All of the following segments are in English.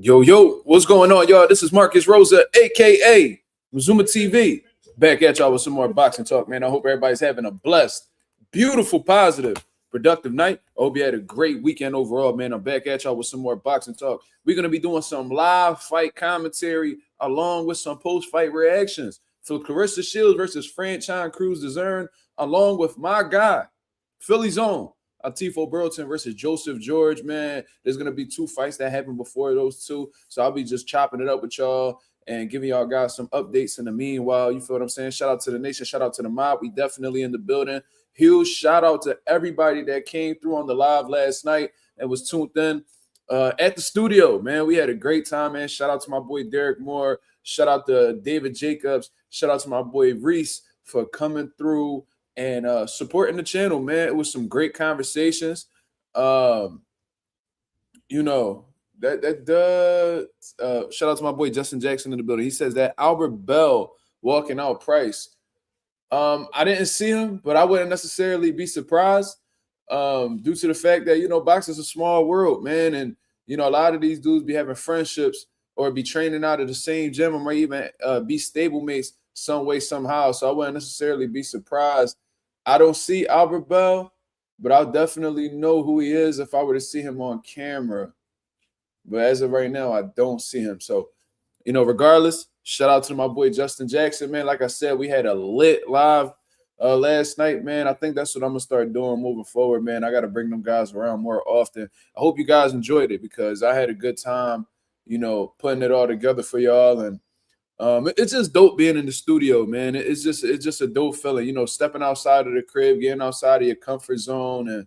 Yo, what's going on, y'all? This is Marcus Rosa, aka Mazuma TV, back at y'all with some more boxing talk, man. I hope everybody's having a blessed, beautiful, positive, productive night. I hope you had a great weekend overall, man. I'm back at y'all with some more boxing talk. We're gonna be doing some live fight commentary along with some post-fight reactions for Claressa Shields versus Franchon Crews-Dezurn, along with my guy, Philly's own Atif Oberlton versus Joseph George, man. There's going to be two fights that happened before those two. So I'll be just chopping it up with y'all and giving y'all guys some updates in the meanwhile. You feel what I'm saying? Shout out to the nation. Shout out to the mob. We definitely in the building. Huge shout out to everybody that came through on the live last night and was tuned in at the studio, man. We had a great time, man. Shout out to my boy Derek Moore. Shout out to David Jacobs. Shout out to my boy Reese for coming through and supporting the channel, man. It was some great conversations. Shout out to my boy Justin Jackson in the building. He says that Albert Bell walking out price. I didn't see him, but I wouldn't necessarily be surprised due to the fact that, boxing's a small world, man. And, a lot of these dudes be having friendships or be training out of the same gym or might even be stablemates some way, somehow. So I wouldn't necessarily be surprised. I don't see Albert Bell, but I'll definitely know who he is if I were to see him on camera. But as of right now, I don't see him. So, regardless, shout out to my boy Justin Jackson, man. Like I said, we had a lit live last night, man. I think that's what I'm going to start doing moving forward, man. I got to bring them guys around more often. I hope you guys enjoyed it because I had a good time, putting it all together for y'all. And it's just dope being in the studio, man. It's just a dope feeling, stepping outside of the crib, getting outside of your comfort zone. And,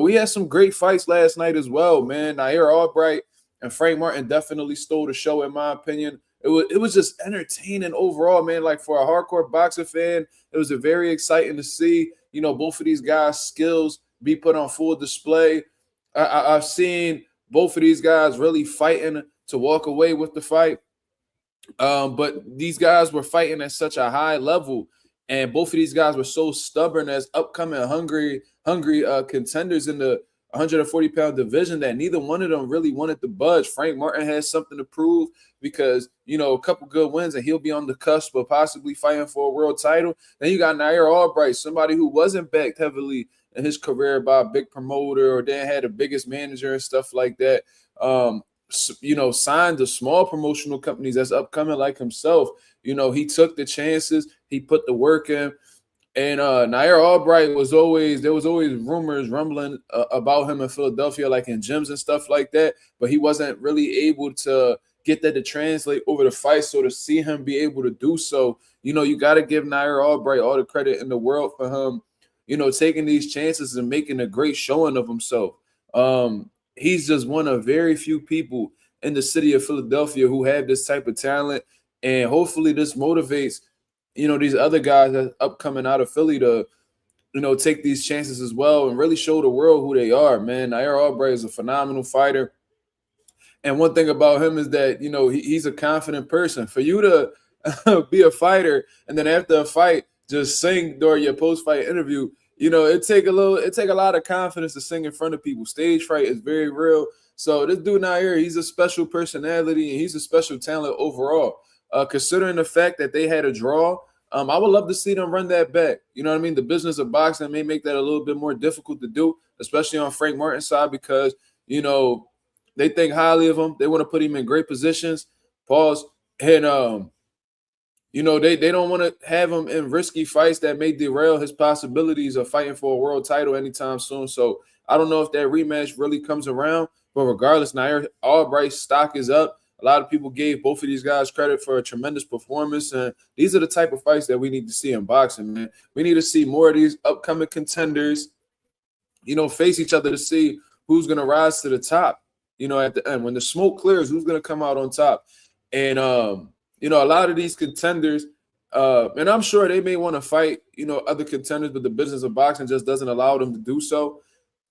we had some great fights last night as well, man. Nair Albright and Frank Martin definitely stole the show, in my opinion. It was just entertaining overall, man. Like for a hardcore boxer fan, it was a very exciting to see, both of these guys' skills be put on full display. I've seen both of these guys really fighting to walk away with the fight. But these guys were fighting at such a high level, and both of these guys were so stubborn as upcoming hungry contenders in the 140-pound division that neither one of them really wanted to budge. Frank Martin has something to prove because, a couple good wins and he'll be on the cusp of possibly fighting for a world title. Then you got Nair Albright, somebody who wasn't backed heavily in his career by a big promoter or then had the biggest manager and stuff like that. Signed to small promotional companies that's upcoming like himself. He took the chances, he put the work in. And Nair Albright there was always rumors rumbling about him in Philadelphia, like in gyms and stuff like that, but he wasn't really able to get that to translate over the fight. So to see him be able to do so, you got to give Nair Albright all the credit in the world for him, taking these chances and making a great showing of himself. He's just one of very few people in the city of Philadelphia who have this type of talent. And hopefully this motivates, these other guys that upcoming out of Philly to, take these chances as well and really show the world who they are, man. Nair Albright is a phenomenal fighter. And one thing about him is that, he's a confident person. For you to be a fighter and then after a fight, just sing during your post-fight interview, it take a lot of confidence to sing in front of people. Stage fright is very real. So this dude Nair, he's a special personality and he's a special talent overall. Considering the fact that they had a draw, I would love to see them run that back. You know what I mean? The business of boxing may make that a little bit more difficult to do, especially on Frank Martin's side because, they think highly of him. They want to put him in great positions. Pause. And they don't want to have him in risky fights that may derail his possibilities of fighting for a world title anytime soon. So I don't know if that rematch really comes around, but regardless, Nair Albright's stock is up. A lot of people gave both of these guys credit for a tremendous performance, and these are the type of fights that we need to see in boxing, man. We need to see more of these upcoming contenders, face each other to see who's going to rise to the top, at the end. When the smoke clears, who's going to come out on top? And, a lot of these contenders, and I'm sure they may want to fight, other contenders, but the business of boxing just doesn't allow them to do so.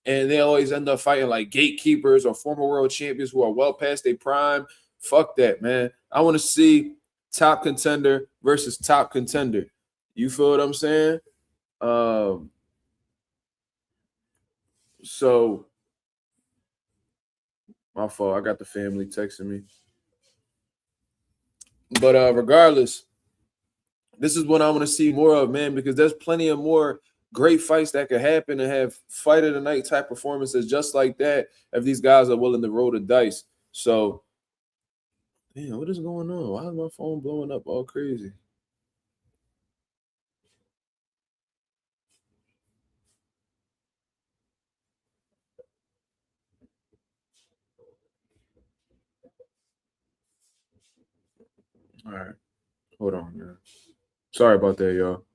And they always end up fighting like gatekeepers or former world champions who are well past their prime. Fuck that, man. I want to see top contender versus top contender. You feel what I'm saying? So My fault. I got the family texting me. But regardless, this is what I want to see more of, man, because there's plenty of more great fights that could happen and have fight of the night type performances just like that if these guys are willing to roll the dice. So, damn, what is going on? Why is my phone blowing up all crazy? All right. Hold on, man. Sorry about that, y'all.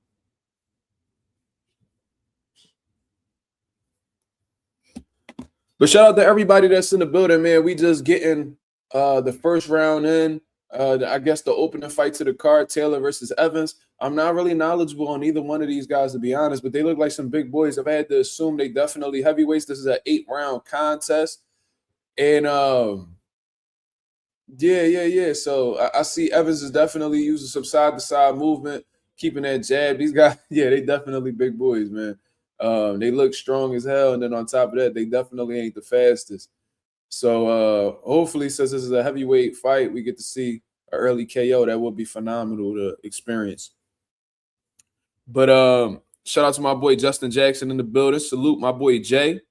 But shout out to everybody that's in the building, man. We just getting the first round in. I guess the opening fight to the card, Taylor versus Evans. I'm not really knowledgeable on either one of these guys, to be honest, but they look like some big boys. I've had to assume they definitely heavyweights. This is an 8-round contest. And yeah. So I see Evans is definitely using some side-to-side movement, keeping that jab. These guys, yeah, they definitely big boys, man. They look strong as hell, and then on top of that, they definitely ain't the fastest. So hopefully, since this is a heavyweight fight, we get to see an early KO. That would be phenomenal to experience. But shout out to my boy Justin Jackson in the building. Salute my boy Jay.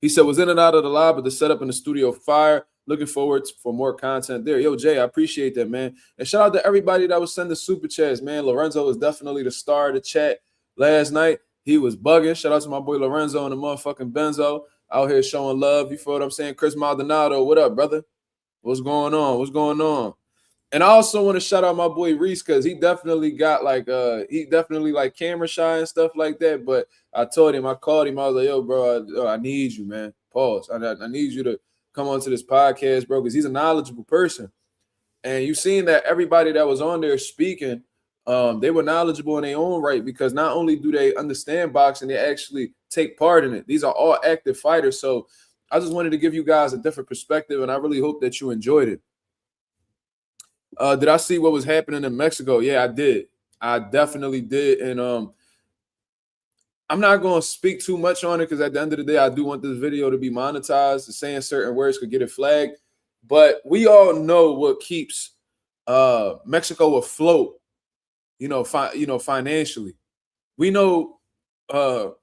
He said, was in and out of the live, but the setup in the studio fire. Looking forward for more content there. Yo, Jay, I appreciate that, man. And shout out to everybody that was sending super chats, man. Lorenzo was definitely the star of the chat last night. He was bugging. Shout out to my boy Lorenzo and the motherfucking Benzo out here showing love. You feel what I'm saying? Chris Maldonado, what up, brother? What's going on? What's going on? And I also want to shout out my boy Reese because he definitely got like camera shy and stuff like that. But I told him, I called him, I was like, yo, bro, I need you, man. Pause. I need you to come onto this podcast, bro, because he's a knowledgeable person. And you've seen that everybody that was on there speaking, they were knowledgeable in their own right, because not only do they understand boxing, they actually take part in it. These are all active fighters. So I just wanted to give you guys a different perspective, and I really hope that you enjoyed it. Did I see what was happening in Mexico? Yeah, I did. I definitely did. And I'm not going to speak too much on it because at the end of the day, I do want this video to be monetized. Saying certain words could get it flagged. But we all know what keeps Mexico afloat, financially. We know like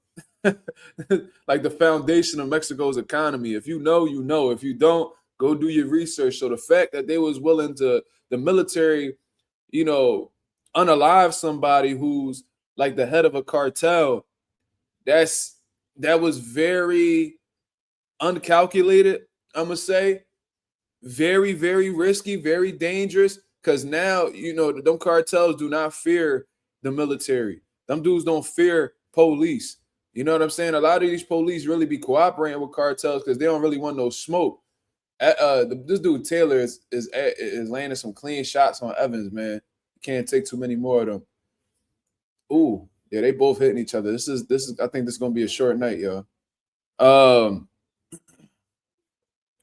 the foundation of Mexico's economy. If you know, you know. If you don't, go do your research. So the fact that they was willing to, the military, unalive somebody who's like the head of a cartel, that was very uncalculated, I'm gonna say. Very, very risky, very dangerous. Because now, them cartels do not fear the military. Them dudes don't fear police. You know what I'm saying? A lot of these police really be cooperating with cartels because they don't really want no smoke. This dude Taylor is landing some clean shots on Evans, man. Can't take too many more of them. Ooh, yeah, they both hitting each other. This is. I think this is gonna be a short night, y'all.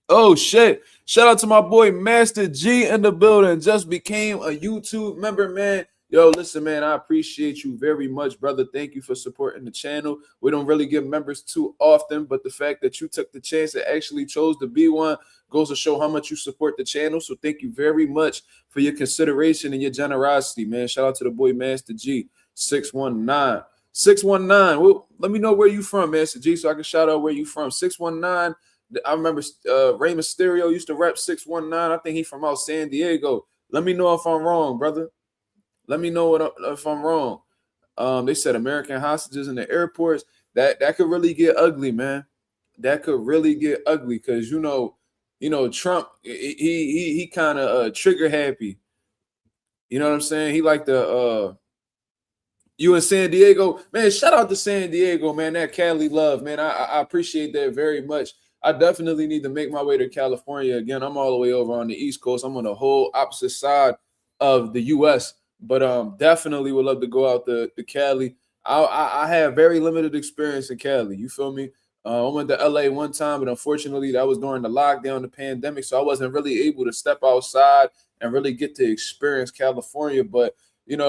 Oh shit! Shout out to my boy Master G in the building. Just became a YouTube member, man. Yo, listen, man, I appreciate you very much, brother. Thank you for supporting the channel. We don't really give members too often, but the fact that you took the chance and actually chose to be one goes to show how much you support the channel. So thank you very much for your consideration and your generosity, man. Shout out to the boy Master G, 619. 619. Well, let me know where you from, Master G, so I can shout out where you from. 619. I remember Rey Mysterio used to rep 619. I think he from out San Diego. Let me know if I'm wrong, brother. Let me know if I'm wrong. They said American hostages in the airports. That could really get ugly, man. That could really get ugly because Trump. He kind of trigger happy. You know what I'm saying? He like the you in San Diego, man. Shout out to San Diego, man. That Cali love, man. I appreciate that very much. I definitely need to make my way to California again. I'm all the way over on the East Coast. I'm on the whole opposite side of the U.S., but definitely would love to go out to Cali. I have very limited experience in Cali. You feel me? I went to L.A. one time, but unfortunately that was during the lockdown, the pandemic, so I wasn't really able to step outside and really get to experience California. But in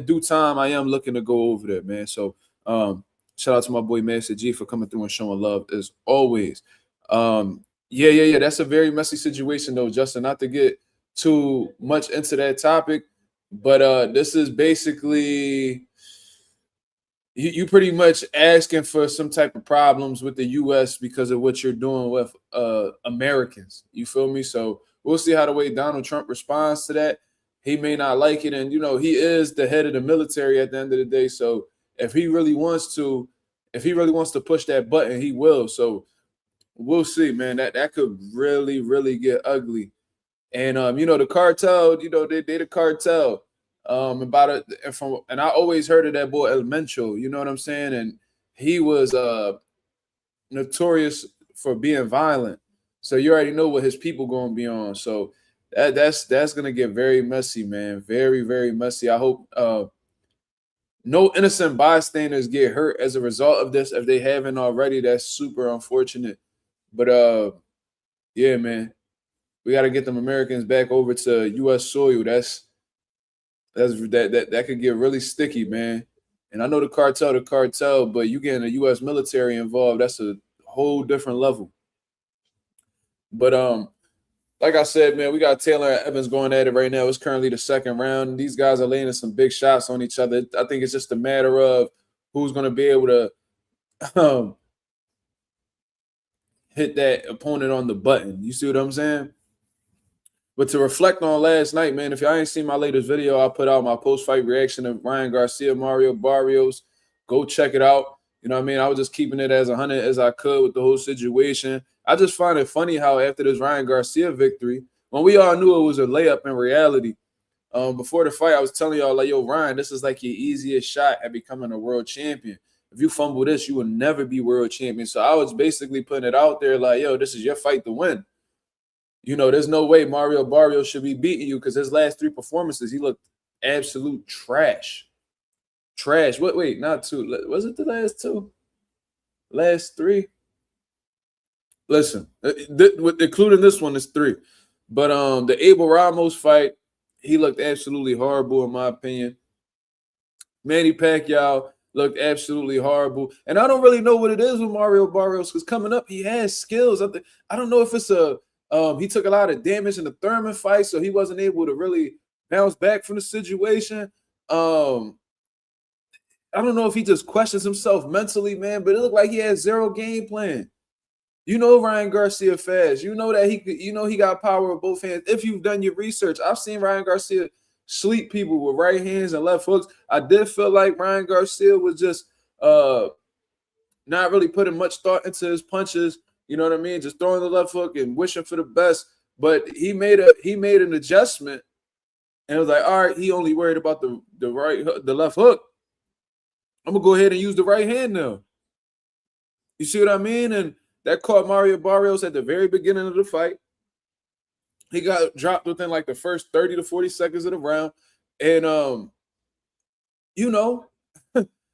due time, I am looking to go over there, man. So shout out to my boy Master G for coming through and showing love as always. Yeah. That's a very messy situation, though, Justin. Not to get too much into that topic, but this is basically you pretty much asking for some type of problems with the U.S. because of what you're doing with Americans. You feel me? So we'll see how the way Donald Trump responds to that. He may not like it, and he is the head of the military at the end of the day. So if he really wants to, push that button, he will. So we'll see, man. That could really, really get ugly. And the cartel, they the cartel. About it and I always heard of that boy Elemental, you know what I'm saying? And he was notorious for being violent. So you already know what his people gonna be on. So that's gonna get very messy, man. Very, very messy. I hope no innocent bystanders get hurt as a result of this. If they haven't already, that's super unfortunate. But yeah, man. We got to get them Americans back over to U.S. soil. That could get really sticky, man. And I know the cartel, but you getting the U.S. military involved, that's a whole different level. But like I said, man, we got Taylor and Evans going at it right now. It's currently the second round. These guys are laying some big shots on each other. I think it's just a matter of who's going to be able to hit that opponent on the button. You see what I'm saying? But to reflect on last night, man, if y'all ain't seen my latest video, I put out my post-fight reaction of Ryan Garcia, Mario Barrios. Go check it out. You know what I mean? I was just keeping it as 100 as I could with the whole situation. I just find it funny how after this Ryan Garcia victory, when we all knew it was a layup in reality, before the fight, I was telling y'all, like, yo, Ryan, this is like your easiest shot at becoming a world champion. If you fumble this, you will never be world champion. So I was basically putting it out there like, yo, this is your fight to win. There's no way Mario Barrios should be beating you because his last 3 performances, he looked absolute trash. Trash. Wait, not 2. Was it the last 2? Last 3? Listen, including this one is 3. But the Abel Ramos fight, he looked absolutely horrible in my opinion. Manny Pacquiao looked absolutely horrible. And I don't really know what it is with Mario Barrios because coming up, he has skills. I don't know if it's he took a lot of damage in the Thurman fight, so he wasn't able to really bounce back from the situation. I don't know if he just questions himself mentally, man, but it looked like he had 0 game plan. Ryan Garcia fast. That he got power with both hands. If you've done your research, I've seen Ryan Garcia sleep people with right hands and left hooks. I did feel like Ryan Garcia was just not really putting much thought into his punches. You know what I mean? Just throwing the left hook and wishing for the best. But he made an adjustment and it was like, all right, he only worried about the left hook. I'm gonna go ahead and use the right hand now. You see what I mean? And that caught Mario Barrios at the very beginning of the fight. He got dropped within like the first 30 to 40 seconds of the round. And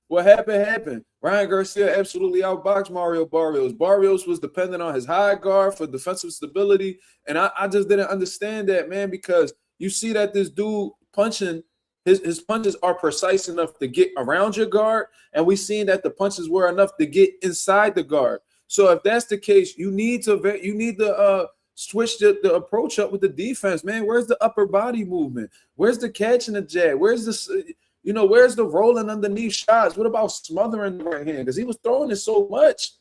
what happened. Ryan Garcia absolutely outboxed Mario Barrios. Barrios was dependent on his high guard for defensive stability. And I just didn't understand that, man, because you see that this dude punching, his punches are precise enough to get around your guard. And we seen that the punches were enough to get inside the guard. So if that's the case, you need to switch the approach up with the defense, man. Where's the upper body movement? Where's the catch and the jab? Where's the rolling underneath shots? What about smothering the right hand? Because he was throwing it so much.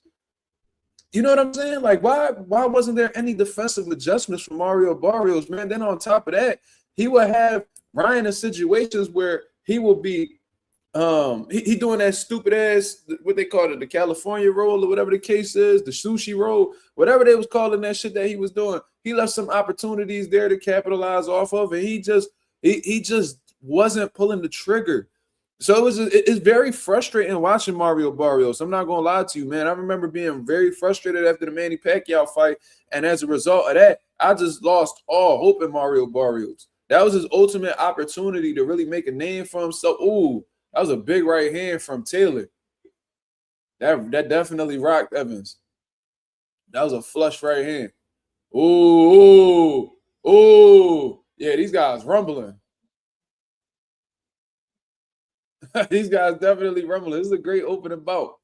You know what I'm saying? Like, why wasn't there any defensive adjustments from Mario Barrios, man? Then on top of that, he would have Ryan in situations where he will be he doing that stupid ass, what they call it, the California roll or whatever the case is, the sushi roll, whatever they was calling that shit that he was doing. He left some opportunities there to capitalize off of, and he just wasn't pulling the trigger. So it's very frustrating watching Mario Barrios. I'm not gonna lie to you, man. I remember being very frustrated after the Manny Pacquiao fight, and as a result of that, I just lost all hope in Mario Barrios. That was his ultimate opportunity to really make a name for himself. Ooh, that was a big right hand from Taylor. That definitely rocked Evans. That was a flush right hand. Ooh. Yeah, these guys rumbling. These guys definitely rumbling. This is a great opening bout.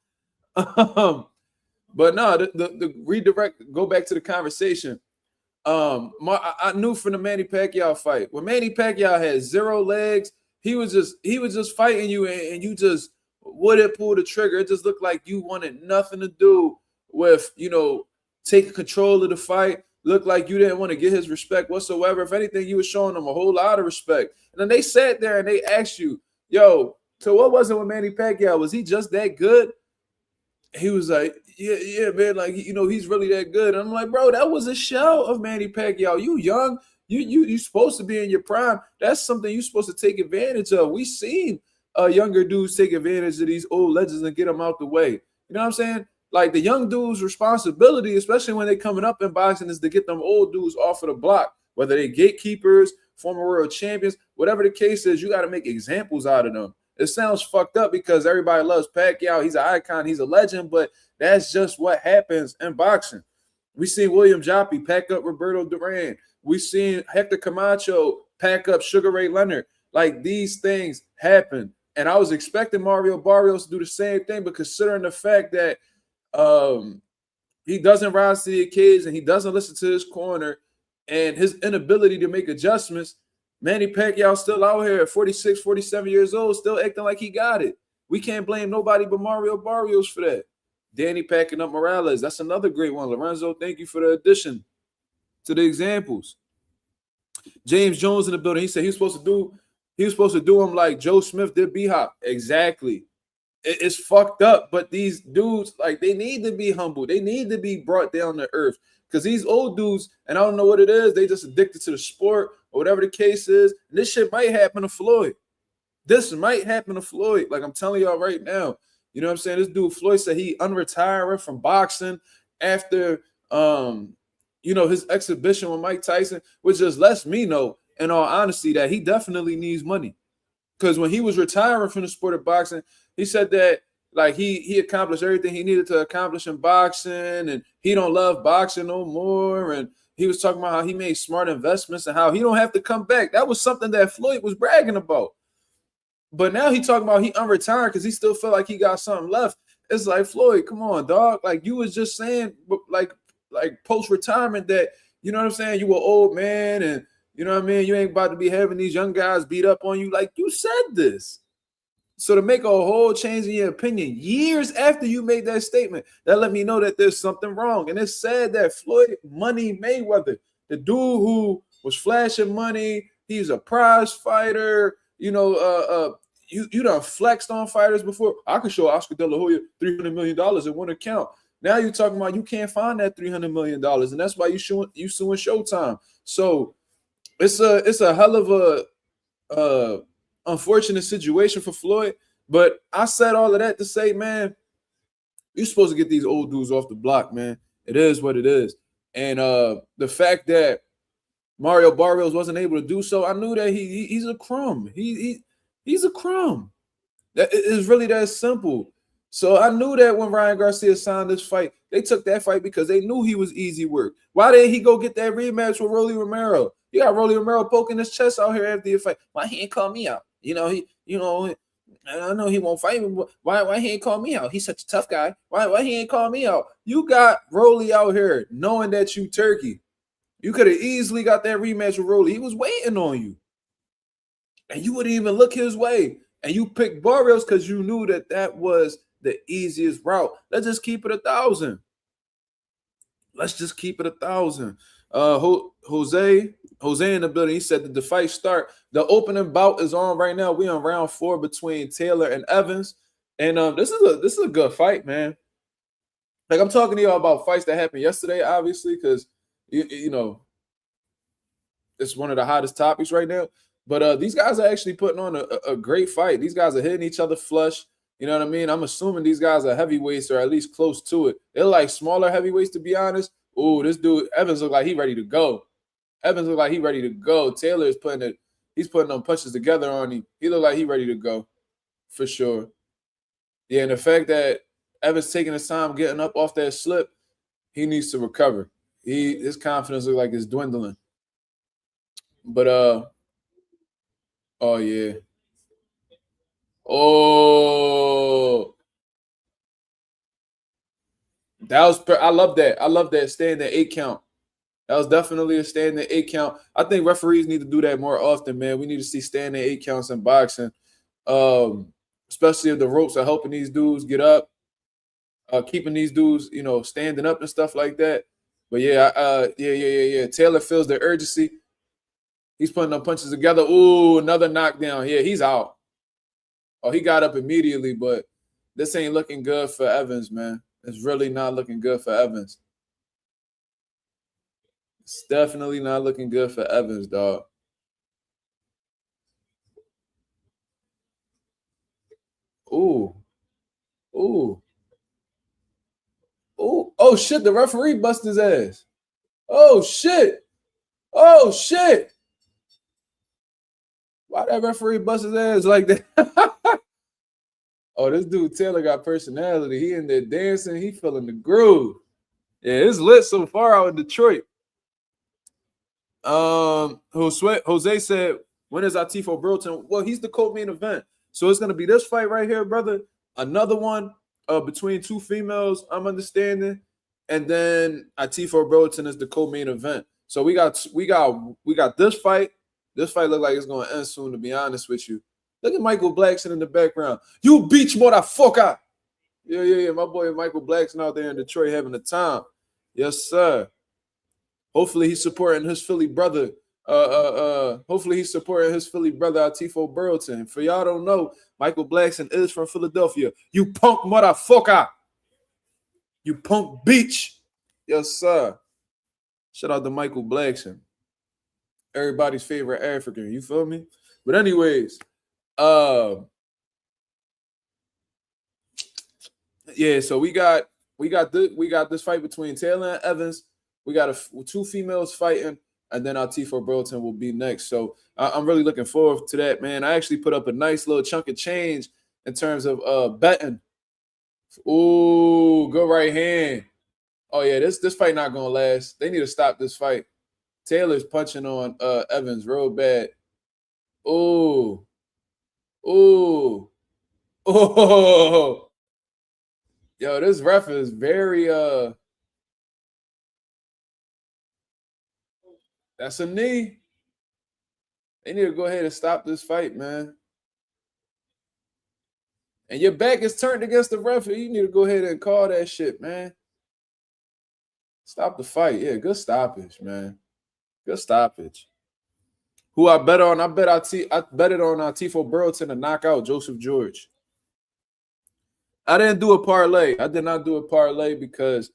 But no, the redirect, go back to the conversation. I knew from the Manny Pacquiao fight, when Manny Pacquiao had 0 legs, he was just fighting you, and you just wouldn't pull the trigger. It just looked like you wanted nothing to do with, taking control of the fight. Looked like you didn't want to get his respect whatsoever. If anything, you were showing him a whole lot of respect. And then they sat there and they asked you, yo, so what was it with Manny Pacquiao? Was he just that good? He was like, yeah, man, like, he's really that good. And I'm like, bro, that was a show of Manny Pacquiao. You young, you supposed to be in your prime. That's something you're supposed to take advantage of. We seen younger dudes take advantage of these old legends and get them out the way. You know what I'm saying? Like, the young dudes' responsibility, especially when they're coming up in boxing, is to get them old dudes off of the block, whether they gatekeepers, former world champions, whatever the case is. You got to make examples out of them. It sounds fucked up because everybody loves Pacquiao. He's an icon. He's a legend, but that's just what happens in boxing. We seen William Joppy pack up Roberto Duran. We seen Hector Camacho pack up Sugar Ray Leonard. Like, these things happen. And I was expecting Mario Barrios to do the same thing, but considering the fact that he doesn't rise to the occasion, and he doesn't listen to his corner, and his inability to make adjustments, Manny Pacquiao still out here at 46, 47 years old, still acting like he got it. We can't blame nobody but Mario Barrios for that. Danny packing up Morales. That's another great one. Lorenzo, thank you for the addition to the examples. James Jones in the building. He said he was supposed to do him like Joe Smith did B-Hop. Exactly. It's fucked up, but these dudes, like, they need to be humble. They need to be brought down to earth, because these old dudes, and I don't know what it is, they just addicted to the sport or whatever the case is. And this shit might happen to Floyd. This might happen to Floyd. Like, I'm telling y'all right now. You know what I'm saying? This dude Floyd said he unretiring from boxing after his exhibition with Mike Tyson, which just lets me know, in all honesty, that he definitely needs money. Because when he was retiring from the sport of boxing, he said that, like, he accomplished everything he needed to accomplish in boxing, and he don't love boxing no more. And he was talking about how he made smart investments and how he don't have to come back. That was something that Floyd was bragging about. But now he talking about he unretired because he still felt like he got something left. It's like, Floyd, come on, dog. Like, you was just saying, like post-retirement, that, you know what I'm saying, you were old man, and you know what I mean, you ain't about to be having these young guys beat up on you. Like, you said this. So to make a whole change in your opinion years after you made that statement, that let me know that there's something wrong. And it's sad that Floyd Money Mayweather, the dude who was flashing money, he's a prize fighter, you done flexed on fighters before. I could show Oscar De La Hoya $300 million in one account. Now you're talking about you can't find that $300 million, and that's why you suing Showtime. So it's a hell of a unfortunate situation for Floyd. But I said all of that to say, man, you're supposed to get these old dudes off the block, man. It is what it is. And the fact that Mario Barrios wasn't able to do so, I knew that he's a crumb. He's a crumb. That is really that simple. So I knew that when Ryan Garcia signed this fight, they took that fight because they knew he was easy work. Why didn't he go get that rematch with Rolly Romero? You got Rolly Romero poking his chest out here after the fight. Why he ain't call me out? I know he won't fight me, but why he ain't call me out? He's such a tough guy. Why he ain't call me out? You got Rolly out here knowing that you turkey. You could have easily got that rematch with Rolly. He was waiting on you. And you wouldn't even look his way. And you picked Barrios because you knew that was the easiest route. Let's just keep it 1,000. Let's just keep it 1,000. Jose in the building. He said that the fight start. The opening bout is on right now. We on round 4 between Taylor and Evans, and this is a good fight, man. Like, I'm talking to y'all about fights that happened yesterday, obviously, because you know it's one of the hottest topics right now. But these guys are actually putting on a great fight. These guys are hitting each other flush. You know what I mean? I'm assuming these guys are heavyweights, or at least close to it. They're like smaller heavyweights, to be honest. Oh, this dude Evans look like he ready to go. Taylor is he's putting them punches together on him. He look like he ready to go, for sure. Yeah, and the fact that Evans taking his time getting up off that slip, he needs to recover. His confidence look like it's dwindling. But oh yeah. Oh, I love that. I love that standing 8 count. That was definitely a standing 8 count. I think referees need to do that more often, man. We need to see standing 8 counts in boxing, especially if the ropes are helping these dudes get up, keeping these dudes, standing up and stuff like that. But yeah. Taylor feels the urgency. He's putting them punches together. Ooh, another knockdown. Yeah, he's out. Oh, he got up immediately, but this ain't looking good for Evans, man. It's really not looking good for Evans. It's definitely not looking good for Evans, dog. Ooh. Ooh. Ooh. Oh, shit. The referee busted his ass. Oh, shit. Oh, shit. Why that referee bust his ass like that? Oh, this dude Taylor got personality. He in there dancing. He feeling the groove. Yeah, it's lit so far out in Detroit. Jose said, when is Atif Oberlton? Well, he's the co-main event. So it's gonna be this fight right here, brother. Another one between two females, I'm understanding. And then Atif Oberlton is the co-main event. So we got this fight. This fight look like it's gonna end soon, to be honest with you. Look at Michael Blackson in the background. You beach motherfucker. Yeah. My boy Michael Blackson out there in Detroit having a time. Yes, sir. Hopefully he's supporting his Philly brother. Hopefully he's supporting his Philly brother Atif Oberlton. For y'all don't know, Michael Blackson is from Philadelphia. You punk motherfucker. You punk beach. Yes, sir. Shout out to Michael Blackson. Everybody's favorite African. You feel me? But anyways, yeah, so we got this fight between Taylor and Evans. We got two females fighting, and then Atif Oberlton will be next. So I'm really looking forward to that, man. I actually put up a nice little chunk of change in terms of betting. Ooh, good right hand. Oh yeah, this fight not gonna last. They need to stop this fight. Taylor's punching on Evans real bad. Ooh. Ooh. Oh. Yo, this ref is very that's a knee. They need to go ahead and stop this fight, man. And your back is turned against the ref. You need to go ahead and call that shit, man. Stop the fight. Yeah, good stoppage, man. Good stoppage. Who I bet on? I betted on Atif Oberlton to knock out Joseph George. I didn't do a parlay. I did not do a parlay because,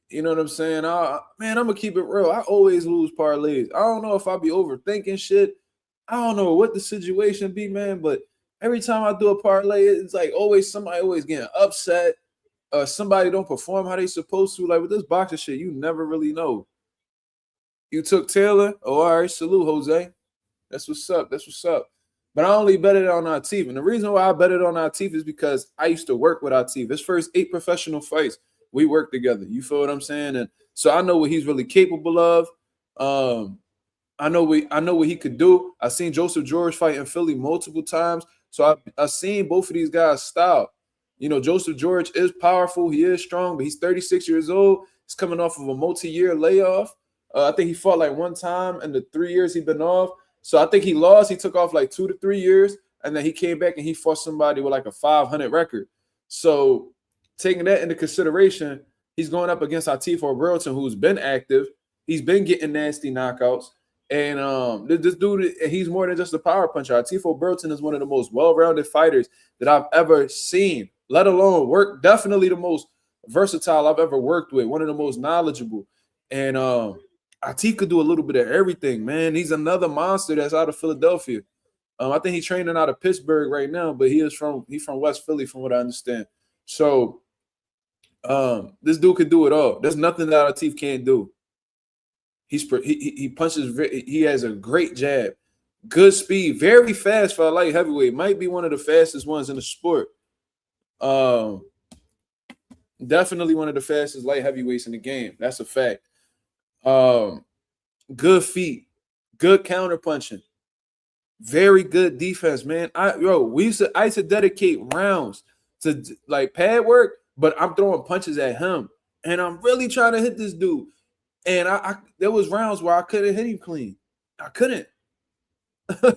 you know what I'm saying? Man, I'm going to keep it real. I always lose parlays. I don't know if I be overthinking shit. I don't know what the situation be, man, but every time I do a parlay, it's like somebody always getting upset. Somebody don't perform how they supposed to. Like with this boxing shit, you never really know. You took Taylor? Oh, all right. Salute, Jose. That's what's up. But I only betted on Atif. And the reason why I betted on Atif is because I used to work with Atif. His first 8 professional fights, we worked together. You feel what I'm saying? And so I know what he's really capable of. I know what he could do. I've seen Joseph George fight in Philly multiple times. So I've seen both of these guys' style. You know, Joseph George is powerful. He is strong, but he's 36 years old. He's coming off of a multi-year layoff. I think he fought like one time in the 3 years he's been off. So I think he lost. He took off like 2 to 3 years, and then he came back and he fought somebody with like a 500 record. So taking that into consideration, he's going up against Atif Oberlton, who's been active. He's been getting nasty knockouts. And this dude, he's more than just a power puncher. Atif Oberlton is one of the most well-rounded fighters that I've ever seen, let alone definitely the most versatile I've ever worked with, one of the most knowledgeable. And Atif could do a little bit of everything, man. He's another monster that's out of Philadelphia. I think he's training out of Pittsburgh right now, but he's from West Philly, from what I understand. So this dude could do it all. There's nothing that Atif can't do. He punches. He has a great jab, good speed, very fast for a light heavyweight. Might be one of the fastest ones in the sport. Definitely one of the fastest light heavyweights in the game. That's a fact. Good feet, good counter punching, very good defense, man. I used to dedicate rounds to like pad work, but I'm throwing punches at him. And I'm really trying to hit this dude. And I there was rounds where I couldn't hit him clean. I couldn't.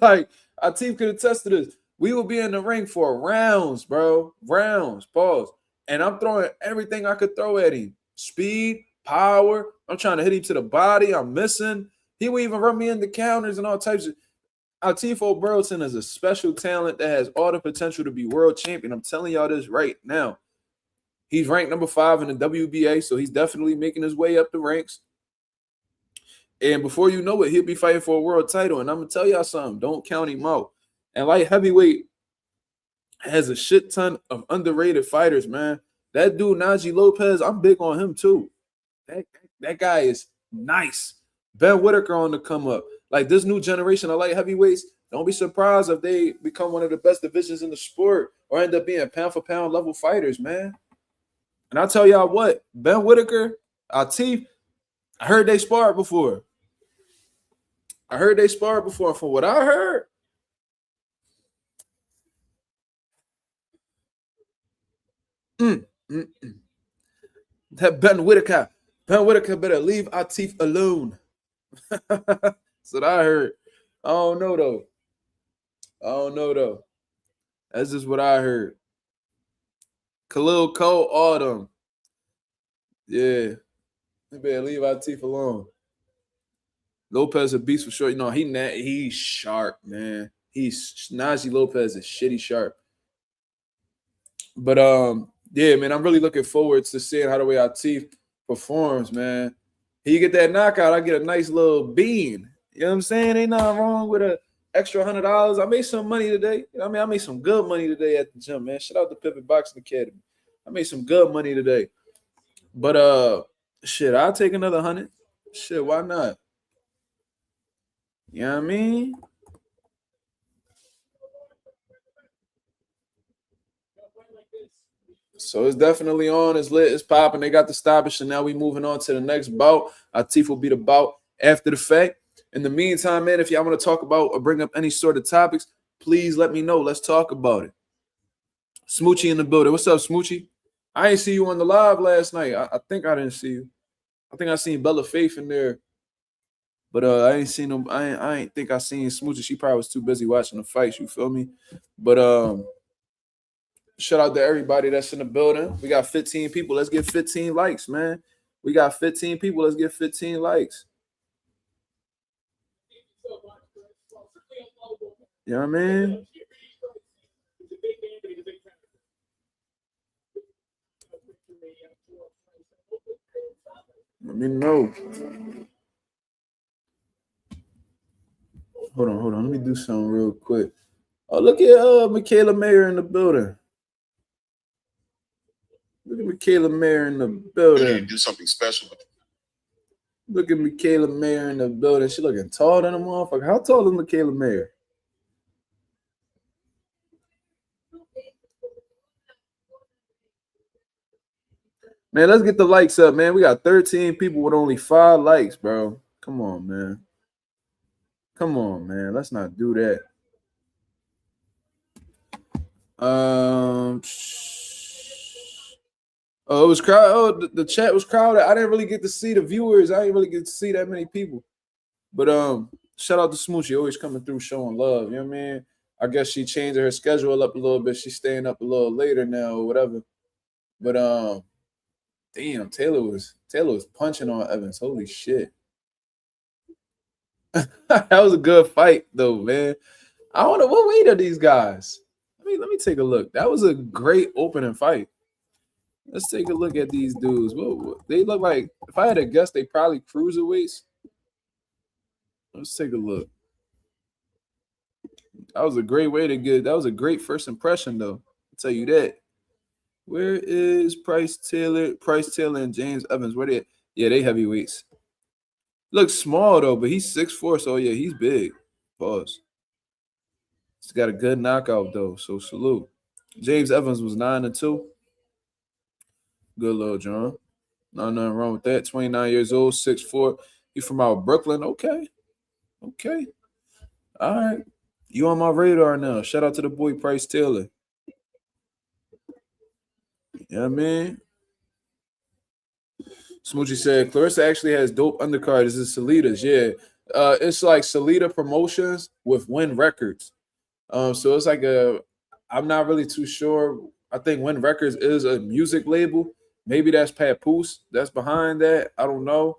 Like, Atif could attest to this. We would be in the ring for rounds, bro. Rounds, pause. And I'm throwing everything I could throw at him. Speed, power. I'm trying to hit him to the body. I'm missing. He would even run me into counters and all types of. Atif Oberlton is a special talent that has all the potential to be world champion. I'm telling y'all this right now. He's ranked number 5 in the WBA, so he's definitely making his way up the ranks. And before you know it, he'll be fighting for a world title. And I'm going to tell y'all something. Don't count him out. And light heavyweight has a shit ton of underrated fighters, man. That dude, Najee Lopez, I'm big on him too. That guy is nice. Ben Whitaker on the come up. Like, this new generation of light heavyweights, don't be surprised if they become one of the best divisions in the sport or end up being pound-for-pound level fighters, man. And I'll tell y'all what, Ben Whitaker, Atif, I heard they sparred before. From what I heard, that Ben Whitaker better leave Atif alone. That's what I heard. I don't know though. That's just what I heard. Khalil Cole, Autumn. Yeah. They better leave Atif alone. Lopez a beast for sure. You know, he's sharp, man. Najee Lopez is shitty sharp. But yeah, man, I'm really looking forward to seeing how the way Atif performs, man. He get that knockout, I get a nice little bean. You know what I'm saying? Ain't nothing wrong with a extra $100. I made some money today. You know what I mean? I made some good money today at the gym, man. Shout out to Pivot Boxing Academy. I made some good money today. But shit, I'll take another 100. Shit, why not? You know what I mean? So it's definitely on. It's lit. It's popping. They got the stoppage, and now we moving on to the next bout. Atif will be the bout after the fact. In the meantime, man, if y'all want to talk about or bring up any sort of topics, please let me know. Let's talk about it. Smoochie in the building. What's up, Smoochie? I ain't see you on the live last night. I think I didn't see you. I think I seen Bella Faith in there. But I ain't seen him. I ain't think I seen Smoochie. She probably was too busy watching the fights. You feel me? But shout out to everybody that's in the building. We got 15 people. Let's get 15 likes, man. We got 15 people. Let's get 15 likes. You know what I mean? Let me know. Hold on. Let me do something real quick. Oh, look at Michaela Mayer in the building. Look at Michaela Mayer in the building. Do something special. Look at Michaela Mayer in the building. She looking tall than a motherfucker. How tall is Michaela Mayer? Man, let's get the likes up, man. We got 13 people with only 5 likes, bro. Come on, man. Let's not do that. Oh, it was crowded. Oh, the chat was crowded. I didn't really get to see the viewers. I didn't really get to see that many people. But shout out to Smoochie, always coming through showing love. You know what I mean? I guess she changed her schedule up a little bit. She's staying up a little later now or whatever. But damn, Taylor was punching on Evans. Holy shit. That was a good fight though, man. I don't know what weight are these guys. Let me take a look. That was a great opening fight. Let's take a look at these dudes. What they look like? If I had to guess, they probably cruiserweights. Let's take a look. That was a great way to get. That was a great first impression, though. I'll tell you that. Where is Price Taylor? Price Taylor and James Evans. Where they at? Yeah, they heavyweights. Looks small though, but he's 6'4", so yeah, he's big. Pause. He's got a good knockout though, so salute. James Evans was 9-2. Good little John. Nothing wrong with that. 29 years old, 6'4". He from out Brooklyn. Okay. All right. You on my radar now. Shout out to the boy Price Taylor. You know what I mean? Smoochie said Claressa actually has dope undercards. Is it Salitas? Yeah. It's like Salita Promotions with Win Records. So it's like I'm not really too sure. I think Win Records is a music label. Maybe that's Papoose that's behind that. I don't know.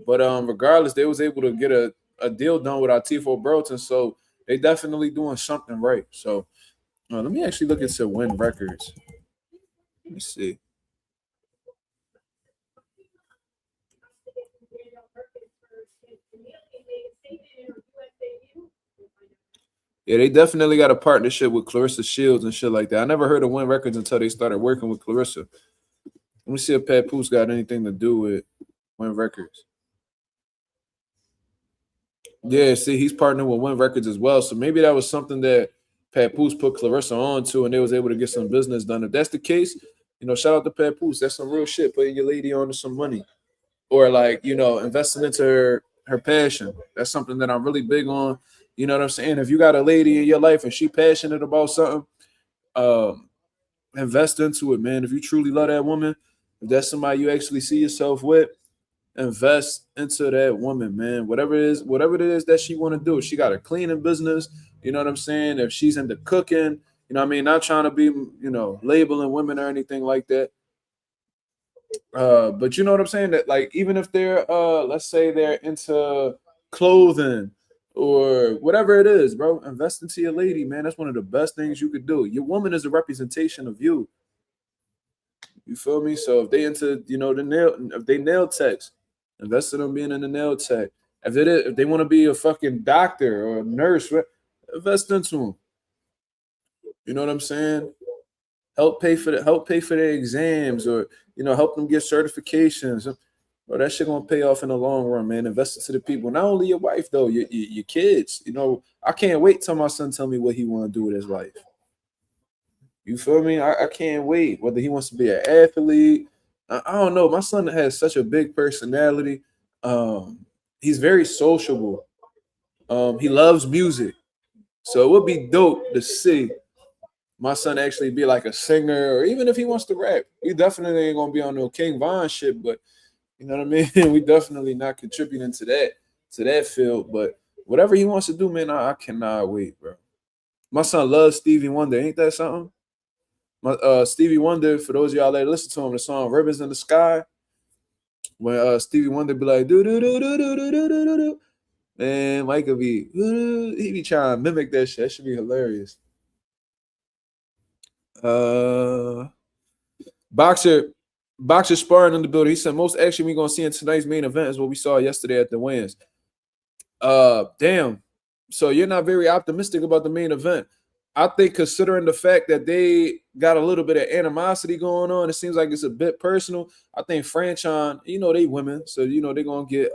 But regardless, they was able to get a deal done with Atif Oberlton. So they definitely doing something right. So let me actually look into Win Records. Let me see. Yeah, they definitely got a partnership with Claressa Shields and shit like that. I never heard of Win Records until they started working with Claressa. Let me see if Papoose got anything to do with Win Records. Yeah, see, he's partnering with Win Records as well. So maybe that was something that Papoose put Claressa on to, and they was able to get some business done. If that's the case, shout out to Papoose. That's some real shit. Putting your lady on to some money, or like investing into her passion. That's something that I'm really big on. You know what I'm saying? If you got a lady in your life and she passionate about something, invest into it, man. If you truly love that woman, if that's somebody you actually see yourself with, invest into that woman, man. Whatever it is that she want to do. If she got a cleaning business, you know what I'm saying? If she's into cooking, not trying to be, labeling women or anything like that. But you know what I'm saying? That like even if they're let's say they're into clothing or whatever it is, bro, invest into your lady, man. That's one of the best things you could do. Your woman is a representation of you. You feel me? So if they into, if they nail techs, invest in them being in the nail tech. If they want to be a fucking doctor or a nurse, invest into them. You know what I'm saying? Help pay for their exams, or help them get certifications. Bro, that shit gonna pay off in the long run, man. Invest into the people. Not only your wife though, your kids. I can't wait till my son tell me what he want to do with his life. You feel me? I can't wait. Whether he wants to be an athlete, I don't know. My son has such a big personality. He's very sociable. He loves music, so it would be dope to see my son actually be like a singer, or even if he wants to rap. He definitely ain't gonna be on no King Von shit, but you know what I mean? We definitely not contributing to that field. But whatever he wants to do, man, I cannot wait, bro. My son loves Stevie Wonder. Ain't that something? My Stevie Wonder, for those of y'all that listen to him, the song Ribbons in the Sky. When Stevie Wonder be like, do do do do do do do do do, man, Michael be he be trying to mimic that shit. That should be hilarious. Boxer sparring in the building. He said most action we're gonna see in tonight's main event is what we saw yesterday at the Wins. Damn. So you're not very optimistic about the main event. I think considering the fact that they got a little bit of animosity going on, it seems like it's a bit personal. I think Franchon, they women, so they're gonna get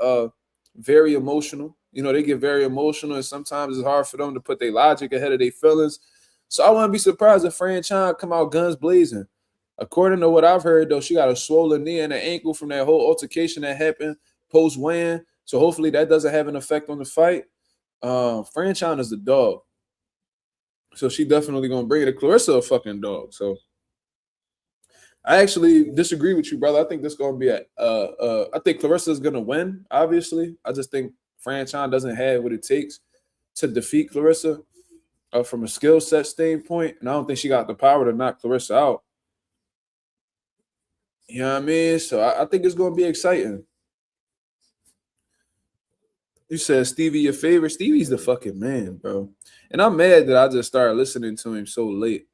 very emotional. They get very emotional, and sometimes it's hard for them to put their logic ahead of their feelings. So I wouldn't be surprised if Franchon come out guns blazing. According to what I've heard, though, she got a swollen knee and an ankle from that whole altercation that happened post weigh-in. So hopefully that doesn't have an effect on the fight. Franchon is the dog. So she definitely gonna bring it. Claressa a fucking dog. So I actually disagree with you, brother. I think this gonna be I think Claressa is gonna win. Obviously, I just think Franchon doesn't have what it takes to defeat Claressa from a skill set standpoint, and I don't think she got the power to knock Claressa out. You know what I mean? So I think it's gonna be exciting. You said Stevie your favorite. Stevie's the fucking man, bro. And I'm mad that I just started listening to him so late.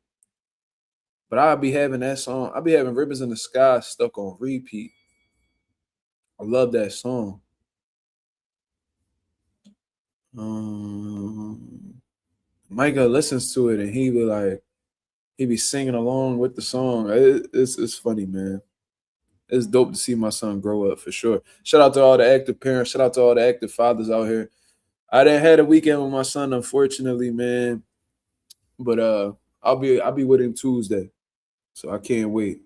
But I'll be having that song. I'll be having Ribbons in the Sky stuck on repeat. I love that song. Micah listens to it and he be singing along with the song. It's funny, man. It's dope to see my son grow up for sure. Shout out to all the active parents. Shout out to all the active fathers out here. I didn't have a weekend with my son, unfortunately, man. But I'll be with him Tuesday. So I can't wait.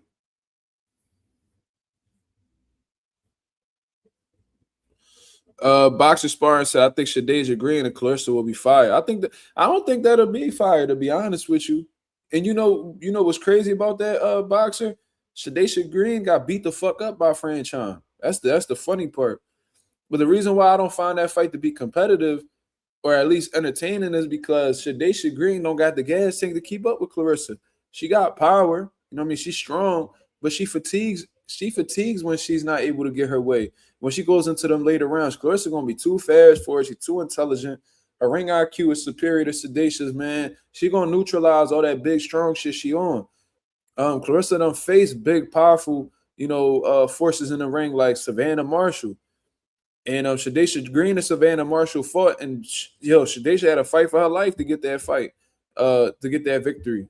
Boxer sparring said, I think Shadeja Green and Claressa will be fired. I don't think that'll be fired, to be honest with you. And you know what's crazy about that boxer? Shadeja Green got beat the fuck up by Franchon. That's the funny part. But the reason why I don't find that fight to be competitive or at least entertaining is because Shadaysha Green don't got the gas tank to keep up with Claressa. She got power, you know what I mean? She's strong, but she fatigues when she's not able to get her way. When she goes into them later rounds, Claressa gonna be too fast for her. She's too intelligent. Her ring IQ is superior to Sedacious, man. She gonna neutralize all that big, strong shit she on. Claressa done face big, powerful, forces in the ring like Savannah Marshall. And Shadaysha Green and Savannah Marshall fought, and Shadaysha had a fight for her life to get that fight, to get that victory.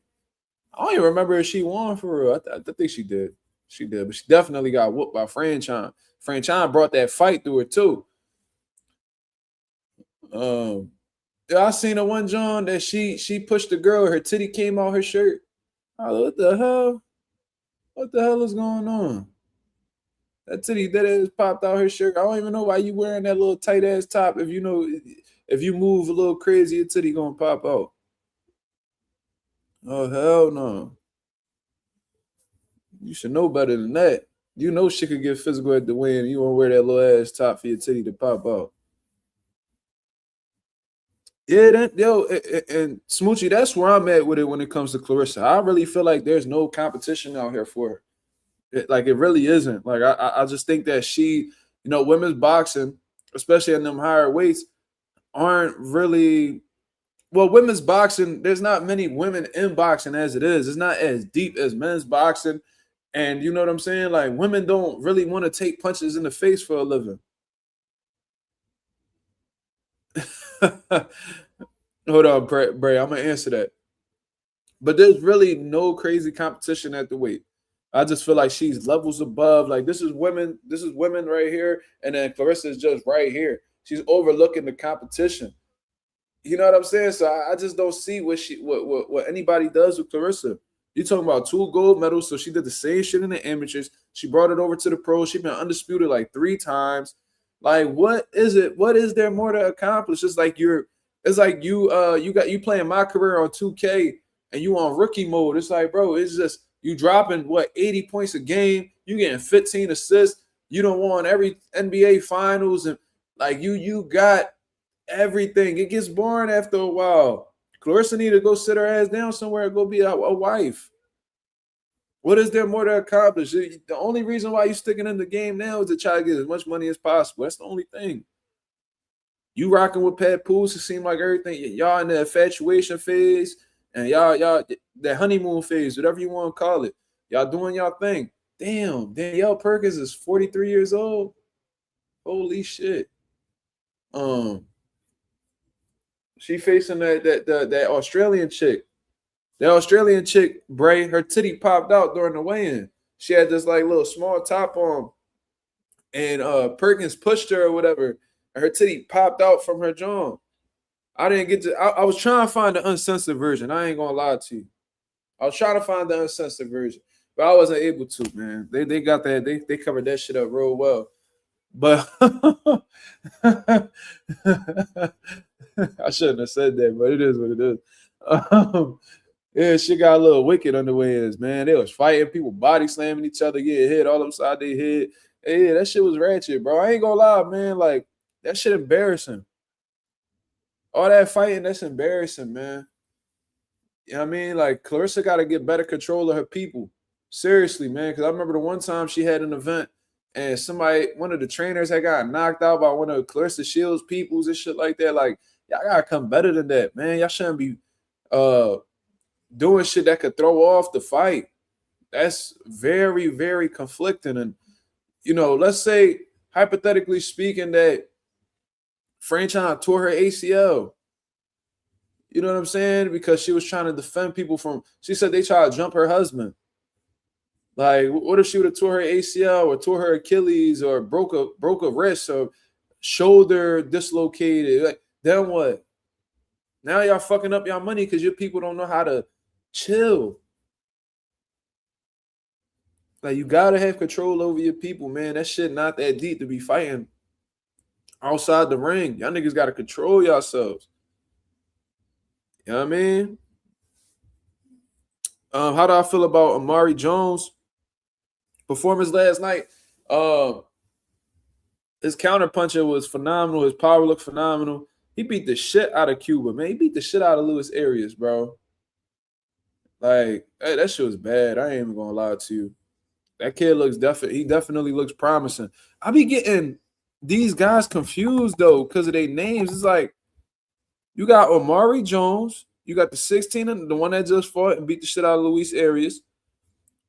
I don't even remember if she won for real. I think she did. She did, but she definitely got whooped by Franchon. Franchon brought that fight through her too. I seen a one John that she pushed the girl, her titty came out her shirt. What the hell? What the hell is going on? That titty that is popped out her shirt. I don't even know why you wearing that little tight ass top. If you move a little crazy, your titty gonna pop out. Oh hell no! You should know better than that. You know she could get physical at the weigh-in. You wanna wear that little ass top for your titty to pop out. Yeah, and Smoochie, that's where I'm at with it when it comes to Claressa. I really feel like there's no competition out here for her. It really isn't. Like I just think that she, women's boxing, especially in them higher weights, aren't really. Well, women's boxing, there's not many women in boxing as it is. It's not as deep as men's boxing, and you know what I'm saying. Like women don't really want to take punches in the face for a living. Hold on, Bray. I'm gonna answer that. But there's really no crazy competition at the weight. I just feel like she's levels above. Like this is women right here, and then Claressa is just right here. She's overlooking the competition. You know what I'm saying? So I just don't see what anybody does with Claressa. You're talking about 2 gold medals, so she did the same shit in the amateurs. She brought it over to the pros. She's been undisputed like 3 times. Like, what is it? What is there more to accomplish? It's like you playing my career on 2K and you on rookie mode. It's like, bro, it's just you dropping 80 points a game. You getting 15 assists. You don't want every NBA finals and like you got everything. It gets boring after a while. Claressa need to go sit her ass down somewhere and go be a wife. What is there more to accomplish? The only reason why you sticking in the game now is to try to get as much money as possible. That's the only thing. You rocking with Pat Pools, it seems like everything. Y'all in the infatuation phase and y'all that honeymoon phase, whatever you want to call it. Y'all doing y'all thing. Damn, Danielle Perkins is 43 years old. Holy shit. She facing that Australian chick. The Australian chick, Bray, her titty popped out during the weigh-in. She had this like little small top on, and Perkins pushed her or whatever, and her titty popped out from her jaw. I didn't get to. I was trying to find the uncensored version. I ain't gonna lie to you. I was trying to find the uncensored version, but I wasn't able to. Man, they got that. They covered that shit up real well. But I shouldn't have said that, but it is what it is. Yeah, shit got a little wicked on the weigh-ins, man. They was fighting, people body slamming each other, getting hit all upside their head. Hey, yeah, that shit was ratchet, bro. I ain't gonna lie, man. Like, that shit embarrassing. All that fighting, that's embarrassing, man. You know what I mean? Like, Claressa got to get better control of her people. Seriously, man. Because I remember the one time she had an event and one of the trainers had got knocked out by one of Claressa Shields' peoples and shit like that. Like, y'all got to come better than that, man. Y'all shouldn't be doing shit that could throw off the fight. That's very, very conflicting. And, let's say, hypothetically speaking, that Franchon tore her ACL. You know what I'm saying? Because she was trying to defend people she said they tried to jump her husband. Like, what if she would have tore her ACL or tore her Achilles or broke a wrist or shoulder dislocated? Like, then what? Now y'all fucking up y'all money because your people don't know how to chill. Like, you gotta have control over your people, man. That shit not that deep to be fighting outside the ring. Y'all niggas gotta control yourselves. You know what I mean? How do I feel about Amari Jones' performance last night? His counterpuncher was phenomenal. His power looked phenomenal. He beat the shit out of Cuba, man. He beat the shit out of Luis Arias, bro. Like, hey, that shit was bad. I ain't even gonna lie to you. That kid looks he definitely looks promising. I be getting these guys confused though because of their names. It's like you got Amari Jones, you got the 16, the one that just fought and beat the shit out of Luis Arias.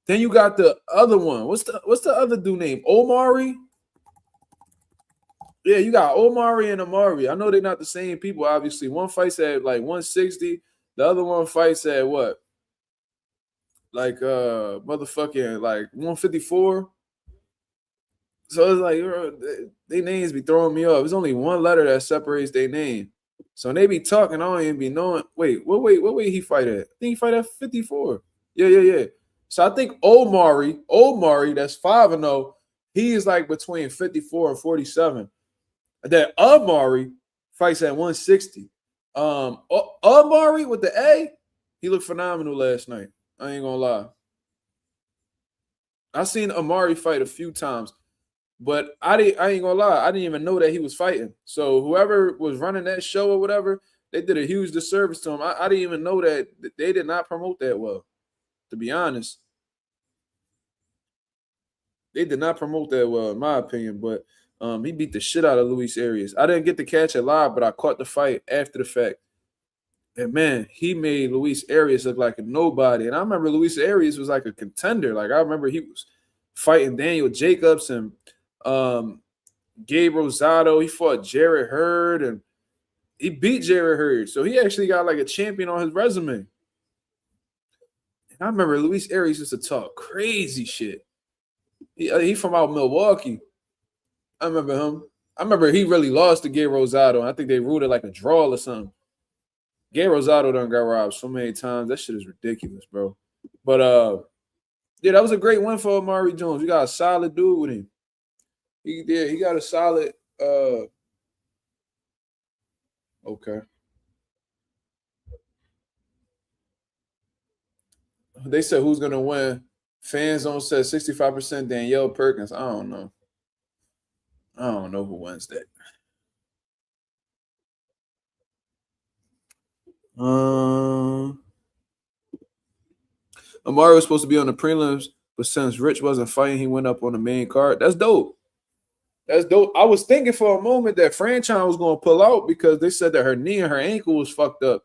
Then you got the other one. What's the other dude name? Omari? Yeah, you got Omari and Amari. I know they're not the same people, obviously. One fights at like 160, the other one fights at what? Like motherfucking like 154. So it's like they names be throwing me off. There's only one letter that separates their name. So when they be talking, I don't even be knowing. Wait, what weight he fight at? I think he fight at 54. Yeah. So I think Omari, that's 5-0. He is like between 54 and 47. That Amari fights at 160. Amari with the A, he looked phenomenal last night. I ain't gonna lie. I seen Amari fight a few times, but I ain't gonna lie. I didn't even know that he was fighting. So whoever was running that show or whatever, they did a huge disservice to him. I didn't even know that they did not promote that well, to be honest. They did not promote that well, in my opinion, but he beat the shit out of Luis Arias. I didn't get to catch it live, but I caught the fight after the fact. And man, he made Luis Arias look like a nobody. And I remember Luis Arias was like a contender. Like I remember he was fighting Daniel Jacobs and Gabe Rosado. He fought Jared Hurd and he beat Jared Hurd. So he actually got like a champion on his resume. And I remember Luis Arias used to talk crazy shit. He from out Milwaukee. I remember him. I remember he really lost to Gabe Rosado. I think they ruled it like a draw or something. Gabe Rosado done got robbed so many times. That shit is ridiculous, bro. But yeah, that was a great win for Amari Jones. You got a solid dude with him. He got a solid okay. They said who's gonna win. Fan Zone said 65% Danielle Perkins. I don't know. I don't know who wins that. Amari was supposed to be on the prelims, but since Rich wasn't fighting, he went up on the main card. That's dope. That's dope. I was thinking for a moment that Franchon was going to pull out because they said that her knee and her ankle was fucked up.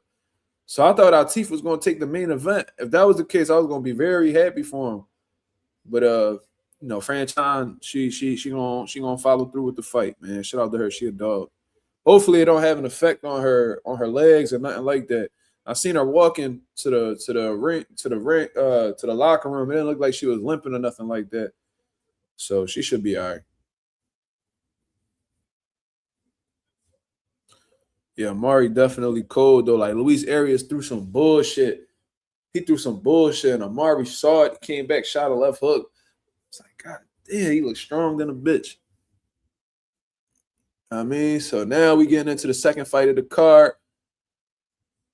So I thought Atif was going to take the main event. If that was the case, I was going to be very happy for him. But Franchon, she gonna follow through with the fight, man. Shout out to her. She a dog. Hopefully, it don't have an effect on her legs or nothing like that. I seen her walking to the locker room. It didn't look like she was limping or nothing like that. So she should be all right. Yeah, Amari definitely cold though. Like Luis Arias threw some bullshit. He threw some bullshit, and Amari saw it, came back, shot a left hook. It's like, God damn, he looks strong than a bitch. I mean, so now we getting into the second fight of the card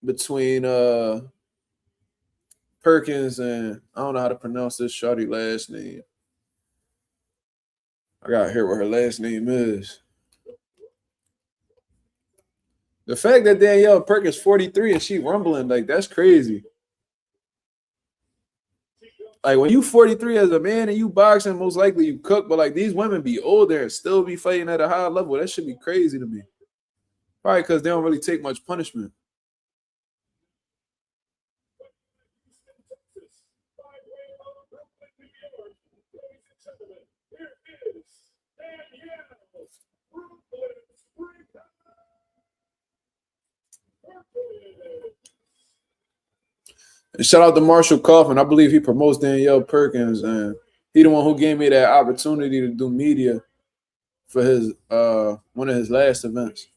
between Perkins and I don't know how to pronounce this shorty last name. I gotta hear what her last name is. The fact that Danielle Perkins 43 and she rumbling, like that's crazy. Like when you 43 as a man and you boxing, most likely you cook, but like these women be older and still be fighting at a high level. That should be crazy to me. Probably because they don't really take much punishment. And shout out to Marshall Kaufman. I believe he promotes Danielle Perkins, and he the one who gave me that opportunity to do media for his one of his last events.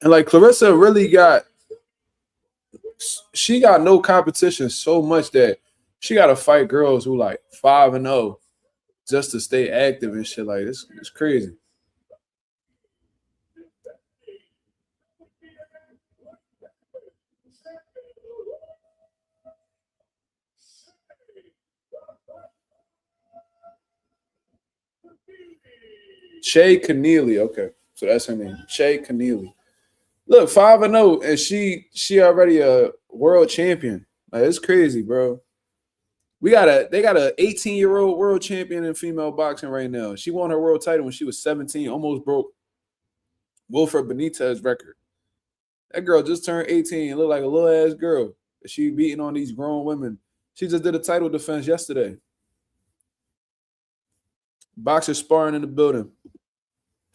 And like Claressa really got no competition so much that she got to fight girls who like 5-0 just to stay active and shit. Like it's crazy. Connealy. Okay, so that's her name. Connealy. Look, 5-0, and she already a world champion. Like, it's crazy, bro. They got a 18-year-old world champion in female boxing right now. She won her world title when she was 17, almost broke Wilfred Benitez's record. That girl just turned 18 and looked like a little ass girl. She beating on these grown women. She just did a title defense yesterday. Boxer sparring in the building.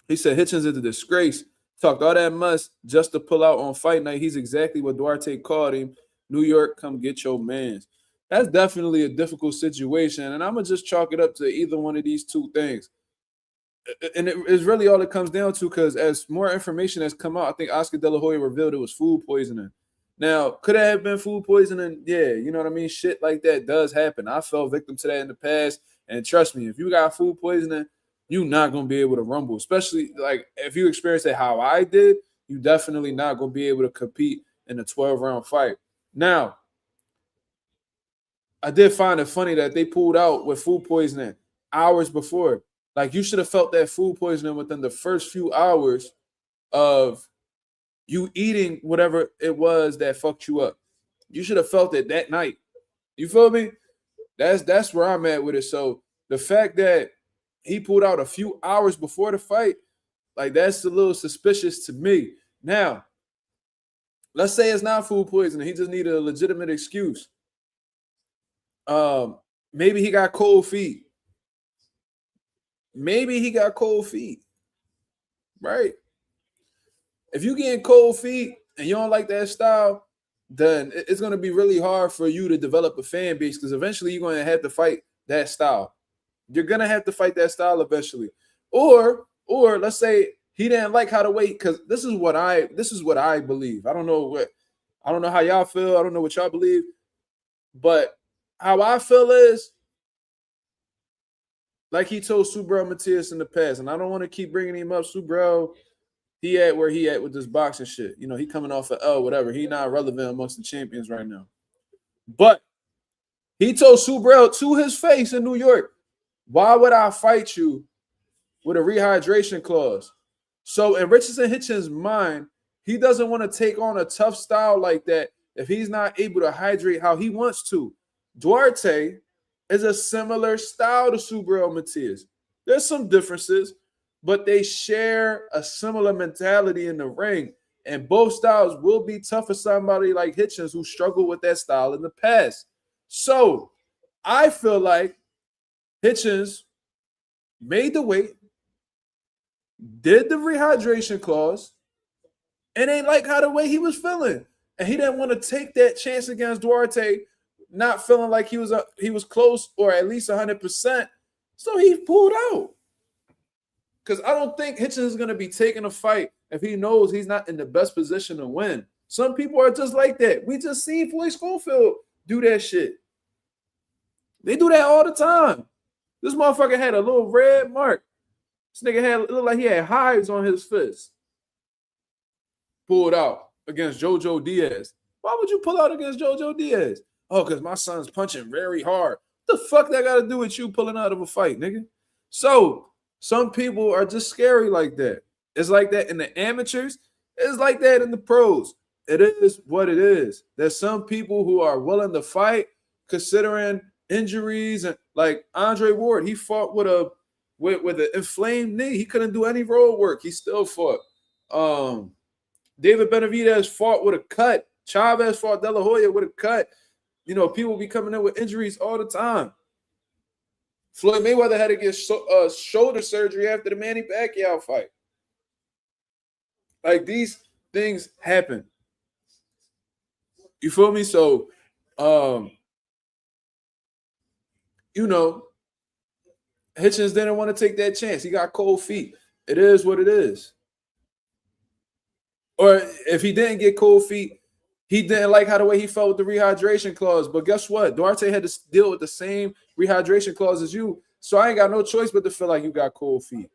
He said Hitchens is a disgrace. Talked all that much just to pull out on fight night. He's exactly what Duarte called him. New York, come get your mans. That's definitely a difficult situation, and I'm going to just chalk it up to either one of these two things. And it's really all it comes down to, because as more information has come out, I think Oscar De La Hoya revealed it was food poisoning. Now, could it have been food poisoning? Yeah, you know what I mean? Shit like that does happen. I fell victim to that in the past, and trust me, if you got food poisoning, you're not going to be able to rumble, especially like if you experience it how I did, you definitely not going to be able to compete in a 12-round fight. Now, I did find it funny that they pulled out with food poisoning hours before. Like, you should have felt that food poisoning within the first few hours of you eating whatever it was that fucked you up. You should have felt it that night. You feel me? That's where I'm at with it. So the fact that he pulled out a few hours before the fight, like, that's a little suspicious to me. Now, let's say it's not food poisoning. He just needed a legitimate excuse. Maybe he got cold feet. Right? If you getting cold feet and you don't like that style, then it's going to be really hard for you to develop a fan base, because eventually you're going to have to fight that style. You're going to have to fight that style eventually. Or let's say he didn't like how to wait, because this is what I believe. I don't know how y'all feel. I don't know what y'all believe. But how I feel is, like he told Subriel Matias in the past, and I don't want to keep bringing him up. Subriel, he at where he at with this boxing shit. You know, he coming off of L, whatever. He not relevant amongst the champions right now. But he told Subriel to his face in New York, why would I fight you with a rehydration clause? So in Richardson Hitchens' mind, he doesn't want to take on a tough style like that if he's not able to hydrate how he wants to. Duarte is a similar style to Subriel Matias. There's some differences, but they share a similar mentality in the ring. And both styles will be tough for somebody like Hitchens who struggled with that style in the past. So I feel like Hitchens made the weight, did the rehydration clause, and ain't like how the way he was feeling. And he didn't want to take that chance against Duarte, not feeling like he was close or at least 100%. So he pulled out. Because I don't think Hitchens is going to be taking a fight if he knows he's not in the best position to win. Some people are just like that. We just see Floyd Schofield do that shit. They do that all the time. This motherfucker had a little red mark. This nigga looked like he had hives on his fist. Pulled out against Jojo Diaz. Why would you pull out against Jojo Diaz? Oh, because my son's punching very hard. What the fuck that got to do with you pulling out of a fight, nigga? So some people are just scary like that. It's like that in the amateurs. It's like that in the pros. It is what it is. There's some people who are willing to fight considering injuries, and like Andre Ward, he fought with an inflamed knee. He couldn't do any road work. He still fought. David Benavidez fought with a cut. Chavez fought De La Hoya with a cut. You know, people be coming in with injuries all the time. Floyd Mayweather had to get shoulder surgery after the Manny Pacquiao fight. Like, these things happen. You feel me? So, you know, Hitchens didn't want to take that chance. He got cold feet. It is what it is. Or if he didn't get cold feet, he didn't like how the way he felt with the rehydration clause. But guess what? Duarte had to deal with the same rehydration clause as you. So I ain't got no choice but to feel like you got cold feet.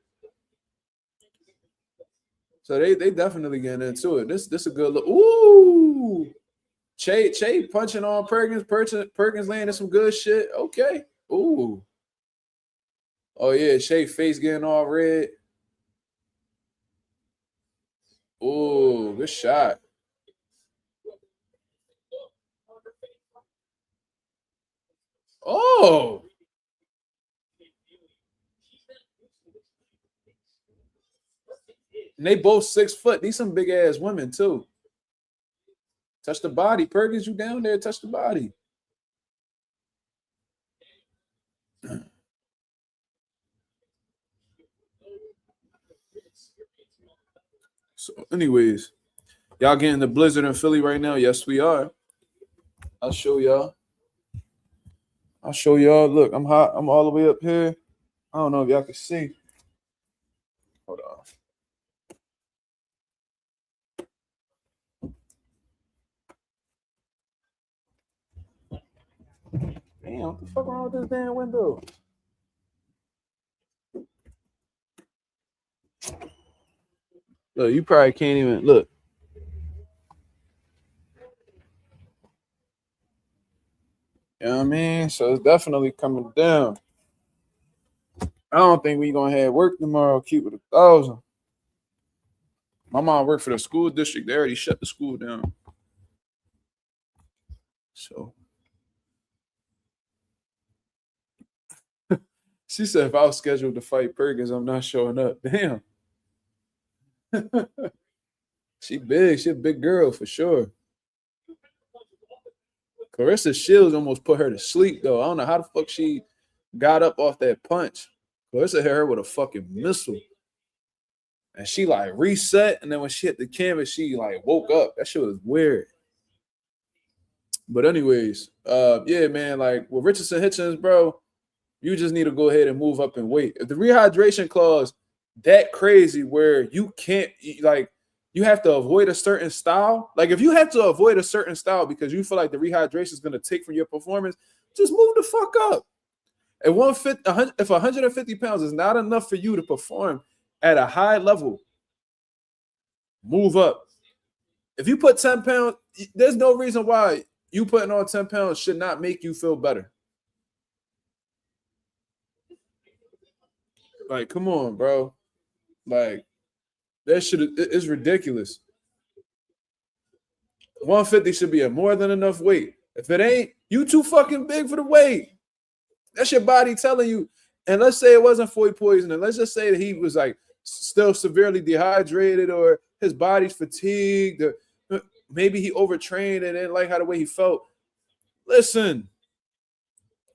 So they definitely getting into it. This a good look. Ooh. Che punching on Perkins. Perkins landing some good shit. Okay. Ooh. Oh, yeah. Che face getting all red. Oh, good shot. Oh. And they both 6 foot. These some big ass women too. Touch the body. Perkins, you down there, touch the body. So, anyways, y'all getting the blizzard in Philly right now? Yes, we are. I'll show y'all. Look, I'm hot. I'm all the way up here. I don't know if y'all can see. Hold on. Damn, what the fuck wrong with this damn window? Look, you probably can't even look. You know what I mean? So it's definitely coming down. I don't think we gonna have work tomorrow. Keep it 1,000. My mom worked for the school district. They already shut the school down. So she said if I was scheduled to fight Perkins, I'm not showing up. Damn. She big. She a big girl for sure. Claressa Shields almost put her to sleep though. I don't know how the fuck she got up off that punch. Claressa hit her with a fucking missile. And she like reset, and then when she hit the canvas, she like woke up. That shit was weird. But anyways, yeah, man, like with Richardson Hitchens, bro, you just need to go ahead and move up and wait. If the rehydration clause that crazy where you can't like you have to avoid a certain style. Like if you have to avoid a certain style because you feel like the rehydration is going to take from your performance, just move the fuck up. At 150, if 150 pounds is not enough for you to perform at a high level, move up. If you put 10 pounds, there's no reason why you putting on 10 pounds should not make you feel better. Like, come on, bro. Like, that shit is ridiculous. 150 should be a more than enough weight. If it ain't, you too fucking big for the weight. That's your body telling you. And let's say it wasn't food poisoning. Let's just say that he was like still severely dehydrated or his body's fatigued. Or maybe he overtrained and didn't like how the way he felt. Listen,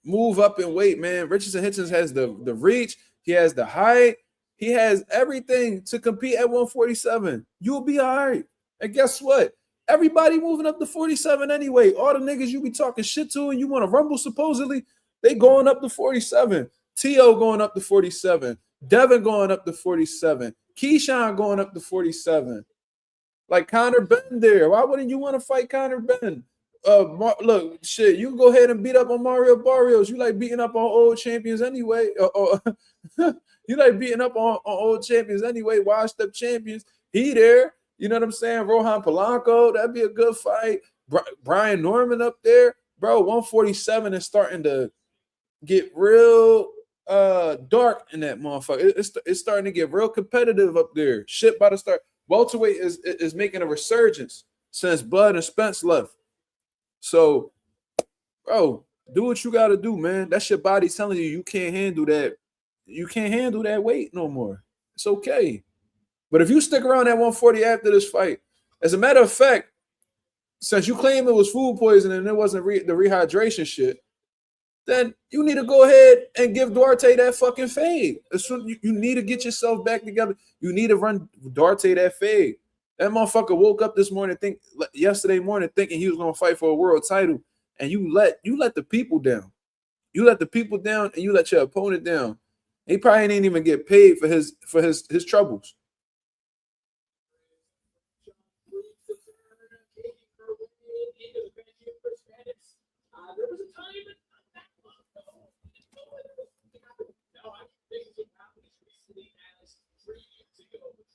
move up and weight, man. Richardson Hitchens has the reach. He has the height. He has everything to compete at 147. You'll be all right. And guess what? Everybody moving up to 47 anyway. All the niggas you be talking shit to and you want to rumble supposedly, they going up to 47. T.O. going up to 47. Devin going up to 47. Keyshawn going up to 47. Like Conor Benn there. Why wouldn't you want to fight Conor Benn? Look, shit, you can go ahead and beat up on Mario Barrios. You like beating up on old champions anyway. You like beating up on old champions anyway, washed up champions. He there. You know what I'm saying? Rohan Polanco, that'd be a good fight. Brian Norman up there. Bro, 147 is starting to get real dark in that motherfucker. It's starting to get real competitive up there. Shit about to start. Welterweight is making a resurgence since Bud and Spence left. So, bro, do what you got to do, man. That's your body telling you you can't handle that. You can't handle that weight no more. It's okay. But if you stick around at 140 after this fight, as a matter of fact, since you claim it was food poisoning and it wasn't the rehydration shit, then you need to go ahead and give Duarte that fucking fade. You need to get yourself back together. You need to run Duarte that fade. That motherfucker woke up this morning, yesterday morning, thinking he was gonna fight for a world title, and you let the people down. You let the people down, and you let your opponent down. He probably didn't even get paid for his troubles.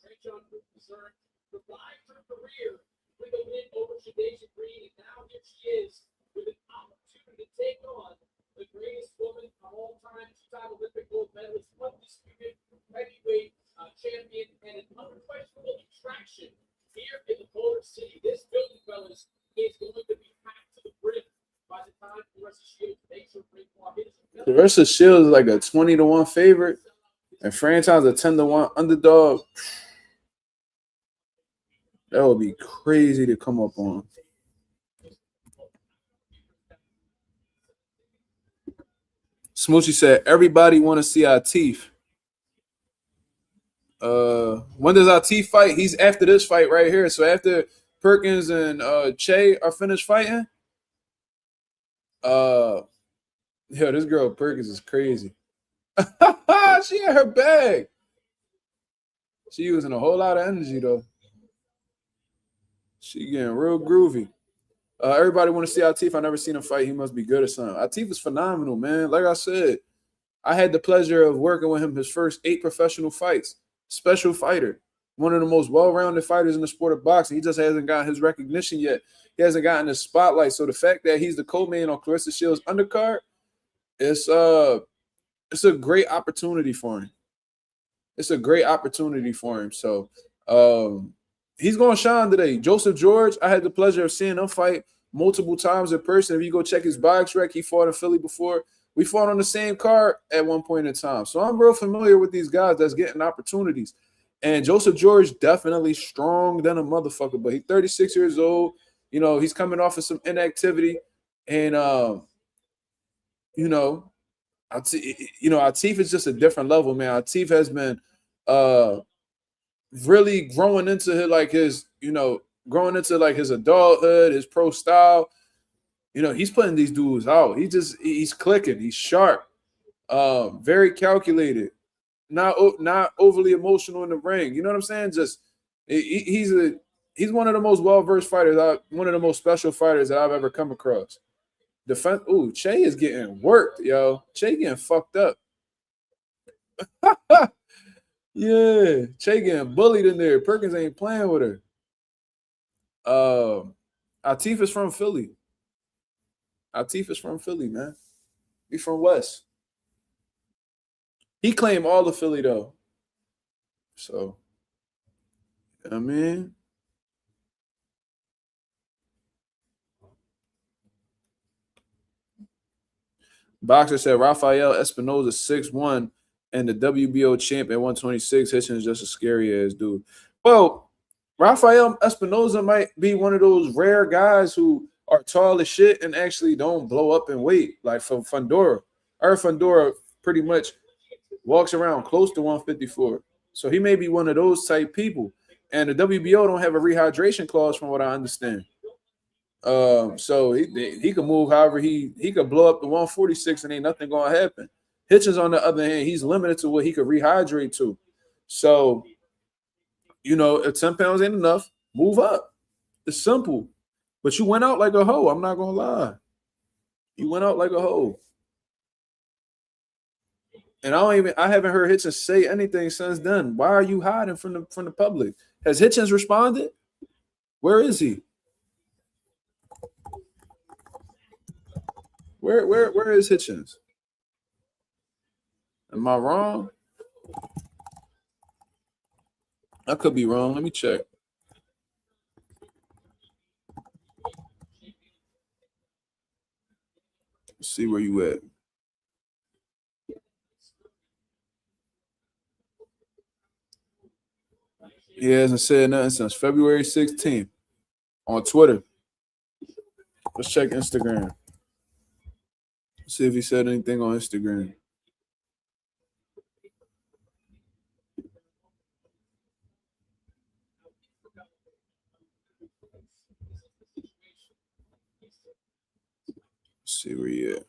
Franchon Crews-Dezurn revived her career with a win over Shakur Stevenson, and now here she is with an opportunity to take on the greatest woman of all time, two-time Olympic gold medalist, undisputed heavyweight champion, Claressa Shields is like a 20-1 favorite, and Franchon's a 10-1 underdog. That would be crazy to come up on. Smoochie said, everybody want to see Atif. When does Atif fight? He's after this fight right here. So after Perkins and Che are finished fighting, this girl Perkins is crazy. She in her bag. She using a whole lot of energy though. She getting real groovy. Everybody want to see Atif. I never seen him fight. He must be good or something. Atif is phenomenal, man. Like I said, I had the pleasure of working with him his first 8 professional fights. Special fighter. One of the most well-rounded fighters in the sport of boxing. He just hasn't gotten his recognition yet. He hasn't gotten the spotlight. So the fact that he's the co-main on Claressa Shields' undercard, it's a great opportunity for him. It's a great opportunity for him. So he's going to shine today. Joseph George, I had the pleasure of seeing him fight multiple times in person. If you go check his box rec, he fought in Philly before. We fought on the same card at one point in time. So I'm real familiar with these guys that's getting opportunities. And Joseph George definitely strong than a motherfucker, but he's 36 years old. You know, he's coming off of some inactivity. And, Atif is just a different level, man. Atif has been really growing into his adulthood, his pro style. You know, he's putting these dudes out. He's clicking. He's sharp. Very calculated. Not overly emotional in the ring. You know what I'm saying? Just he's one of the most well-versed fighters. One of the most special fighters that I've ever come across. Che is getting worked, yo. Che getting fucked up. Yeah, Che getting bullied in there. Perkins ain't playing with her. Atif is from Philly. Atif is from Philly, man. He's from West. He claimed all of Philly, though. So, I mean, Boxer said Rafael Espinoza 6'1" and the WBO champ at 126. Hitchens just a scary ass dude. Well, Rafael Espinoza might be one of those rare guys who are tall as shit and actually don't blow up in weight, like from Fundora. Fundora pretty much walks around close to 154. So he may be one of those type people. And the WBO don't have a rehydration clause from what I understand. So he can move however he could blow up to 146 and ain't nothing going to happen. Hitchens, on the other hand, he's limited to what he could rehydrate to. So, if 10 pounds ain't enough, move up. It's simple. But you went out like a hoe. I'm not going to lie. You went out like a hoe. And I haven't heard Hitchens say anything since then. Why are you hiding from the public? Has Hitchens responded? Where is he? Where is Hitchens? Am I wrong? I could be wrong. Let me check. Let's see where you at. He hasn't said nothing since February 16th on Twitter. Let's check Instagram. Let's see if he said anything on Instagram. Let's see where he at.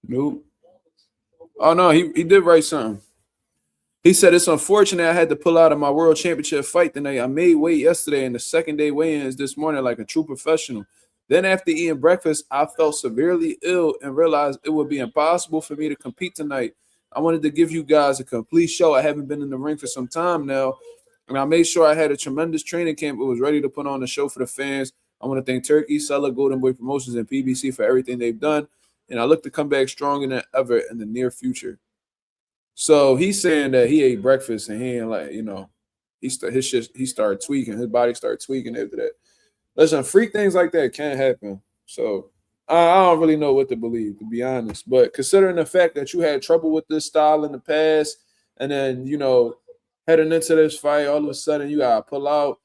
Nope. Oh, no, he did write something. He said, it's unfortunate I had to pull out of my world championship fight tonight. I made weight yesterday, and the second day weigh-ins this morning like a true professional. Then after eating breakfast, I felt severely ill and realized it would be impossible for me to compete tonight. I wanted to give you guys a complete show. I haven't been in the ring for some time now, and I made sure I had a tremendous training camp. It was ready to put on a show for the fans. I want to thank Turkey, Sulla, Golden Boy Promotions, and PBC for everything they've done. and I look to come back stronger than ever in the near future. So he's saying that he ate breakfast and he ain't like, he started tweaking. His body started tweaking after that. Listen, freak things like that can't happen. So I don't really know what to believe, to be honest. But considering the fact that you had trouble with this style in the past, and then heading into this fight, all of a sudden you gotta pull out.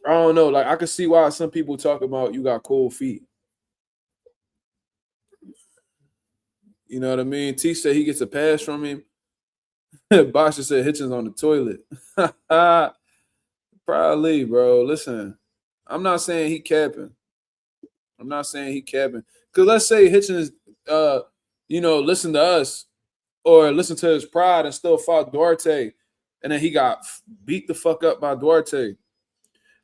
I don't know. Like, I can see why some people talk about you got cold feet. You know what I mean? T said he gets a pass from him. Boxer said Hitchens on the toilet. Probably, bro. Listen, I'm not saying he capping. Because let's say Hitchens, listen to us or listen to his pride and still fought Duarte, and then he got beat the fuck up by Duarte.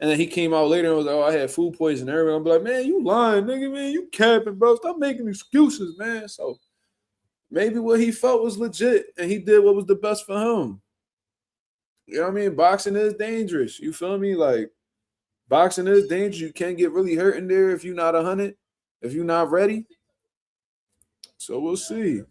And then he came out later and was like, "Oh, I had food poisoning." Everyone will be like, "Man, you lying, nigga, man. You capping, bro. Stop making excuses, man." So maybe what he felt was legit and he did what was the best for him. You know what I mean? Boxing is dangerous. You feel me? Like, boxing is dangerous. You can't get really hurt in there if you're not 100, if you're not ready. So we'll see.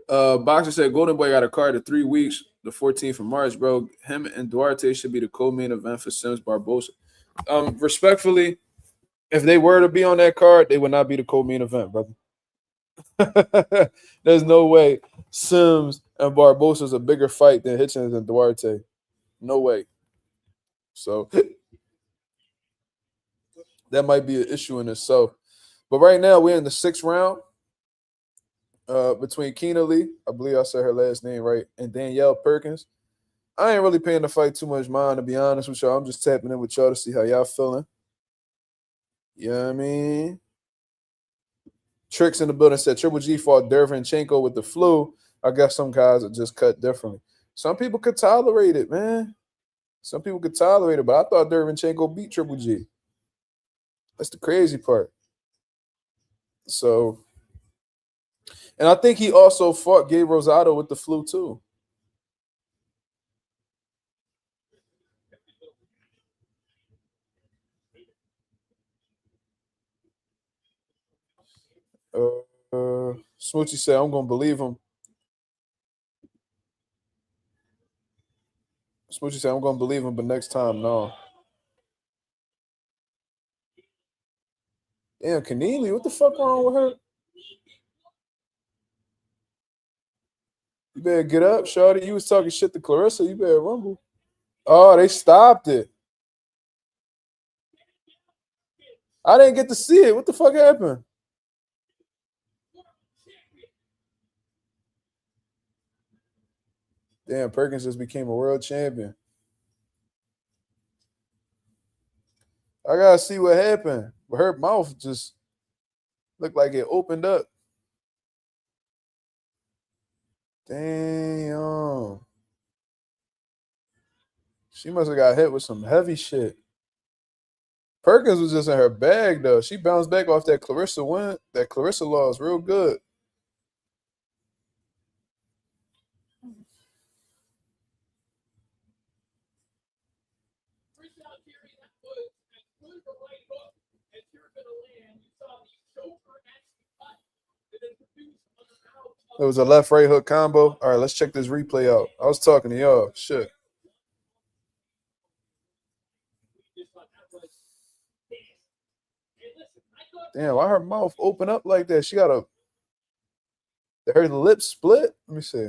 Boxer said Golden Boy got a card in 3 weeks, the 14th of March, bro. Him and Duarte should be the co-main event for Sims Barbosa. Respectfully, if they were to be on that card, they would not be the co-main event, brother. There's no way Sims and Barbosa is a bigger fight than Hitchens and Duarte. No way. So that might be an issue in itself. But right now, we're in the 6th round between Connealy, I believe I said her last name right, and Danielle Perkins. I ain't really paying the fight too much mind, to be honest with y'all. I'm just tapping in with y'all to see how y'all feeling. You know what I mean? Tricks in the building said Triple G fought Derevyanchenko with the flu. I guess some guys are just cut differently. Some people could tolerate it, man. Some people could tolerate it, but I thought Derevyanchenko beat Triple G. That's the crazy part. So, and I think he also fought Gabe Rosado with the flu too. Smoochie said, I'm going to believe him. Smoochie said, I'm going to believe him, but next time, no. Damn, Connealy, what the fuck wrong with her? You better get up, shorty. You was talking shit to Claressa. You better rumble. Oh, they stopped it. I didn't get to see it. What the fuck happened? Damn, Perkins just became a world champion. I gotta see what happened. But her mouth just looked like it opened up. Damn. She must have got hit with some heavy shit. Perkins was just in her bag, though. She bounced back off that Claressa win. That Claressa loss real good. It was a left-right hook combo. All right, let's check this replay out. I was talking to y'all. Shit. Damn, why her mouth open up like that? She got her lips split. Let me see.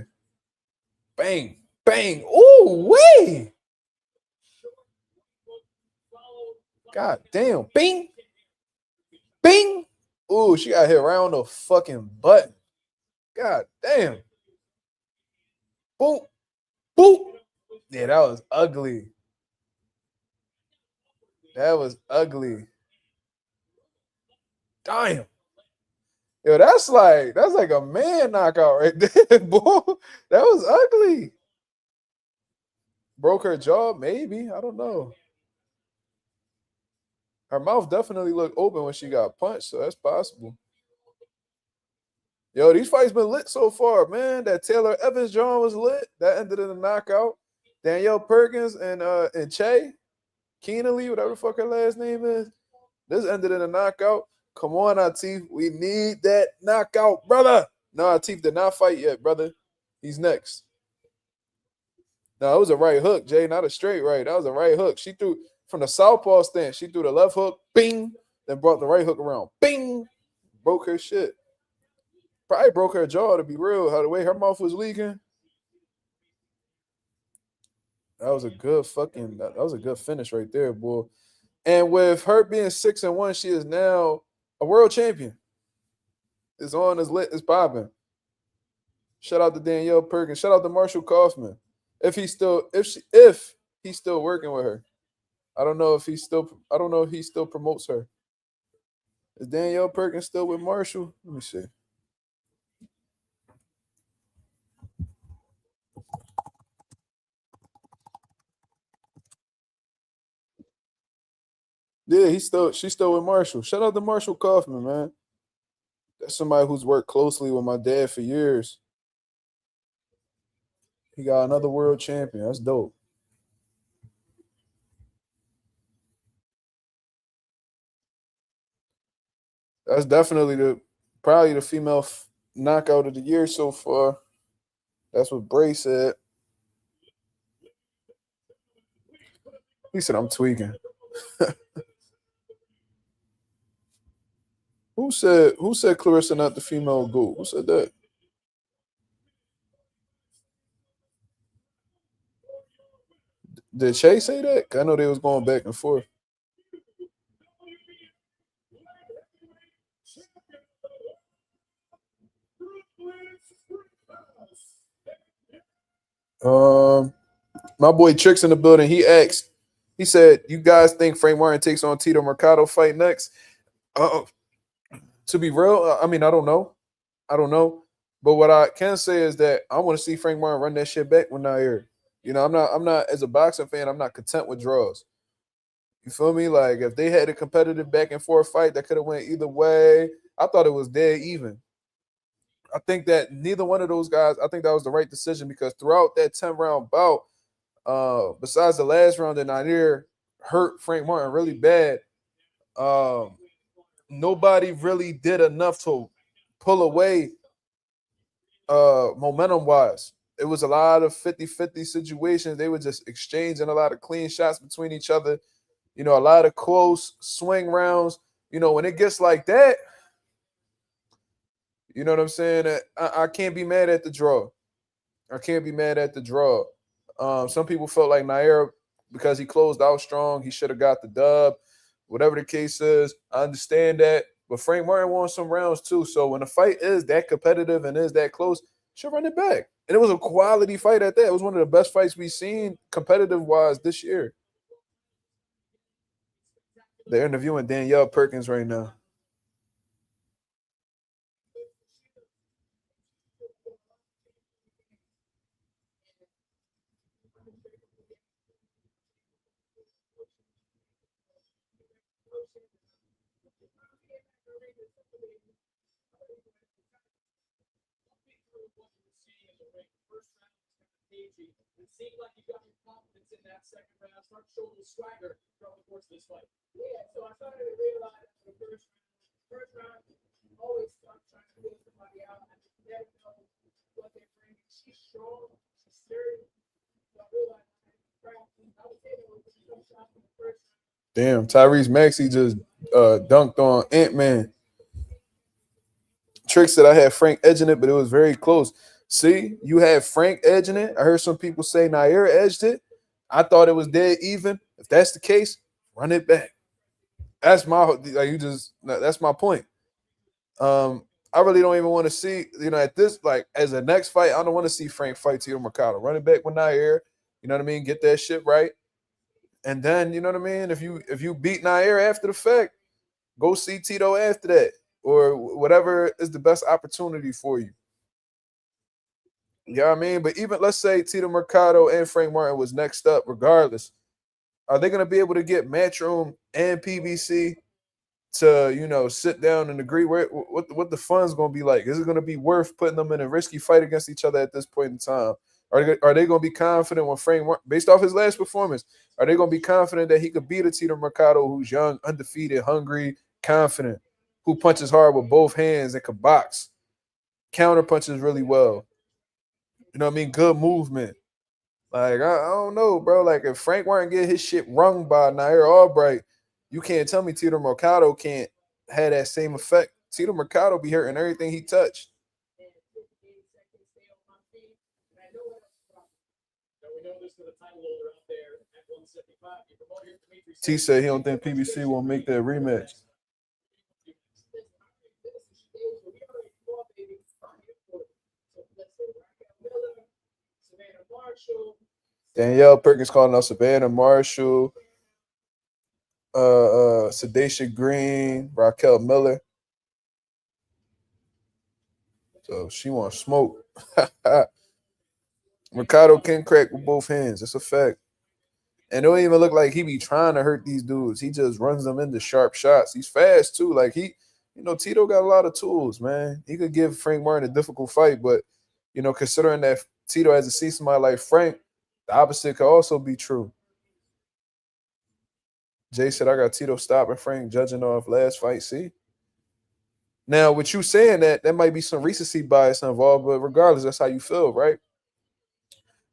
Bang, bang. Ooh, wee. God damn. Bing. Bing. Ooh, she got hit around the fucking button. God damn. Boom. Boom. Yeah, that was ugly. That was ugly. Damn. Yo, that's like a man knockout right there, boy. That was ugly. Broke her jaw, maybe. I don't know. Her mouth definitely looked open when she got punched, so that's possible. Yo, these fights been lit so far, man. That Taylor Evans John was lit. That ended in a knockout. Danielle Perkins and Che Connealy, whatever the fuck her last name is. This ended in a knockout. Come on, Atif. We need that knockout, brother. No, Atif did not fight yet, brother. He's next. No, it was a right hook, Jay, not a straight right. That was a right hook. She threw from the southpaw stance. She threw the left hook, bing, then brought the right hook around, bing, broke her shit. Probably broke her jaw, to be real. How the way her mouth was leaking. That was a good that was a good finish right there, boy. And with her being 6-1, she is now a world champion. It's on, it's lit, it's popping. Shout out to Danielle Perkins. Shout out to Marshall Kaufman. If he's still working with her. I don't know if he still promotes her. Is Danielle Perkins still with Marshall? Let me see. Yeah, she's still with Marshall. Shout out to Marshall Kaufman, man. That's somebody who's worked closely with my dad for years. He got another world champion. That's dope. That's definitely probably the female knockout of the year so far. That's what Bray said. He said I'm tweaking. Who said Claressa not the female GOAT? Who said that? Did Shay say that? I know they was going back and forth. My boy Tricks in the building. He asked. He said, "You guys think Frank Martin takes on Tito Mercado fight next?" To be real, I mean, I don't know. But what I can say is that I want to see Frank Martin run that shit back when I hear. You know, I'm not as a boxing fan, I'm not content with draws. You feel me? Like if they had a competitive back and forth fight that could have went either way, I thought it was dead even. I think that neither one of those guys, I think that was the right decision because throughout that 10-round bout, besides the last round that Nadir hurt Frank Martin really bad, nobody really did enough to pull away momentum wise. It was a lot of 50-50 situations. They were just exchanging a lot of clean shots between each other. You know, a lot of close swing rounds. You know, when it gets like that, you know what I'm saying? I can't be mad at the draw. Some people felt like Nair, because he closed out strong, he should have got the dub. Whatever the case is, I understand that. But Frank Martin won some rounds too. So when a fight is that competitive and is that close, should run it back. And it was a quality fight at that. It was one of the best fights we've seen competitive-wise this year. They're interviewing Danielle Perkins right now. It seemed like you got your confidence in that second round, start showing the swagger throughout the course of this fight. Yeah, so I started to realize the first round, you always start trying to feel somebody out. I just never know what they're bringing. She's strong, she's serious. So I realized I would say there was some shots in the first round. Damn, Tyrese Maxey just dunked on Ant-Man. Trick said I had Frank edging it, but it was very close. See, you had Frank edging it. I heard some people say Nair edged it. I thought it was dead even. If that's the case, run it back. That's my that's my point. I really don't even want to see, at this, like, as a next fight, I don't want to see Frank fight Tito Mercado. Run it back with Nair. You know what I mean? Get that shit right. And then, you know what I mean? If you beat Nair after the fact, go see Tito after that. Or whatever is the best opportunity for you. You know what I mean? But even, let's say Tito Mercado and Frank Martin was next up, regardless, are they going to be able to get Matchroom and PBC to, sit down and agree what the fun's going to be like? Is it going to be worth putting them in a risky fight against each other at this point in time? Are they going to be confident when Frank, based off his last performance, are they going to be confident that he could beat a Tito Mercado who's young, undefeated, hungry, confident, who punches hard with both hands and can box, counter punches really well? You know what I mean? Good movement. Like, I don't know, bro. Like, if Frank weren't getting his shit rung by Nair Albright, you can't tell me Tito Mercado can't have that same effect. Tito Mercado be hurting everything he touched. T said he don't think PBC will make that rematch. Danielle Perkins calling out Savannah Marshall, Sedation Green, Raquel Miller. So she wants smoke. Mercado can crack with both hands. It's a fact. And it don't even look like he be trying to hurt these dudes. He just runs them into sharp shots. He's fast too. Like Tito got a lot of tools, man. He could give Frank Martin a difficult fight, but considering that Tito has to see somebody like Frank, the opposite could also be true. Jay said, I got Tito stopping Frank, judging off last fight. See? Now, with you saying that, there might be some recency bias involved, but regardless, that's how you feel, right?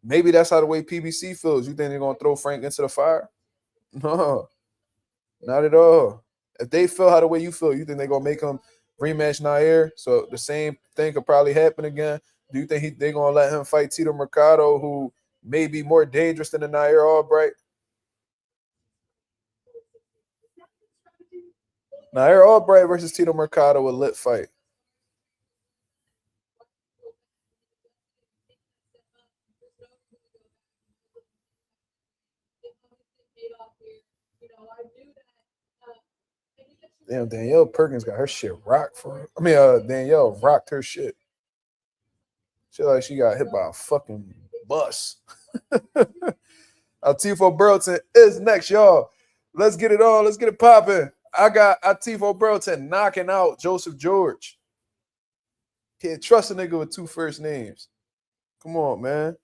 Maybe that's how the way PBC feels. You think they're going to throw Frank into the fire? No, not at all. If they feel how the way you feel, you think they're going to make him rematch Nair? So the same thing could probably happen again. Do you think they're going to let him fight Tito Mercado, who may be more dangerous than the Nair Albright? Nair Albright versus Tito Mercado, a lit fight. Damn, Danielle Perkins got her shit rocked for her. Danielle rocked her shit. She like she got hit by a fucking bus. Atif Oberlton is next, y'all. Let's get it on. Let's get it popping. I got Atif Oberlton knocking out Joseph George. Can't trust a nigga with two first names. Come on, man.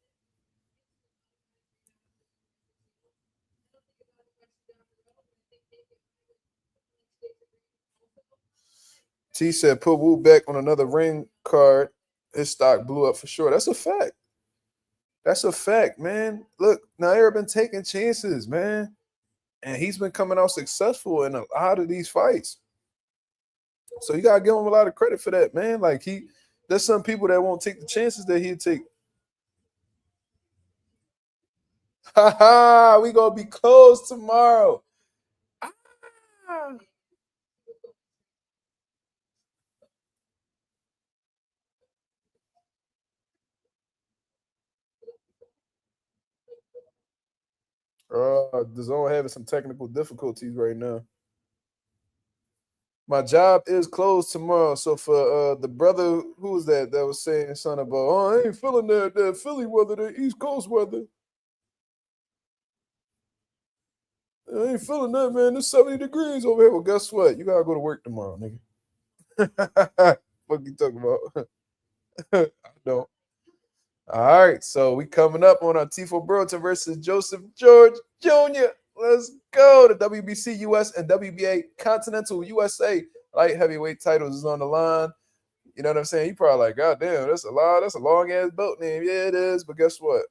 T said put Wu back on another ring card. His stock blew up for sure. That's a fact. That's a fact, man. Look, Nair been taking chances, man. And he's been coming out successful in a lot of these fights. So you gotta give him a lot of credit for that, man. Like there's some people that won't take the chances that he'd take. We gonna be closed tomorrow. The zone having some technical difficulties right now. My job is closed tomorrow. So for the brother, who was that was saying something about, I ain't feeling that Philly weather, the East Coast weather. I ain't feeling that, man. It's 70 degrees over here. Well, guess what? You gotta go to work tomorrow, nigga. What you talking about? I don't. All right, so we coming up on Atif Oberlton versus Joseph George Jr. Let's go. The WBC US and WBA Continental USA light heavyweight titles is on the line. You know what I'm saying? You probably like, God damn, that's a lot. That's a long ass belt name. Yeah, it is. But guess what?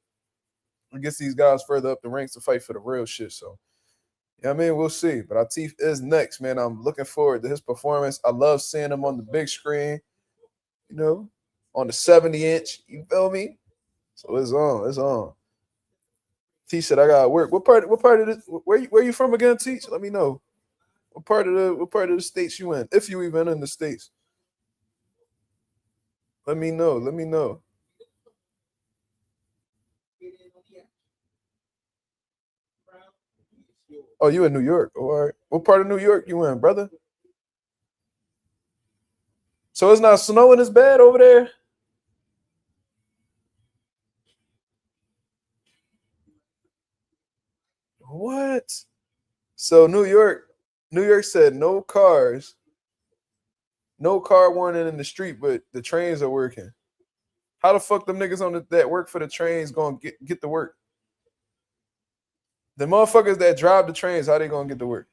It gets these guys further up the ranks to fight for the real shit. So, yeah, I mean, we'll see. But Atif is next, man. I'm looking forward to his performance. I love seeing him on the big screen. On the 70-inch. You feel me? So it's on. It's on. T said I gotta work. What part of this? Where you from again, Teach? Let me know. What part of the states you in? If you even in the states. Let me know. Let me know. Oh, you in New York. Oh, all right. What part of New York you in, brother? So it's not snowing as bad over there? What? So New York said no cars, no car warning in the street, but the trains are working. How the fuck them niggas on that work for the trains gonna get to work? The motherfuckers that drive the trains, how they gonna get to work?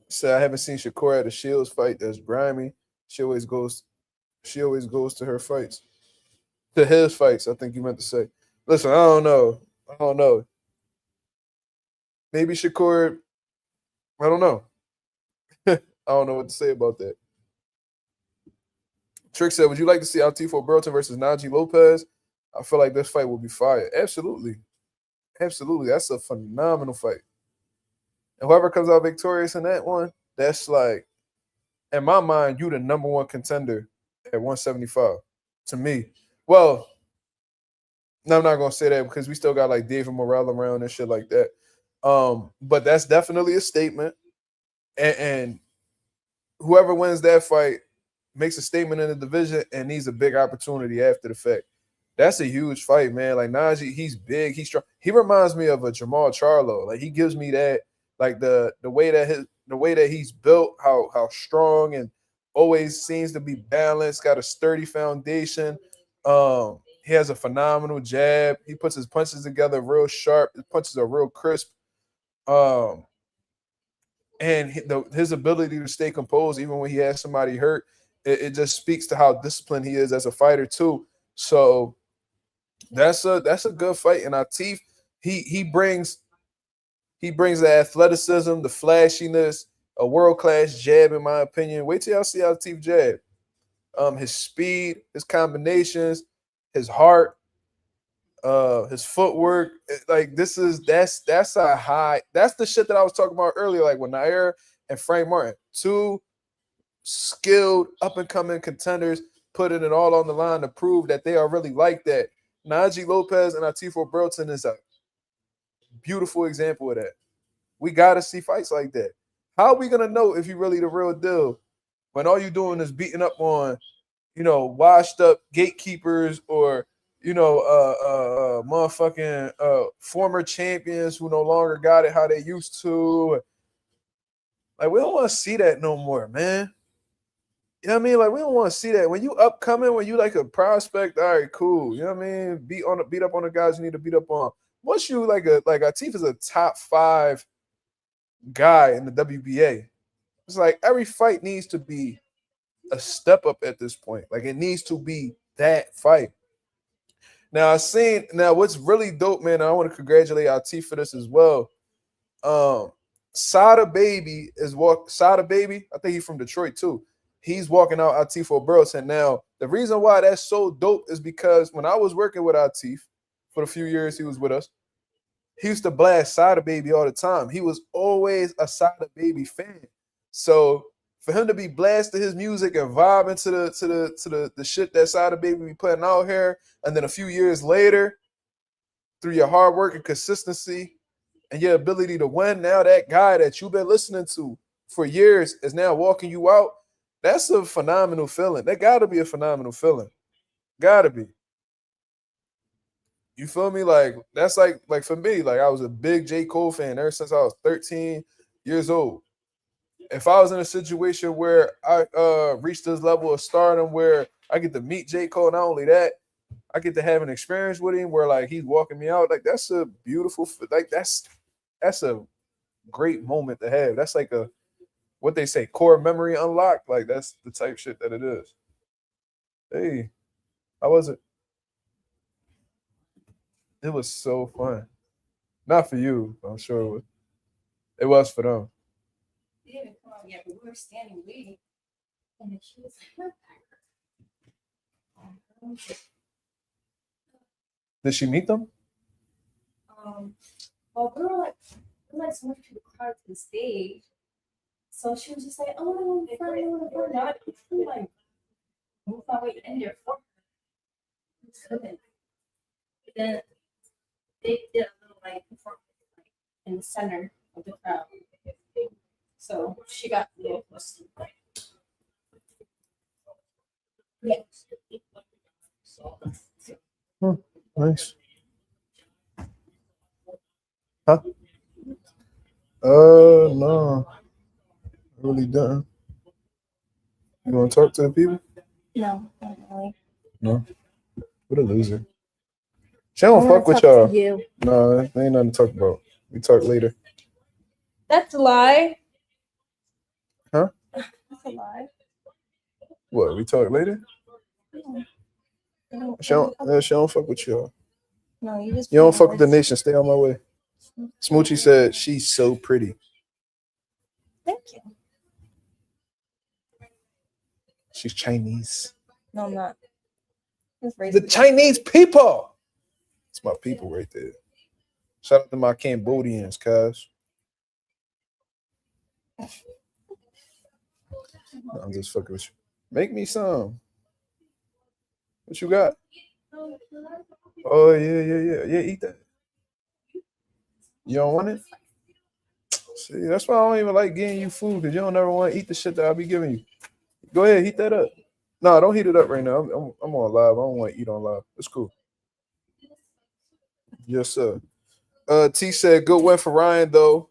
So I haven't seen Shakur at a Shields fight. That's grimy. She always goes to her fights. To his fights, I think you meant to say. Listen, I don't know. Maybe Shakur, I don't know. I don't know what to say about that. Trick said, would you like to see Atif Oberlton versus Najee Lopez? I feel like this fight will be fire. Absolutely. Absolutely. That's a phenomenal fight. And whoever comes out victorious in that one, that's like, in my mind, you the number one contender at 175 to me. Well, no, I'm not gonna say that because we still got like David Morrell around and shit like that. But that's definitely a statement. And whoever wins that fight makes a statement in the division and needs a big opportunity after the fact. That's a huge fight, man. Like Najee, he's big, he's strong. He reminds me of a Jamal Charlo. Like he gives me that, like the way that he's built, how strong and always seems to be balanced, got a sturdy foundation. He has a phenomenal jab. He puts his punches together real sharp. His punches are real crisp. And his ability to stay composed even when he has somebody hurt, it just speaks to how disciplined he is as a fighter too. So that's a good fight. And Atif, he brings the athleticism, the flashiness, a world-class jab, in my opinion. Wait till y'all see Atif jab. His speed, his combinations, his heart, his footwork. Like that's a high. That's the shit that I was talking about earlier. Like with Nair and Frank Martin, two skilled up and coming contenders, putting it all on the line to prove that they are really like that. Najee Lopez and Atif Oberlton is a beautiful example of that. We got to see fights like that. How are we gonna know if you really the real deal when all you doing is beating up on, washed up gatekeepers or motherfucking former champions who no longer got it how they used to. Like we don't want to see that no more, man. You know what I mean? Like we don't want to see that. When you upcoming, when you like a prospect, all right, cool. You know what I mean? Beat up on the guys you need to beat up on. Once you like Atif is a top 5 guy in the WBA. It's like every fight needs to be a step up at this point. Like it needs to be that fight. Now what's really dope, man. I want to congratulate Atif for this as well. Sada Baby, I think he's from Detroit too. He's walking out Atif Oberlton. Now, the reason why that's so dope is because when I was working with Atif for the few years he was with us, he used to blast Sada Baby all the time. He was always a Sada Baby fan. So for him to be blasting his music and vibing to the shit that Sada Baby be putting out here, and then a few years later, through your hard work and consistency and your ability to win, now that guy that you've been listening to for years is now walking you out. That's a phenomenal feeling. That gotta be a phenomenal feeling. Gotta be. You feel me? Like that's like for me, like I was a big J. Cole fan ever since I was 13 years old. If I was in a situation where I reached this level of stardom where I get to meet J. Cole, not only that, I get to have an experience with him where like he's walking me out. Like that's a beautiful, like that's a great moment to have. That's like a what they say, core memory unlocked. Like that's the type shit that it is. Hey, how was it? It was so fun. Not for you, I'm sure it was. It was for them. They didn't come out yet, but we were standing waiting. And then she was like, Did she meet them? well, we were like so much people crowded to the stage. So she was just like, oh, I'm like, move my way in there for her. Then they did a little like performance like, in the center of the crowd. So she got a little close. Yeah. Nice. Huh? No. I really didn't. You want to talk to the people? No, not really. No. What a loser. She don't fuck with y'all. You. No, there ain't nothing to talk about. We talk later. That's a lie. Huh? That's a lie. What? We talk later? She don't fuck with y'all. No, you just. You don't fuck with the nation. Stay on my way. Smoochie said she's so pretty. Thank you. She's Chinese. No, I'm not. The Chinese people. It's my people right there. Shout out to my Cambodians, cuz. No, I'm just fucking with you. Make me some. What you got? Oh, yeah. Yeah, eat that. You don't want it? See, that's why I don't even like getting you food, because you don't ever want to eat the shit that I'll be giving you. Go ahead, heat that up. No, don't heat it up right now. I'm on live. I don't want to eat on live. It's cool. Yes, sir. T said, good win for Ryan, though.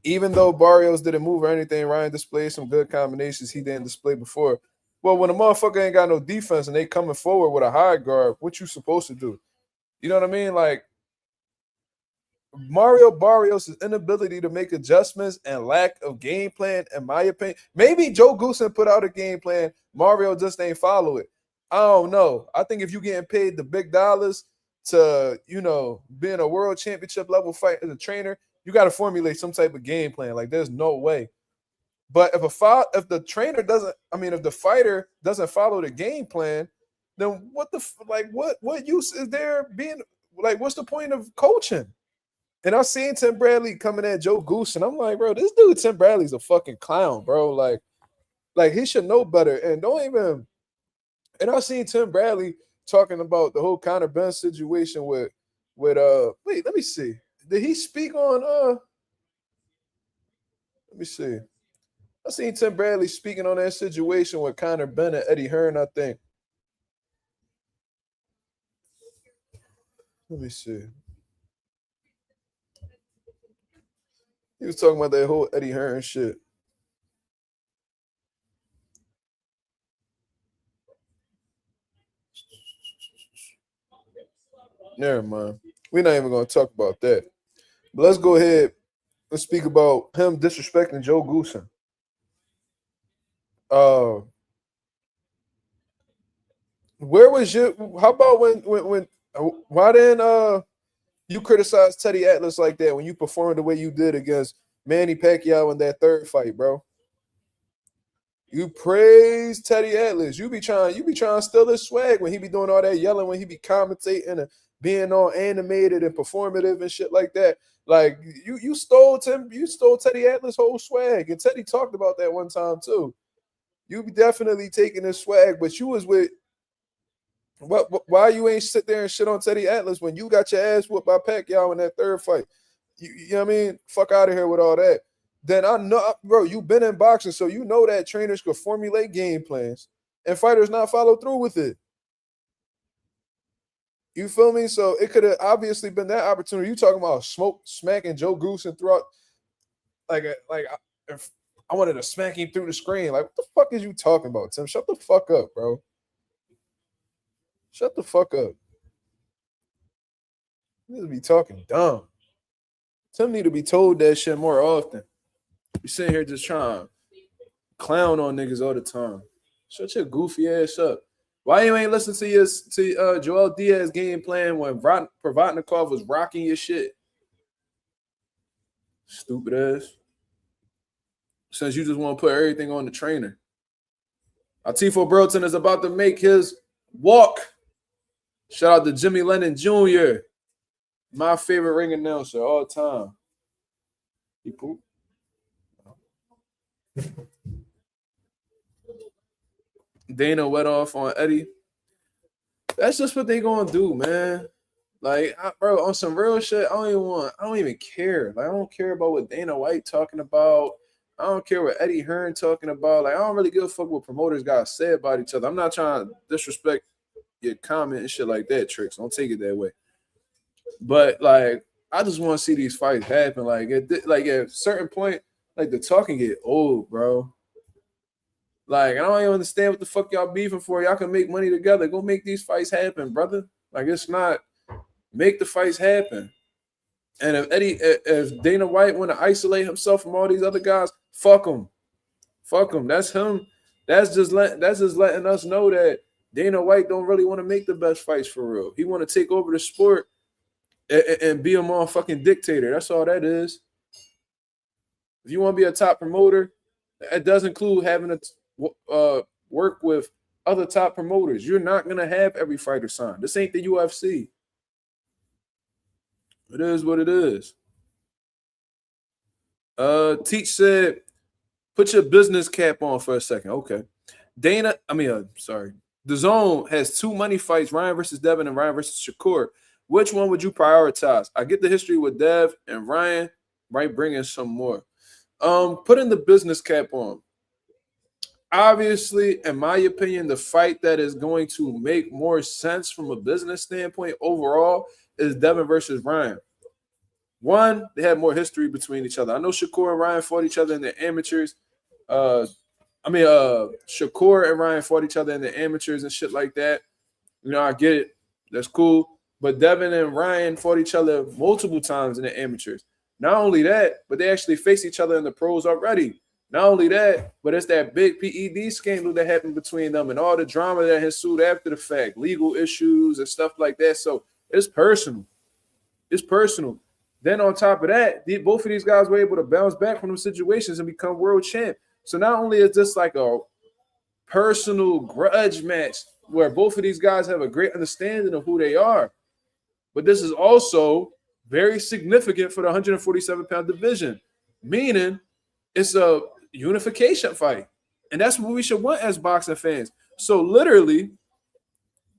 Even though Barrios didn't move or anything, Ryan displayed some good combinations he didn't display before. Well, when a motherfucker ain't got no defense and they coming forward with a high guard, what you supposed to do? You know what I mean? Like, Mario Barrios' inability to make adjustments and lack of game plan, in my opinion. Maybe Joe Goosen put out a game plan. Mario just ain't follow it. I don't know. I think if you're getting paid the big dollars to, be in a world championship level fight as a trainer, you got to formulate some type of game plan. Like, there's no way. But if the fighter doesn't follow the game plan, then what use is there being like? What's the point of coaching? And I've seen Tim Bradley coming at Joe Goose, and I'm like, bro, this dude Tim Bradley's a fucking clown, bro. Like he should know better. And don't even. And I've seen Tim Bradley talking about the whole Conor Benn situation with. Wait, let me see. Did he speak on? Let me see. I seen Tim Bradley speaking on that situation with Conor Benn and Eddie Hearn, I think. Let me see. He was talking about that whole Eddie Hearn shit. Never mind. We're not even going to talk about that. But let's go ahead and speak about him disrespecting Joe Goosen. Where was you? How about when why didn't you criticize Teddy Atlas like that when you performed the way you did against Manny Pacquiao in that third fight, bro? You praise Teddy Atlas. You be trying to steal his swag when he be doing all that yelling, when he be commentating and being all animated and performative and shit like that. Like you stole Teddy Atlas' whole swag, and Teddy talked about that one time too. You be definitely taking his swag, but you was with why you ain't sit there and shit on Teddy Atlas when you got your ass whooped by Pacquiao in that third fight? You know what I mean? Fuck out of here with all that. Then I know, bro, you've been in boxing, so you know that trainers could formulate game plans and fighters not follow through with it. You feel me? So it could have obviously been that opportunity. You talking about smacking Joe Goosen throughout, if I wanted to smack him through the screen. Like, what the fuck is you talking about, Tim? Shut the fuck up, bro. Shut the fuck up. You need to be talking dumb. Tim need to be told that shit more often. You sitting here just trying to clown on niggas all the time. Shut your goofy ass up. Why you ain't listen to Joel Diaz game plan when Provodnikov was rocking your shit? Stupid ass. Since you just want to put everything on the trainer. Atif Oberlton is about to make his walk. Shout out to Jimmy Lennon Jr., my favorite ring announcer all time. He pooped. Dana wet off on Eddie. That's just what they gonna do, man. Like, bro, on some real shit, I don't even care. Like, I don't care about what Dana White talking about. I don't care what Eddie Hearn talking about. Like, I don't really give a fuck what promoters got to say about each other. I'm not trying to disrespect your comment and shit like that, Tricks. Don't take it that way. But, like, I just want to see these fights happen. Like at a certain point, like the talking get old, bro. Like I don't even understand what the fuck y'all beefing for. Y'all can make money together. Go make these fights happen, brother. Like it's not make the fights happen. And if Dana White want to isolate himself from all these other guys, fuck him. Fuck him. That's him. That's just letting us know that Dana White don't really want to make the best fights for real. He want to take over the sport and be a motherfucking dictator. That's all that is. If you want to be a top promoter, it does include having to work with other top promoters. You're not gonna have every fighter signed. This ain't the UFC. It is what it is. Teach said, put your business cap on for a second. Okay. The Zone has 2 money fights, Ryan versus Devin and Ryan versus Shakur. Which one would you prioritize? I get the history with Dev, and Ryan might bring in some more. Putting the business cap on. Obviously, in my opinion, the fight that is going to make more sense from a business standpoint overall is Devin versus Ryan. One, they had more history between each other. I know Shakur and Ryan fought each other in the amateurs. Shakur and Ryan fought each other in the amateurs and shit like that. You know, I get it. That's cool. But Devin and Ryan fought each other multiple times in the amateurs. Not only that, but they actually faced each other in the pros already. Not only that, but it's that big PED scandal that happened between them and all the drama that ensued after the fact, legal issues and stuff like that. So it's personal. It's personal. Then on top of that, both of these guys were able to bounce back from those situations and become world champ. So not only is this like a personal grudge match where both of these guys have a great understanding of who they are, but this is also very significant for the 147-pound division, meaning it's a unification fight. And that's what we should want as boxing fans. So literally,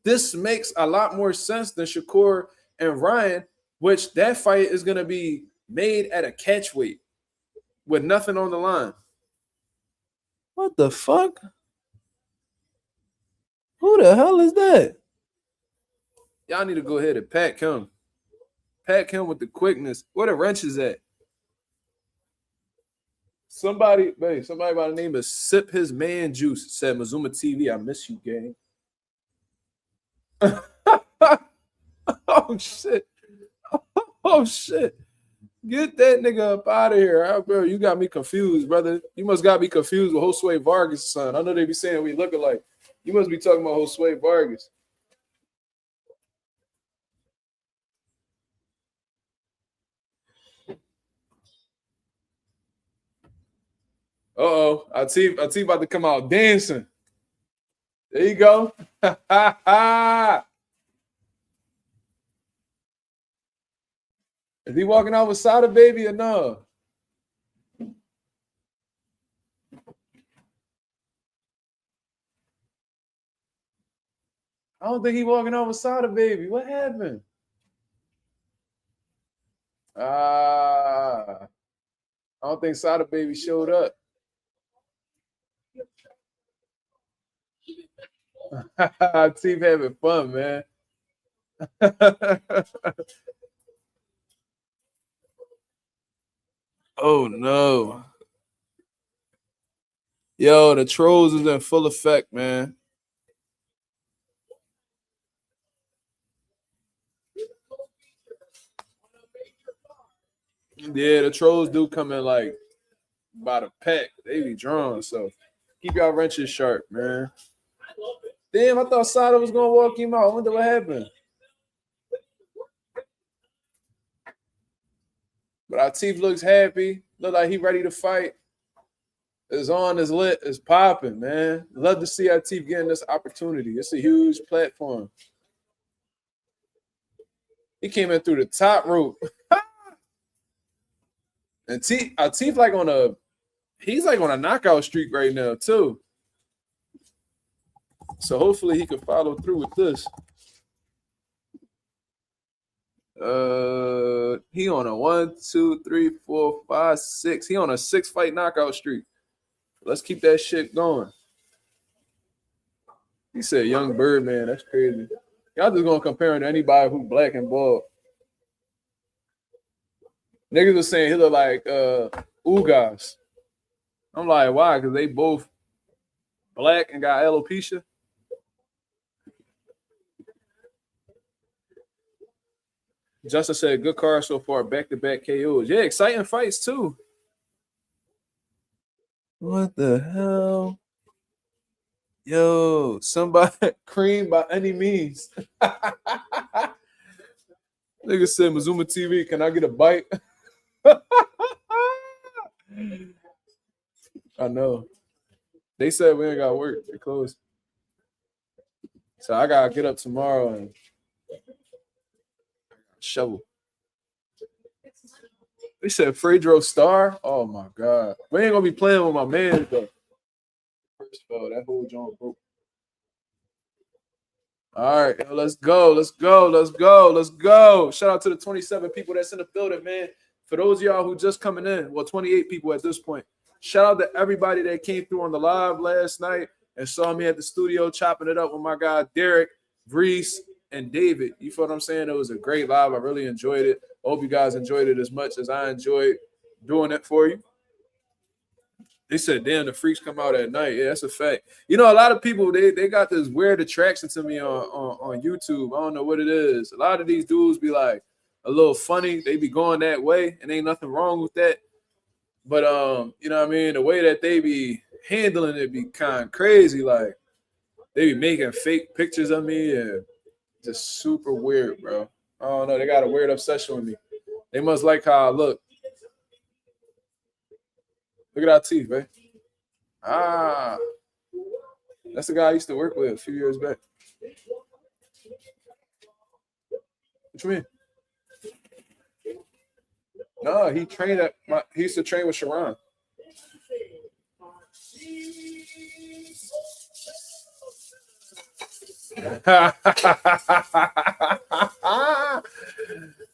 this makes a lot more sense than Shakur and Ryan, which that fight is going to be made at a catch weight with nothing on the line. What the fuck? Who the hell is that? Y'all need to go ahead and pack him. Pack him with the quickness. Where the wrench is at? Somebody by the name of Sip His Man Juice said, Mazuma TV, I miss you, gang. Oh, shit. Oh, shit. Get that nigga up out of here. Bro, you got me confused, brother. You must got me confused with Josue Vargas' son. I know they be saying we look alike. You must be talking about Josue Vargas. Uh-oh. Atif about to come out dancing. There you go. Is he walking out with Sada Baby or no? I don't think he walking out with Sada Baby. What happened? I don't think Sada Baby showed up. Team having fun, man. Oh no. Yo, the trolls is in full effect, man. Yeah, the trolls do come in like by the pack. They be drawn, so keep y'all wrenches sharp, man. Damn, I thought Sada was gonna walk him out. I wonder what happened. But Atif looks happy. Look like he ready to fight. It's on, it's lit, it's popping, man. Love to see Atif getting this opportunity. It's a huge platform. He came in through the top rope. And Atif like he's like on a knockout streak right now, too. So hopefully he can follow through with this. He on a 1, 2, 3, 4, 5, 6. He on a 6-fight knockout streak. Let's keep that shit going. He said young Birdman. That's crazy. Y'all just gonna compare him to anybody who's black and bald. Niggas was saying he look like Ugas. I'm like, why? Because they both black and got alopecia. Justin said, good card so far, back-to-back KOs. Yeah, exciting fights too. What the hell? Yo, somebody cream by any means. Nigga said, Mazuma TV, can I get a bite? I know. They said we ain't got work. They closed. So I gotta get up tomorrow and shovel. They said Fredro Star. Oh my god. We ain't gonna be playing with my man though. First of all, that whole joint broke. All right, let's go. Let's go. Let's go. Let's go. Shout out to the 27 people that's in the building, man. For those of y'all who just coming in, well, 28 people at this point. Shout out to everybody that came through on the live last night and saw me at the studio chopping it up with my guy Derek, Vreese, and David. You feel what I'm saying? It was a great live. I really enjoyed it. Hope you guys enjoyed it as much as I enjoyed doing it for you. They said, damn, the freaks come out at night. Yeah, that's a fact. You know, a lot of people, they got this weird attraction to me on YouTube. I don't know what it is. A lot of these dudes be like a little funny. They be going that way, and ain't nothing wrong with that. But, you know what I mean? The way that they be handling it be kind of crazy. Like, they be making fake pictures of me and just super weird, bro. I don't know. They got a weird obsession with me. They must like how I look. Look at our teeth, man. Ah. That's the guy I used to work with a few years back. What you mean? No, he trained he used to train with Sharon.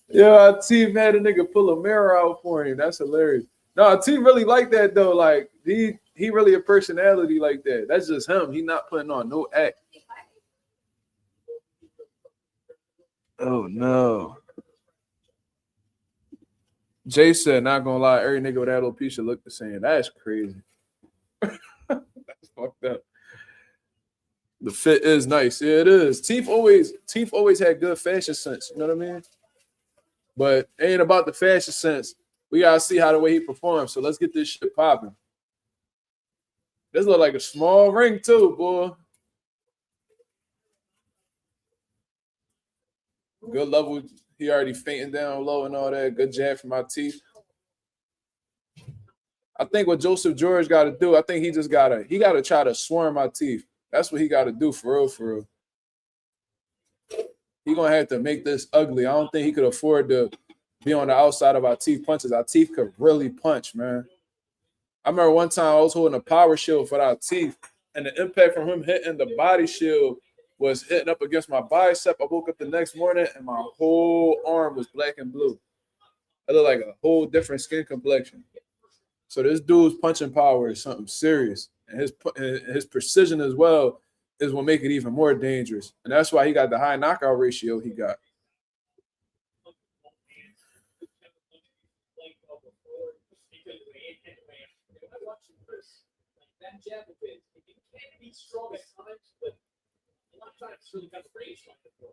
Yo, Atif had a nigga pull a mirror out for him. That's hilarious. No, Atif really like that though. Like he really a personality like that. That's just him. He not putting on no act. Oh no. Jay said, not gonna lie, every nigga with alopecia look the same. That's crazy. That's fucked up. The fit is nice. Yeah, it is. Teeth always had good fashion sense. You know what I mean? But it ain't about the fashion sense. We gotta see how the way he performs. So let's get this shit popping. This look like a small ring too, boy. Good level. He already fainting down low and all that. Good jab for my teeth. I think what Joseph George got to do, I think he got to try to swarm my teeth. That's what he got to do for real, for real. He gonna have to make this ugly. I don't think he could afford to be on the outside of our teeth punches. Our teeth could really punch, man. I remember one time I was holding a power shield for our teeth, and the impact from him hitting the body shield was hitting up against my bicep. I woke up the next morning and my whole arm was black and blue. It looked like a whole different skin complexion. So this dude's punching power is something serious. And his precision as well is what make it even more dangerous. And that's why he got the high knockout ratio he got.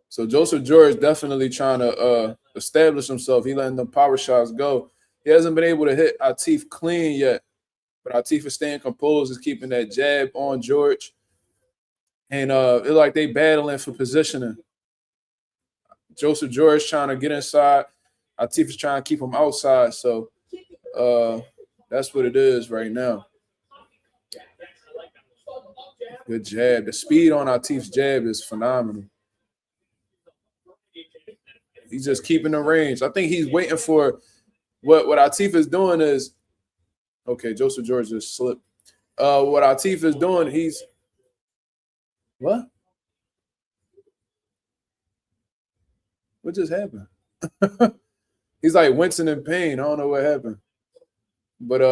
So Joseph George definitely trying to establish himself. He letting the power shots go. He hasn't been able to hit Atif clean yet, but Atif is staying composed, is keeping that jab on George. And it's like they battling for positioning. Joseph George trying to get inside. Atif is trying to keep him outside. So that's what it is right now. Good jab. The speed on Atif's jab is phenomenal. He's just keeping the range. I think he's waiting for what Atif is doing is okay. Joseph George just slipped. What Atif is doing, he's what? What just happened? He's like wincing in pain. I don't know what happened, but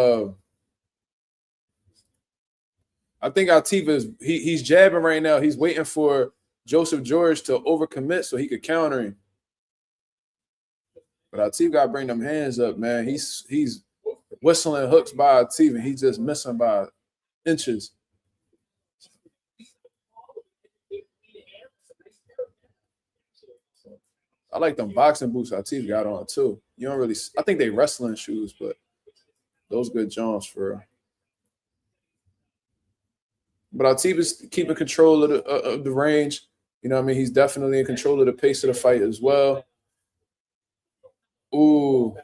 I think Atif is he's jabbing right now. He's waiting for Joseph George to overcommit so he could counter him. But Atif got to bring them hands up, man. He's whistling hooks by Atif, and he's just missing by inches. I like them boxing boots Atif got on too. You don't really, I think they wrestling shoes, but those good Jones for real. But Atif is keeping control of the range. You know what I mean? He's definitely in control of the pace of the fight as well. Ooh.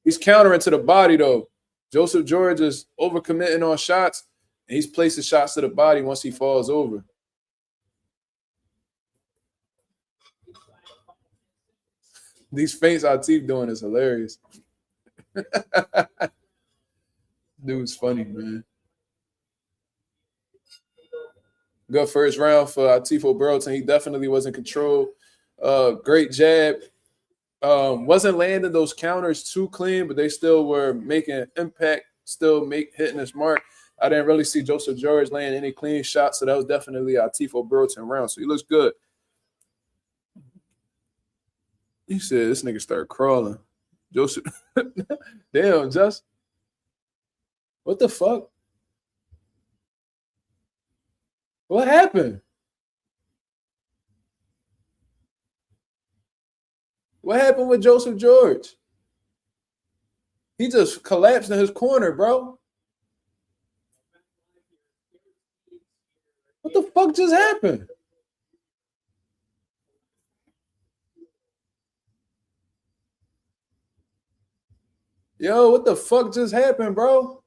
He's countering to the body, though. Joseph George is overcommitting on shots, and he's placing shots to the body once he falls over. These feints Atif doing is hilarious. Dude's funny, man. Good first round for Atif Oberlton. He definitely was in control. Great jab. Wasn't landing those counters too clean, but they still were making impact, still hitting his mark. I didn't really see Joseph George laying any clean shots, so that was definitely Atif Oberlton round. So he looks good. He said this nigga started crawling. Joseph, damn, just what the fuck? What happened? What happened with Joseph George? He just collapsed in his corner, bro. What the fuck just happened? Yo, what the fuck just happened, bro?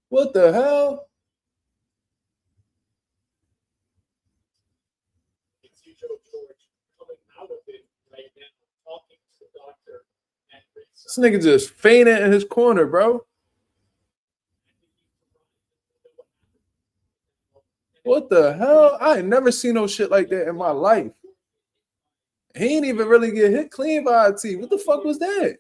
What the hell? This nigga just fainted in his corner, bro. What the hell? I ain't never seen no shit like that in my life. He ain't even really get hit clean by Atif. What the fuck was that?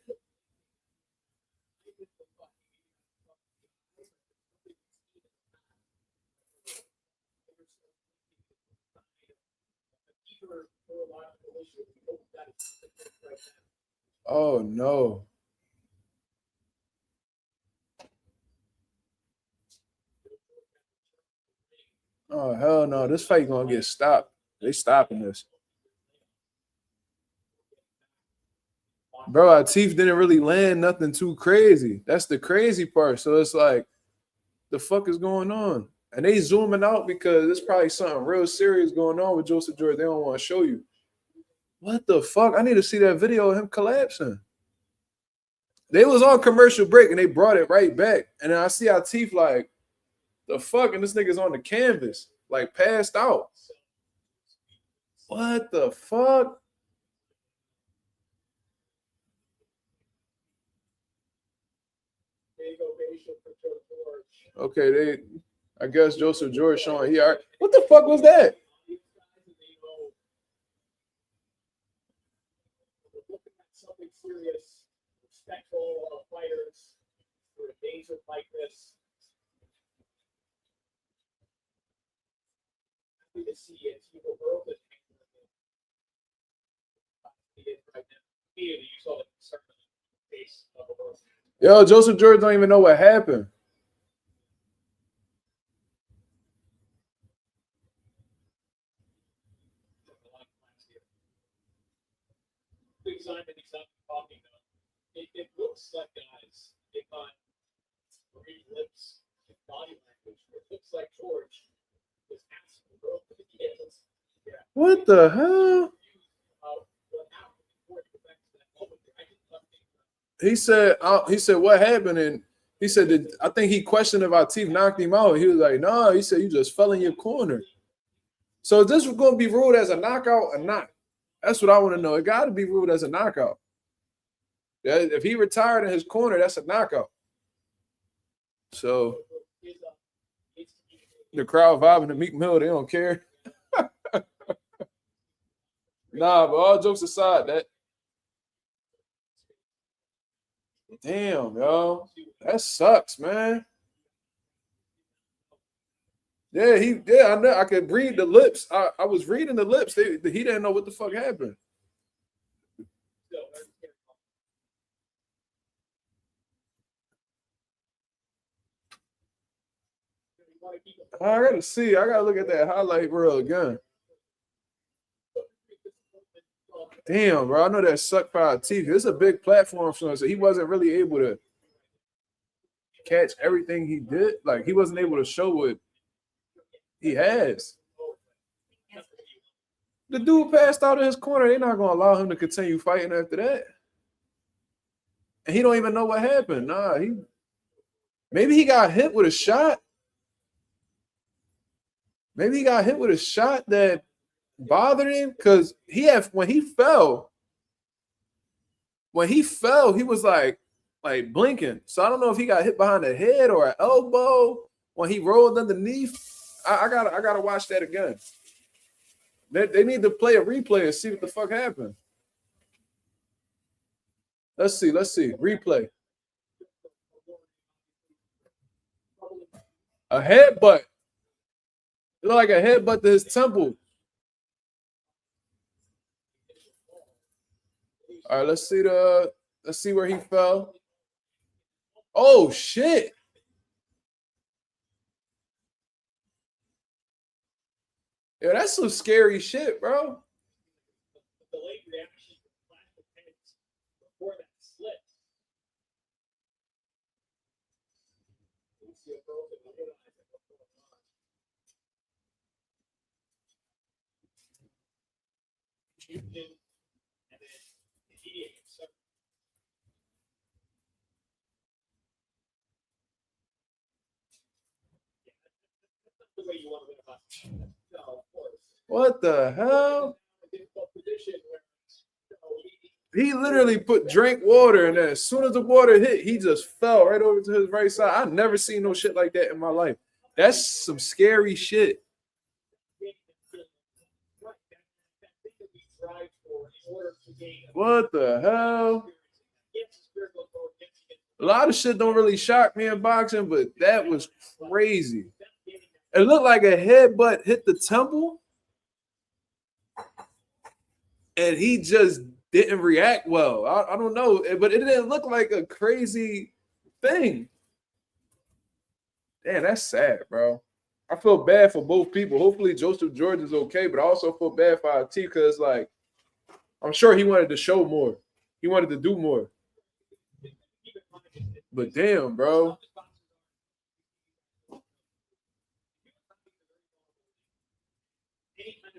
Oh no. Oh hell no. This fight gonna get stopped. They stopping this. Bro, Atif didn't really land nothing too crazy. That's the crazy part. So it's like, the fuck is going on? And they zooming out because there's probably something real serious going on with Joseph George. They don't want to show you. What the fuck? I need to see that video of him collapsing. They was on commercial break and they brought it right back. And then I see Atif like, the fuck? And this nigga's on the canvas, like passed out. What the fuck? Okay, I guess Joseph George showing here. What the fuck was that? Something serious, respectful of fighters who are endangered like this. Happy to see it. Yo, Joseph George don't even know what happened. It looks like guys, if I read lips, body language, it looks like George was asking bro for the kids. What the hell? He said, what happened? And he said, I think he questioned if Atif knocked him out. He was like, no, he said, you just fell in your corner. So this was going to be ruled as a knockout or not? That's what I want to know. It got to be ruled as a knockout. If he retired in his corner, that's a knockout. So the crowd vibing to Meek Mill, they don't care. Nah, but all jokes aside, damn, yo, that sucks, man. Yeah, I know. I could read the lips. I was reading the lips. He didn't know what the fuck happened. I gotta see. I gotta look at that highlight reel again. Damn, bro. I know that sucked for Atif. It's a big platform for him, so he wasn't really able to catch everything he did. Like, he wasn't able to show what he has. The dude passed out in his corner. They're not gonna allow him to continue fighting after that. And he don't even know what happened. Nah, maybe he got hit with a shot. Maybe he got hit with a shot that bothered him because when he fell, he was like blinking. So I don't know if he got hit behind the head or an elbow when he rolled underneath. I gotta watch that again. They need to play a replay and see what the fuck happened. Let's see. Replay. A headbutt. It looked like a headbutt to his temple. All right, let's see where he fell. Oh shit. Yeah, that's some scary shit, bro. Delayed reaction to flash of heads before that slip. What the hell? He literally drank water, and as soon as the water hit, he just fell right over to his right side. I've never seen no shit like that in my life. That's some scary shit. What the hell? A lot of shit don't really shock me in boxing, but that was crazy. It looked like a headbutt hit the temple, and he just didn't react well. I don't know, but it didn't look like a crazy thing. Damn, that's sad, bro. I feel bad for both people. Hopefully Joseph George is okay, but I also feel bad for Atif because, like, I'm sure he wanted to show more. He wanted to do more. But damn, bro.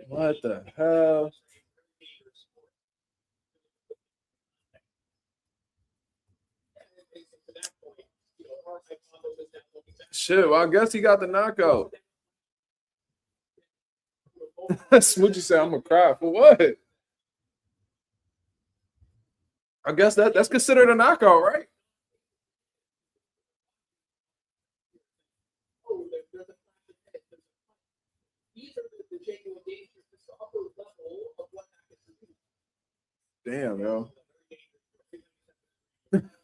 What the hell? Shit, well, I guess he got the knockout. Smoochie said, I'm gonna cry. For what? I guess that's considered a knockout, right? Damn, yo.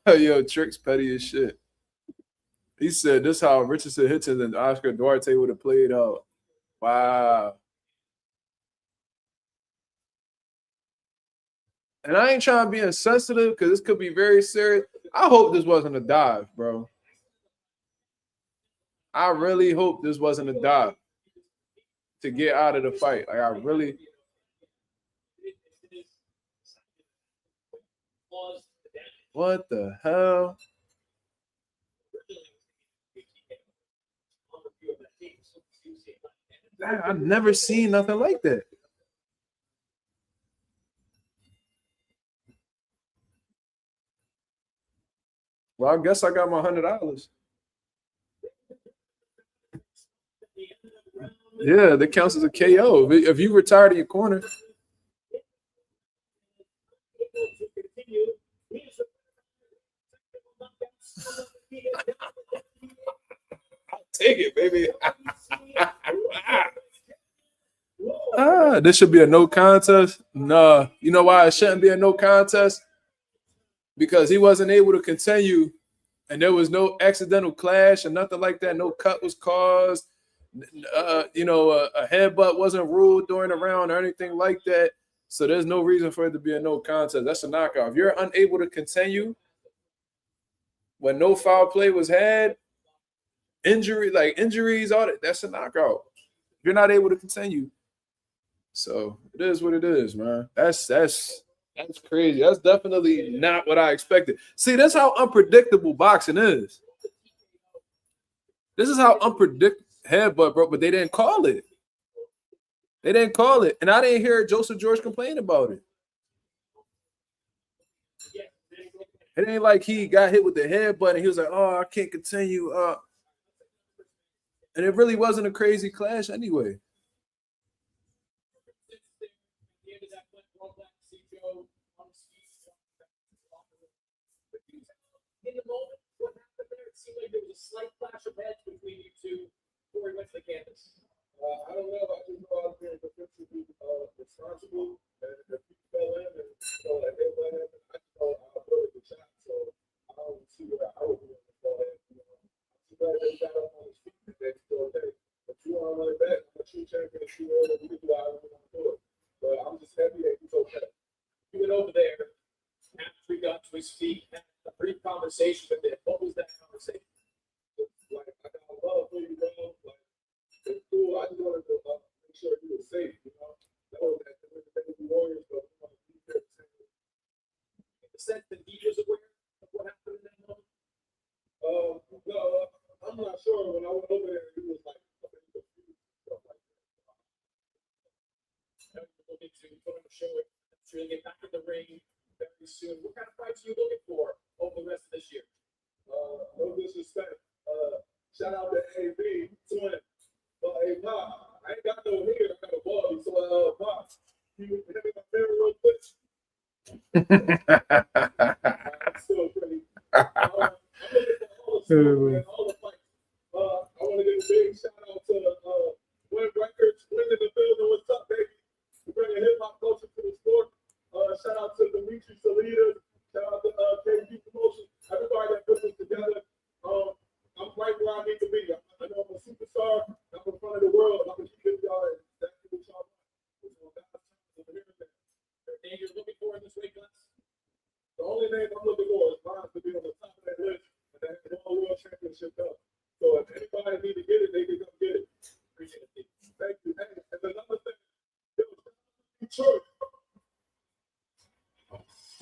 Yo, Trick's petty as shit. He said this how Richardson Hitchens and Oscar Duarte would have played out. Wow. And I ain't trying to be insensitive because this could be very serious. I hope this wasn't a dive, bro. I really hope this wasn't a dive to get out of the fight. Like, I really. What the hell? I've never seen nothing like that. Well, I guess I got my $100. Yeah, that counts as a KO. If you retire to your corner. I'll take it, baby. This should be a no contest. Nah, you know why it shouldn't be a no contest? Because he wasn't able to continue, and there was no accidental clash or nothing like that. No cut was caused. A headbutt wasn't ruled during the round or anything like that. So there's no reason for it to be a no contest. That's a knockout. If you're unable to continue when no foul play was had, injuries, all that, that's a knockout. If you're not able to continue. So it is what it is, man. That's crazy. That's definitely not what I expected. See, that's how unpredictable boxing is. This is how unpredictable headbutt, bro, but they didn't call it. They didn't call it. And I didn't hear Joseph George complain about it. It ain't like he got hit with the headbutt and he was like, oh, I can't continue. And it really wasn't a crazy clash anyway. In the moment, what happened there? It seemed like there was a slight clash of heads between you two before he went to the canvas. I don't know. I just know I was being defensively responsible, and if he fell in and like headbutt happened, I just know I avoided the shot, so I don't see where I would be able to fall in. I'm glad they got up on his feet and they still okay. But you want to run it back, I'm a true champion. You know that we can do however we want to do it. But I'm just happy that he's okay. You went over there after he got to his feet. A brief conversation with him. What was that conversation? Like, I got a love for you, bro. Like, it's cool. I just wanted to make sure you were safe, That was that the Warriors, but we want to be there. In the sense that he was aware of what happened in that moment? No, I'm not sure. When I went over there, he was like, stuff like that. Looking to put on a show, to get back in the ring very soon. What kind of fights are you looking for over the rest of this year? No disrespect. Shout out to AB Twin. But hey, Pop, I ain't got no hair. I got a body. So, Pop, you hit me my mirror real quick. I'm still pretty. I'm looking for all the fights. I want to give a big shout out to Win Records, Win in the building. What's up, baby? We're bringing hip hop culture to the sport. Shout out to Dimitri Salidas. Shout out to KG Promotion. Everybody that put this together. I'm right where I need to be. I know I'm a superstar. I'm in front of the world. I'm going to keep y'all exactly what y'all want. And you're looking for in this weight class? The only name I'm looking for is mine to be on the top of that list. And that's the World Championship up. So if anybody need to get it, they can come get it. Appreciate it. Thank you. Hey, and another thing. Detroit.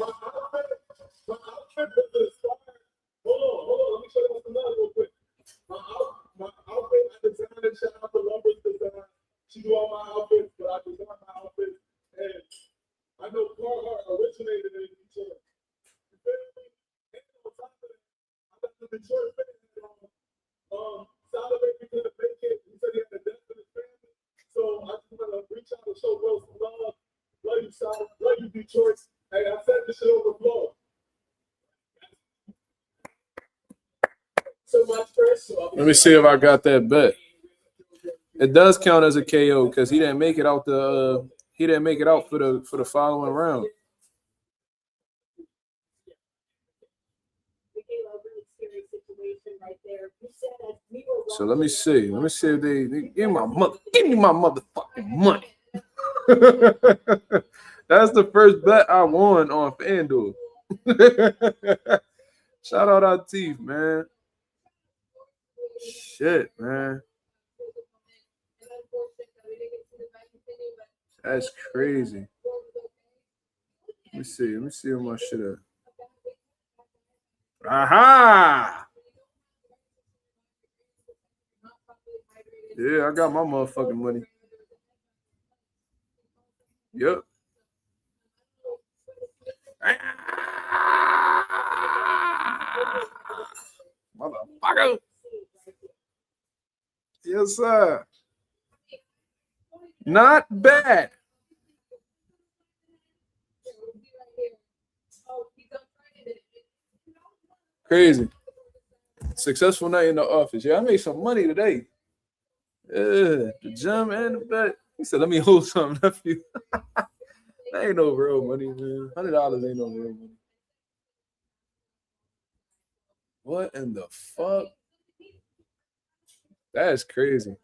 My outfit was inspired. Hold on. Let me show you another real quick. My outfit, I designed it. Shout out to Lumbers Design. She do all my outfits, but I designed my outfits. And I know Carhartt originated in Detroit. You feel me? And on top of that, I got the Detroit fan on. Celebrate because of vacant. He said he had a death in his family. So I just want to reach out and show bro some love. Love you, South. Love you, Detroit. Hey, I said this shit over the floor. So much, Chris. Let me see if I got that bet. It does count as a KO because he didn't make it out for the following round. So let me see. Let me see if they give me my motherfucking money. That's the first bet I won on FanDuel. Shout out Atif, man. Shit, man. That's crazy. Let me see where my shit at. Aha! Yeah, I got my motherfucking money. Yep. Motherfucker. Yes, sir. Not bad. Crazy. Successful night in the office. Yeah, I made some money today. The gym and the bet. He said, let me hold something, nephew. That ain't no real money, man. $100 ain't no real money. What in the fuck? That's crazy.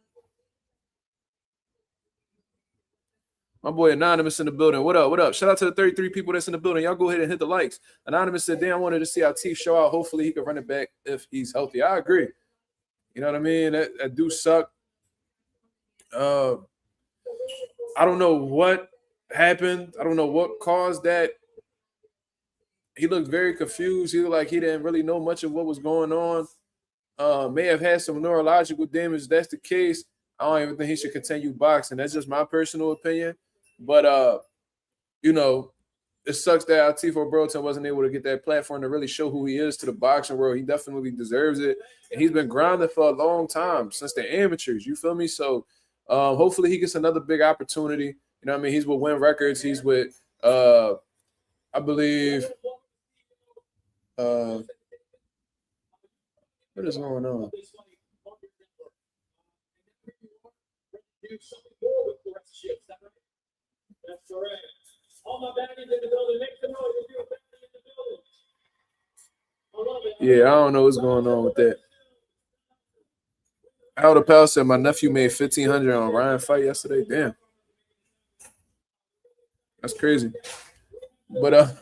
My boy Anonymous in the building. What up? What up? Shout out to the 33 people that's in the building. Y'all go ahead and hit the likes. Anonymous said, damn, I wanted to see Atif show out. Hopefully he can run it back if he's healthy. I agree. You know what I mean? That do suck. I don't know what happened. I don't know what caused that. He looked very confused. He looked like he didn't really know much of what was going on. May have had some neurological damage. If that's the case, I don't even think he should continue boxing. That's just my personal opinion. But, you know, it sucks that Atif Oberlton wasn't able to get that platform to really show who he is to the boxing world. He definitely deserves it. And he's been grinding for a long time, since the amateurs. You feel me? So hopefully he gets another big opportunity. You know what I mean? He's with Win Records. He's with, I believe, what is going on? That's correct. All my baddies in the building. Make some noise if you're a baddie in the building. I love it. Yeah, I don't know what's going on with that. Alda Powell said my nephew made $1,500 on Ryan fight yesterday. Damn, that's crazy. But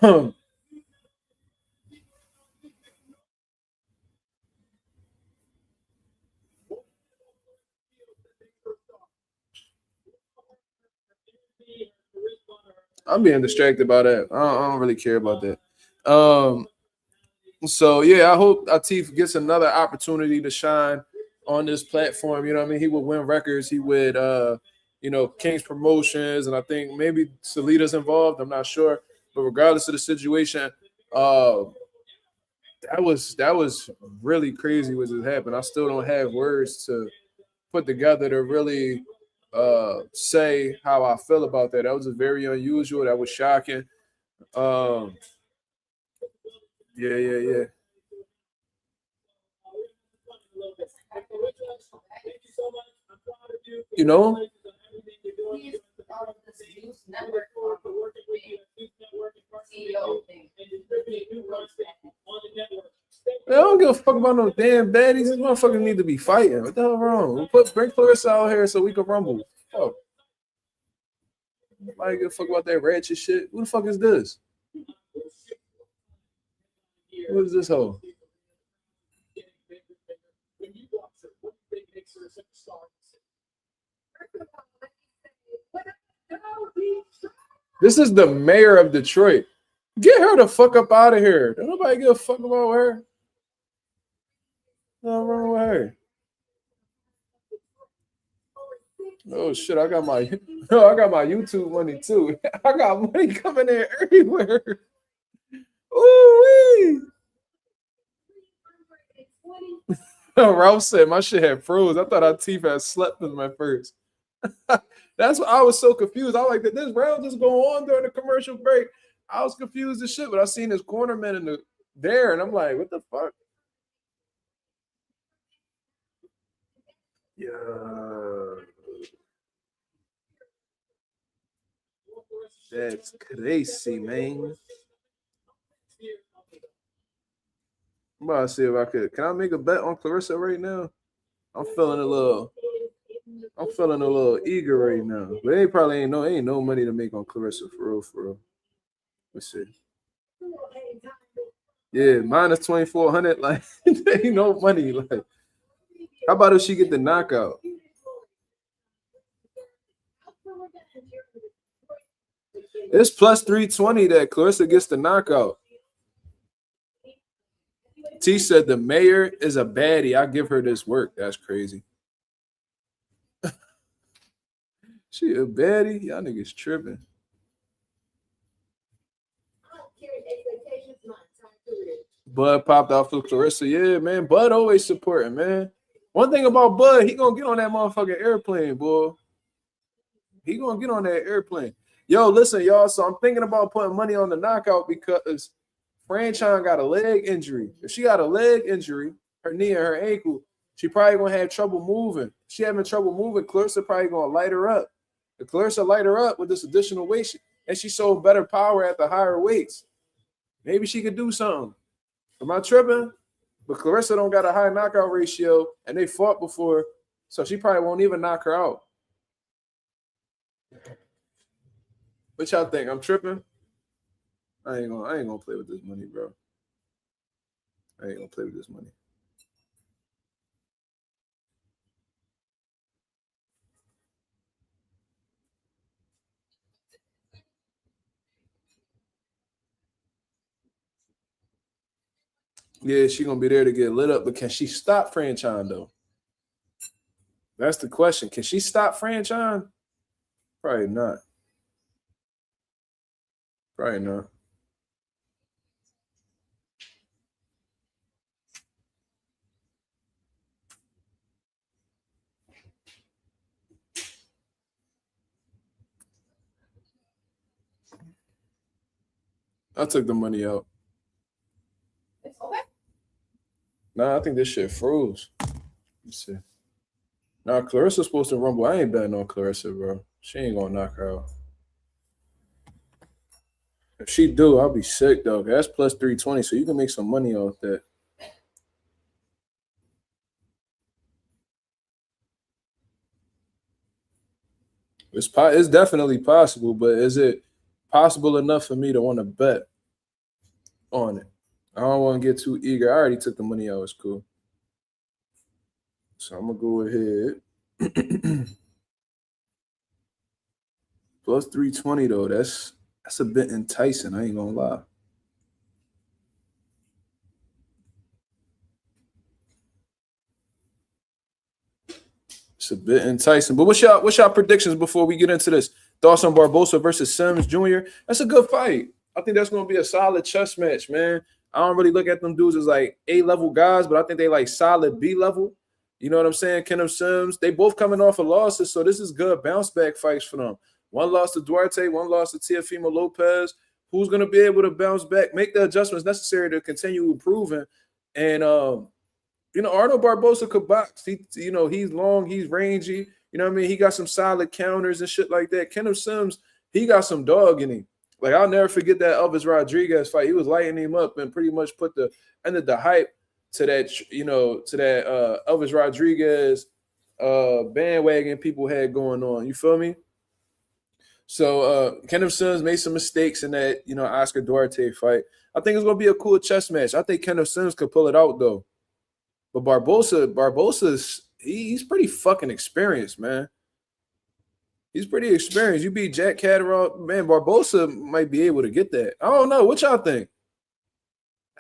I'm being distracted by that. I don't really care about that. So yeah, I hope Atif gets another opportunity to shine on this platform. You know what I mean? He would Win Records. He would, you know, King's Promotions, and I think maybe Salita's involved. I'm not sure, but regardless of the situation, that was really crazy what just happened. I still don't have words to put together to really say how I feel about that. That was very unusual. That was shocking. Yeah. You know? I don't give a fuck about no damn baddies. These motherfuckers need to be fighting. What the hell wrong? Bring Claressa out here so we can rumble. Fuck. Nobody give a fuck about that ratchet shit. Who the fuck is this? What is this hoe? This is the mayor of Detroit. Get her the fuck up out of here. Don't nobody give a fuck about her. What's wrong with her? Oh shit! I got my YouTube money too. I got money coming in everywhere. Ooh wee! Ralph said my shit had froze. I thought Atif had slept in my first. That's why I was so confused. I was like, did this round just go on during the commercial break? I was confused as shit, but I seen this cornerman there, and I'm like, what the fuck? Yeah. That's crazy, man. I'm about to see if I could. Can I make a bet on Claressa right now? I'm feeling a little eager right now. But ain't no money to make on Claressa for real. Let's see. Yeah, minus 2,400. Like, there ain't no money. Like, how about if she get the knockout? It's plus 320 that Claressa gets the knockout. T said the mayor is a baddie. I give her this work. That's crazy. She a baddie? Y'all niggas tripping. Bud popped out for Claressa. Yeah, man. Bud always supporting, man. One thing about Bud, he gonna get on that motherfucking airplane, boy. He gonna get on that airplane. Yo, listen, y'all. So I'm thinking about putting money on the knockout because Franchon got a leg injury. If she got a leg injury, her knee and her ankle, she probably gonna have trouble moving. If she having trouble moving, Claressa probably gonna light her up. If Claressa light her up with this additional weight, and she showed better power at the higher weights, maybe she could do something. Am I tripping? But Claressa don't got a high knockout ratio, and they fought before, so she probably won't even knock her out. What y'all think? I'm tripping? I ain't gonna play with this money, bro. I ain't gonna play with this money. Yeah, she gonna be there to get lit up, but can she stop Franchon though? That's the question. Can she stop Franchon? Probably not. Probably not. I took the money out. It's over. Nah, I think this shit froze. Let's see. Nah, Clarissa's supposed to rumble. I ain't betting on Claressa, bro. She ain't gonna knock her out. If she do, I'll be sick though. That's plus 320, so you can make some money off that. It's definitely possible, but is it possible enough for me to want to bet on it? I don't want to get too eager. I already took the money out. It's cool. So I'm gonna go ahead. Plus 320 though. That's a bit enticing. I ain't gonna lie. It's a bit enticing. But what's y'all predictions before we get into this? Thoughts on Barbosa versus Sims Jr.? That's a good fight. I think that's gonna be a solid chess match, man. I don't really look at them dudes as like A-level guys, but I think they like solid B-level. You know what I'm saying? Kenneth Sims, they both coming off of losses, so this is good bounce back fights for them. One loss to Duarte, one loss to Teofimo Lopez. Who's gonna be able to bounce back, make the adjustments necessary to continue improving? And Arnold Barbosa could box. He's long, he's rangy. You know what I mean? He got some solid counters and shit like that. Kenneth Sims, he got some dog in him. Like, I'll never forget that Elvis Rodriguez fight. He was lighting him up and pretty much ended the hype to that, Elvis Rodriguez bandwagon people had going on. You feel me? So Kenneth Sims made some mistakes in that, Oscar Duarte fight. I think it's gonna be a cool chess match. I think Kenneth Sims could pull it out though. But Barbosa's he's pretty fucking experienced, man. He's pretty experienced. You beat Jack Catterall, man. Barbosa might be able to get that. I don't know. What y'all think?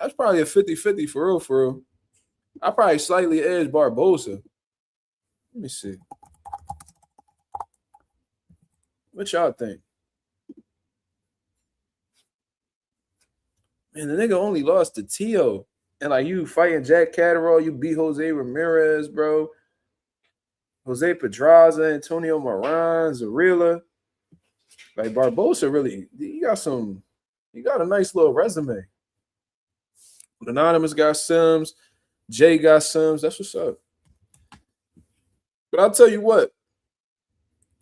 That's probably a 50-50 for real, for real. I probably slightly edge Barbosa. Let me see. What y'all think? Man, the nigga only lost to Tio. And like you fighting Jack Catterall, you beat Jose Ramirez, bro. Jose Pedraza, Antonio Moran, Zarilla. Like Barbosa really, he got a nice little resume. Anonymous got Sims, Jay got Sims. That's what's up. But I'll tell you what,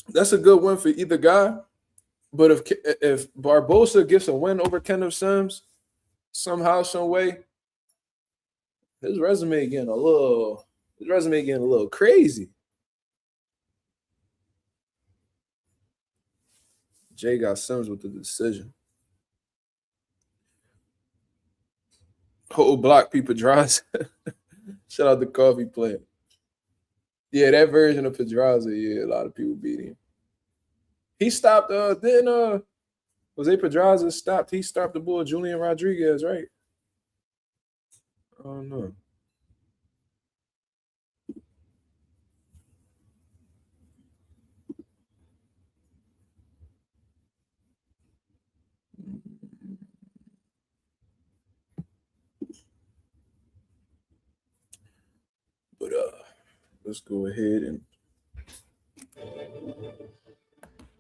that's a good win for either guy. But if Barbosa gets a win over Kenneth Sims, somehow, some way, his resume getting a little crazy. Jay got Sims with the decision. Whole block people draws. Shout out to Coffee Plant. Yeah, that version of Pedraza, yeah, a lot of people beat him. He stopped, Jose Pedraza stopped. He stopped the boy Julian Rodriguez, right? I don't know. But let's go ahead and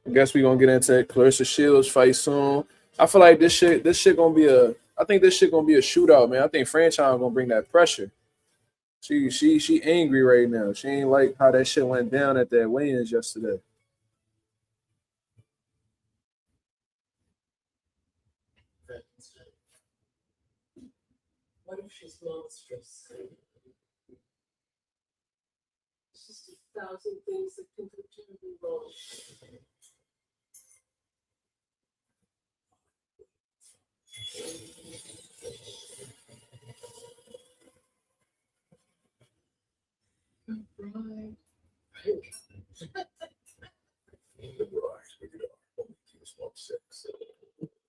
I guess we're gonna get into that Claressa Shields fight soon. I feel like this shit gonna be a shootout, man. I think Franchon gonna bring that pressure. She angry right now. She ain't like how that shit went down at that weigh-ins yesterday. What if she's monstrous? It's just 1,000 things that can go terribly wrong.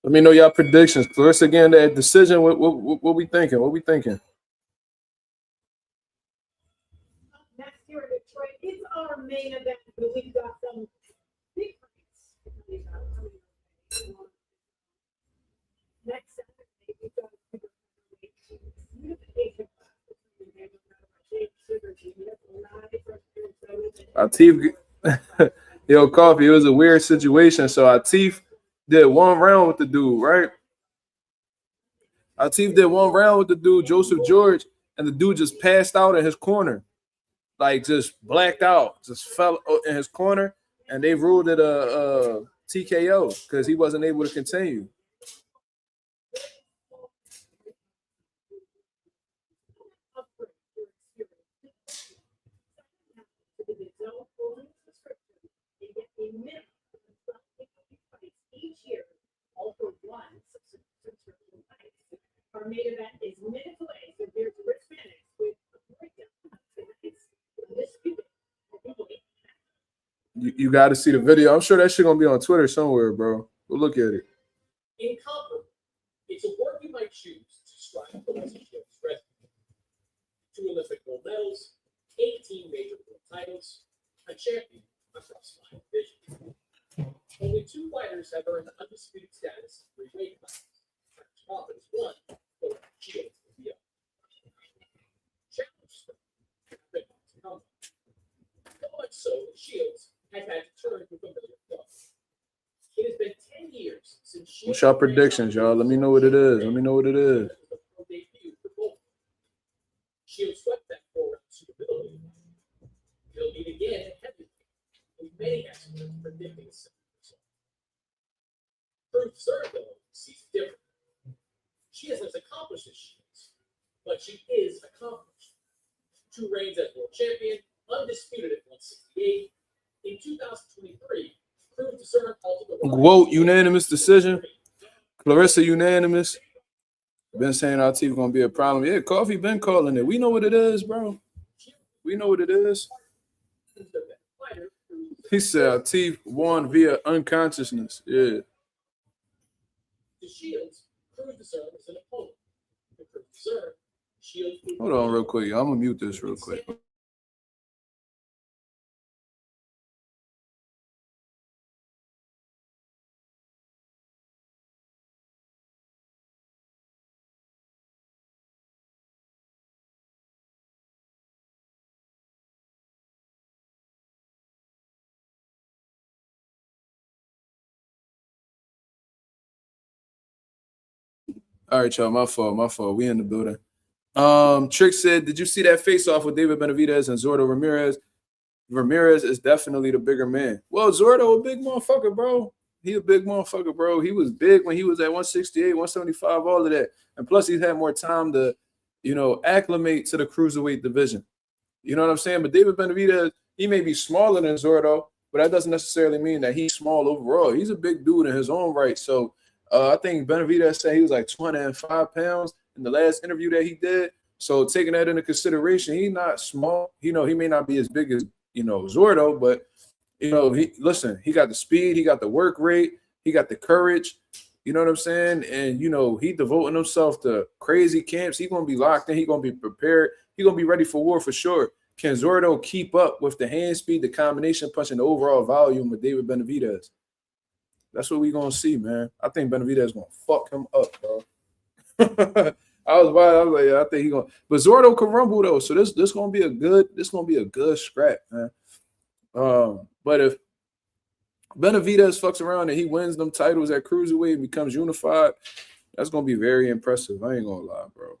Let me know y'all predictions. Claressa, again, that decision. What we thinking? What we thinking? Next year in Detroit, it's our main event, but we've got some big fights. Next Saturday, we've got a unification class. Atif, yo, Coffee. It was a weird situation. So Atif did one round with the dude, right? Atif did one round with the dude, Joseph George, and the dude just passed out in his corner, like just blacked out, just fell in his corner, and they ruled it a TKO because he wasn't able to continue. Our main event is minute delay, so there's wristbands with a breakdown. You got to see the video. I'm sure that shit gonna be on Twitter somewhere, bro. Go look at it. In combo, it's a word you might choose to describe Claressa Shields' resume. 2 Olympic gold medals, 18 major world titles, a champion across 5 divisions. Only 2 fighters have earned undisputed status in 3 weight classes. Confidence 1, but Shields is the other. Challenge combo. So much so that Shields has had to turn to familiar foes. It has been 10 years since Shields. What's y'all predictions, y'all? Let me know what it is. Let me know what it is. Shields swept that forward suitability. He'll meet again at heavyweight, with many experts predicting a similar result. Cruz-Dezurn, though, sees different. She isn't as accomplished as Shields, but she is accomplished. 2 reigns as world champion, undisputed at 168. In 2023, Cruz-Dezurn altered the GWOAT unanimous decision. Claressa unanimous. Been saying Atif gonna be a problem. Yeah, Coffee been calling it. We know what it is, bro. We know what it is. He said Atif won via unconsciousness. Yeah. To Shields, Cruz-Dezurn is an opponent. To Cruz-Dezurn, Shields. Hold on real quick. I'm gonna mute this real quick. All right, y'all. My fault. We in the building. Trick said, did you see that face off with David Benavidez and Zordo Ramirez? Ramirez is definitely the bigger man. Well, Zordo a big motherfucker, bro. He a big motherfucker, bro. He was big when he was at 168, 175, all of that. And plus he's had more time to, acclimate to the cruiserweight division. You know what I'm saying? But David Benavidez, he may be smaller than Zordo, but that doesn't necessarily mean that he's small overall. He's a big dude in his own right. So I think Benavidez said he was like 205 pounds in the last interview that he did. So taking that into consideration, he's not small. He may not be as big as, Zordo, but, he got the speed, he got the work rate, he got the courage. You know what I'm saying? And, he devoting himself to crazy camps. He's going to be locked in. He's going to be prepared. He's going to be ready for war for sure. Can Zordo keep up with the hand speed, the combination punch, and the overall volume of David Benavidez? That's what we're going to see, man. I think Benavidez is going to fuck him up, bro. I was like, yeah, I think he's going to. But Zordo can rumble, though. So this going to be a good scrap, man. But if Benavidez fucks around and he wins them titles at cruiserweight and becomes unified, that's going to be very impressive. I ain't going to lie, bro.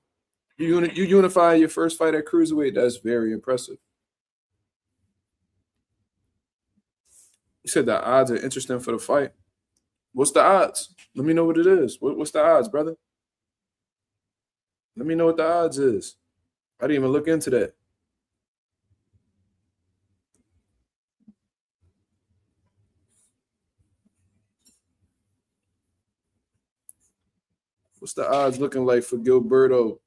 You unify your first fight at cruiserweight, that's very impressive. You said the odds are interesting for the fight. What's the odds? Let me know what it is. What's the odds, brother? Let me know what the odds is. I didn't even look into that. What's the odds looking like for Gilberto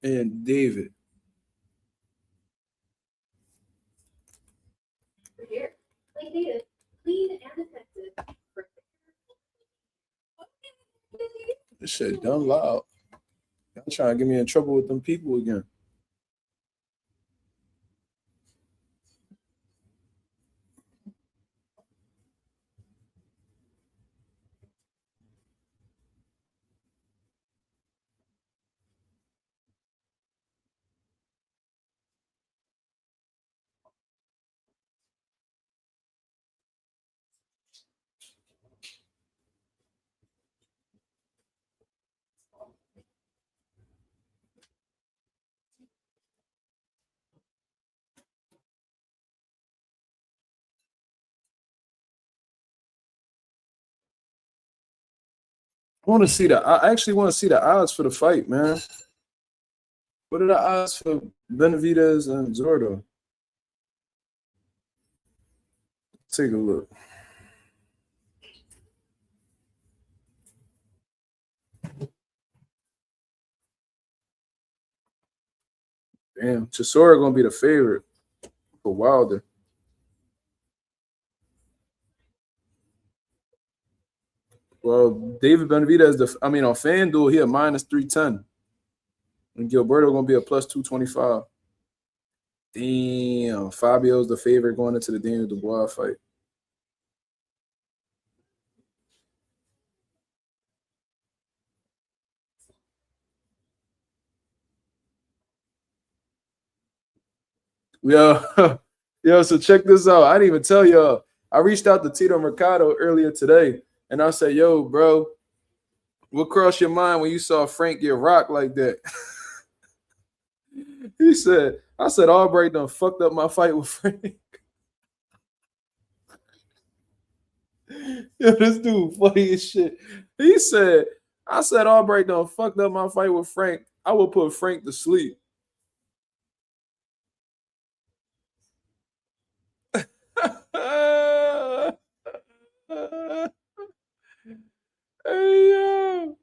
and David? Like data, clean and effective. This shit dumb loud. Y'all trying to get me in trouble with them people again. I actually want to see the odds for the fight, man. What are the odds for Benavidez and Zordo? Take a look. Damn, Chisora gonna be the favorite for Wilder. Well, David Benavidez, on FanDuel, he a -310. And Gilberto gonna be a +225. Damn, Fabio's the favorite going into the Daniel Dubois fight. Yo, so check this out. I didn't even tell y'all. I reached out to Tito Marcado earlier today, and I said, yo, bro, what crossed your mind when you saw Frank get rocked like that? I said, Albright done fucked up my fight with Frank. Yo, this dude funny as shit. I said, Albright done fucked up my fight with Frank. I will put Frank to sleep. Hey, yo.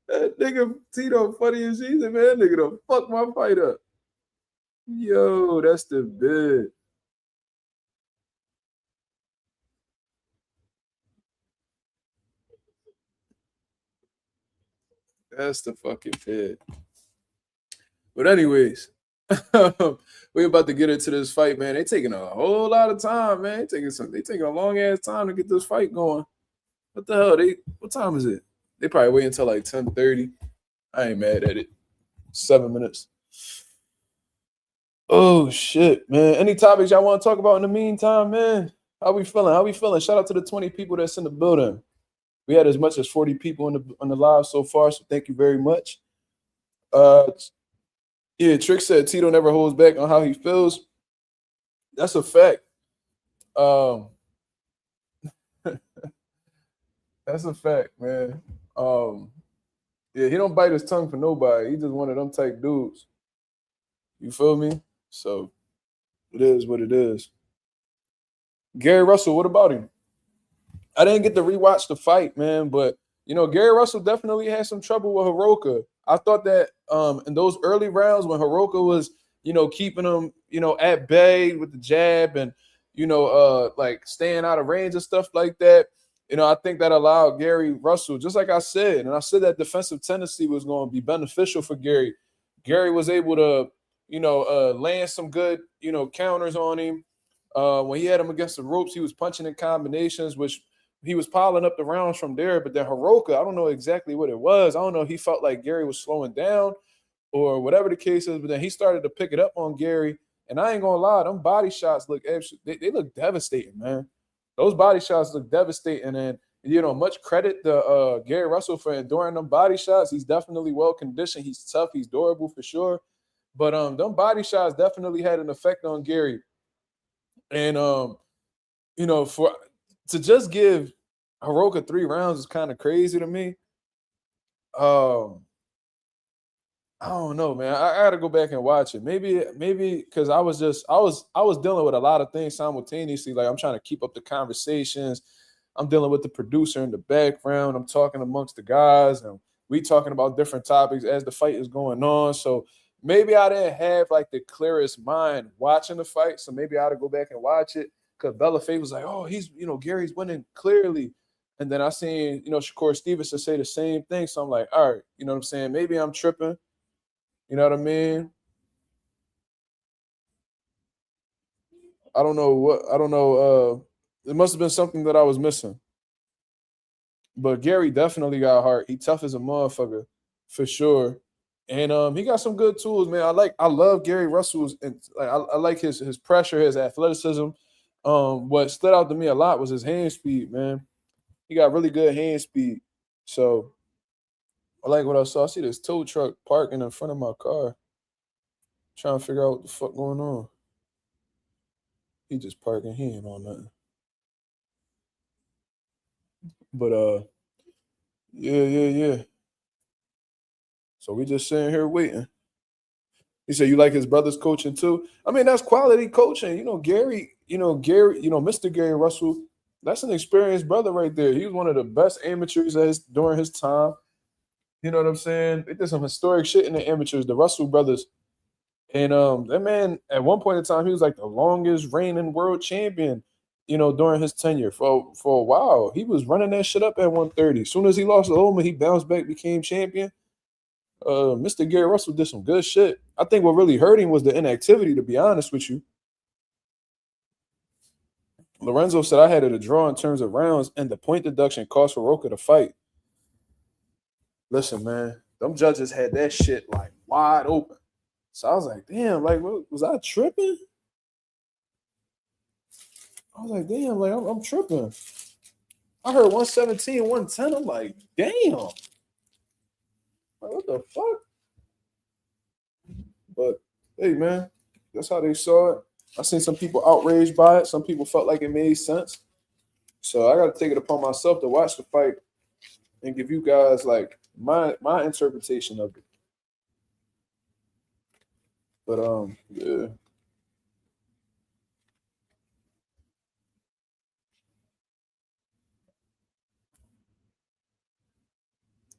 That nigga Tito funny as shit. Man, that nigga done fuck my fight up. Yo, that's the bid. That's the fucking bid. But anyways, we're about to get into this fight, man. They taking a whole lot of time, man. They taking a long ass time to get this fight going. What the hell? What time is it? They probably wait until like 10:30. I ain't mad at it. 7 minutes. Oh shit, man. Any topics y'all want to talk about in the meantime, man? How we feeling? Shout out to the 20 people that's in the building. We had as much as 40 people on the live so far, so thank you very much. Yeah, Trick said Tito never holds back on how he feels. That's a fact. That's a fact, man. Yeah, he don't bite his tongue for nobody. He just one of them type dudes. You feel me? So it is what it is. Gary Russell, what about him? I didn't get to rewatch the fight, man, but Gary Russell definitely had some trouble with Hiroka. I thought that in those early rounds when Hiroka was, keeping him, at bay with the jab and, like staying out of range and stuff like that, I think that allowed Gary Russell, just like I said, and I said that defensive tendency was going to be beneficial for Gary. Gary was able to, land some good, counters on him. When he had him against the ropes, he was punching in combinations, which he was piling up the rounds from there. But then Hiroka, I don't know exactly what it was. I don't know if he felt like Gary was slowing down or whatever the case is. But then he started to pick it up on Gary. And I ain't going to lie, them body shots look they look devastating, man. Those body shots look devastating. And, much credit to Gary Russell for enduring them body shots. He's definitely well-conditioned. He's tough. He's durable for sure. But them body shots definitely had an effect on Gary. And, to just give Hiroka 3 rounds is kind of crazy to me. I don't know, man. I gotta go back and watch it. Maybe because I was dealing with a lot of things simultaneously. Like I'm trying to keep up the conversations. I'm dealing with the producer in the background. I'm talking amongst the guys, and we talking about different topics as the fight is going on. So maybe I didn't have like the clearest mind watching the fight. So maybe I ought to go back and watch it. because Bella Faye was like, oh, he's, Gary's winning clearly. And then I seen, Shakur Stevenson say the same thing. So I'm like, all right, you know what I'm saying? Maybe I'm tripping. You know what I mean? I don't know. It must have been something that I was missing. But Gary definitely got heart. He tough as a motherfucker, for sure. And he got some good tools, man. I love Gary Russell's, and I like his pressure, his athleticism. What stood out to me a lot was his hand speed, man. He got really good hand speed. So I like what I saw. I see this tow truck parking in front of my car. Trying to figure out what the fuck going on. He just parking. He ain't on nothing. But yeah. So we just sitting here waiting. He said you like his brother's coaching too. I mean, that's quality coaching. Gary, Mr. Gary Russell, that's an experienced brother right there. He was one of the best amateurs during his time. You know what I'm saying? They did some historic shit in the amateurs, the Russell brothers. And that man, at one point in time, he was like the longest reigning world champion, during his tenure. For a while, he was running that shit up at 130. As soon as he lost to Oman, he bounced back, became champion. Mr. Gary Russell did some good shit. I think what really hurt him was the inactivity, to be honest with you. Lorenzo said I had it a draw in terms of rounds, and the point deduction cost Roca the fight. Listen, man, them judges had that shit like wide open. So I was like, damn, like, was I tripping? I was like, damn, like, I'm tripping. I heard 117, 110. I'm like, damn. Like, what the fuck? But, hey, man, that's how they saw it. I seen some people outraged by it. Some people felt like it made sense. So I got to take it upon myself to watch the fight and give you guys, like, my interpretation of it. But yeah.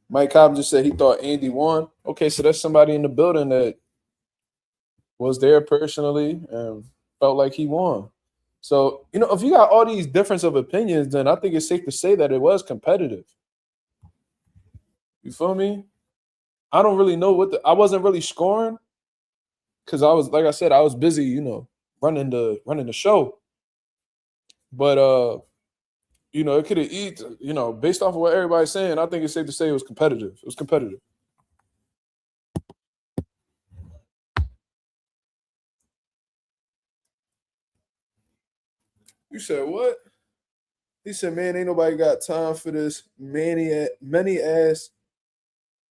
Mike Cobb just said he thought Andy won. Okay, so that's somebody in the building that was there personally and felt like he won. So, if you got all these difference of opinions, then I think it's safe to say that it was competitive. You feel me? I don't really know I wasn't really scoring. Because I was, like I said, I was busy, running the show. But it could have eaten, based off of what everybody's saying, I think it's safe to say it was competitive. It was competitive. You said what? He said, man, ain't nobody got time for this many ass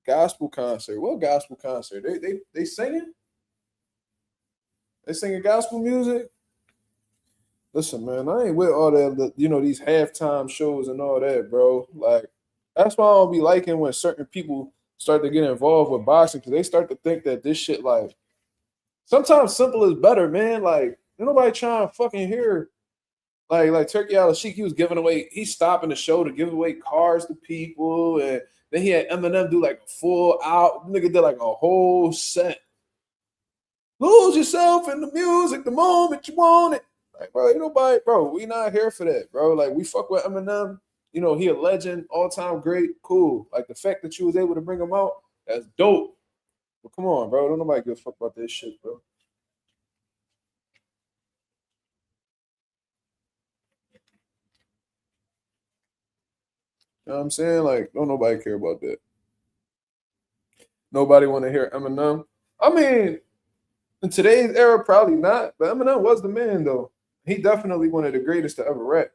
gospel concert. What gospel concert? They singing? They singing gospel music? Listen, man, I ain't with all that, these halftime shows and all that, bro. Like, that's why I don't be liking when certain people start to get involved with boxing, because they start to think that this shit, like, sometimes simple is better, man. Like, ain't nobody trying to fucking hear, like Turkey Al-Sheikh, he's stopping the show to give away cars to people, and then he had Eminem do like a full out, nigga did like a whole set. Lose yourself in the music the moment you want it. Like, bro, ain't nobody, bro, we not here for that, bro. Like, we fuck with Eminem. He a legend, all-time great, cool. Like, the fact that you was able to bring him out, that's dope. But come on, bro. Don't nobody give a fuck about this shit, bro. You know what I'm saying? Like, don't nobody care about that. Nobody want to hear Eminem. I mean, in today's era, probably not. But Eminem was the man, though. He definitely one of the greatest to ever rap.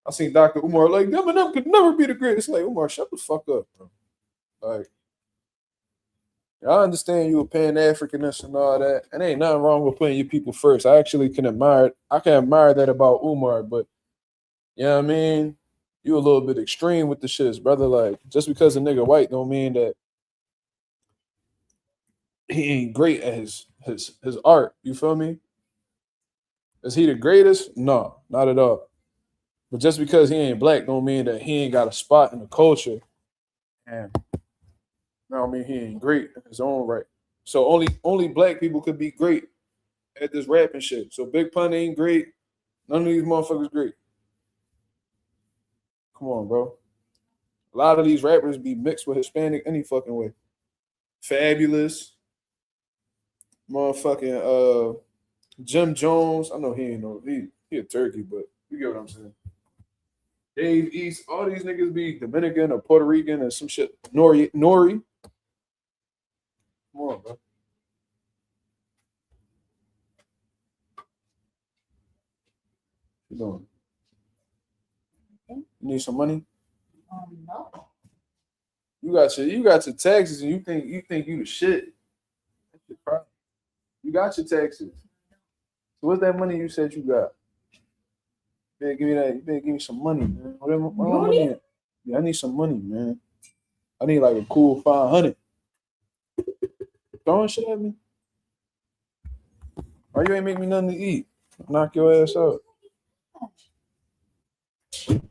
I seen Dr. Umar like, Eminem could never be the greatest. Like, Umar, shut the fuck up, bro. Like, I understand you were Pan-Africanist and all that. And ain't nothing wrong with putting your people first. I actually can admire that about Umar, but you know what I mean? You a little bit extreme with the shits, brother. Like, just because a nigga white don't mean that he ain't great at his art. You feel me? Is he the greatest? No, not at all. But just because he ain't black don't mean that he ain't got a spot in the culture. And I mean he ain't great in his own right. So only black people could be great at this rapping shit. So Big Pun ain't great. None of these motherfuckers great. Come on, bro. A lot of these rappers be mixed with Hispanic any fucking way. Fabulous. Motherfucking Jim Jones. I know he ain't no he a turkey, but you get what I'm saying. Dave East, all these niggas be Dominican or Puerto Rican or some shit. Nori. Come on, bro. What you doing? You need some money? No. You got your taxes and you think you the shit. That's your problem. You got your taxes. So what's that money you said you got? You better give me that. You better give me some money, man. Where my money at? Yeah, I need some money, man. I need like a cool 500. Throwing shit at me? Why you ain't make me nothing to eat? Knock your ass out. I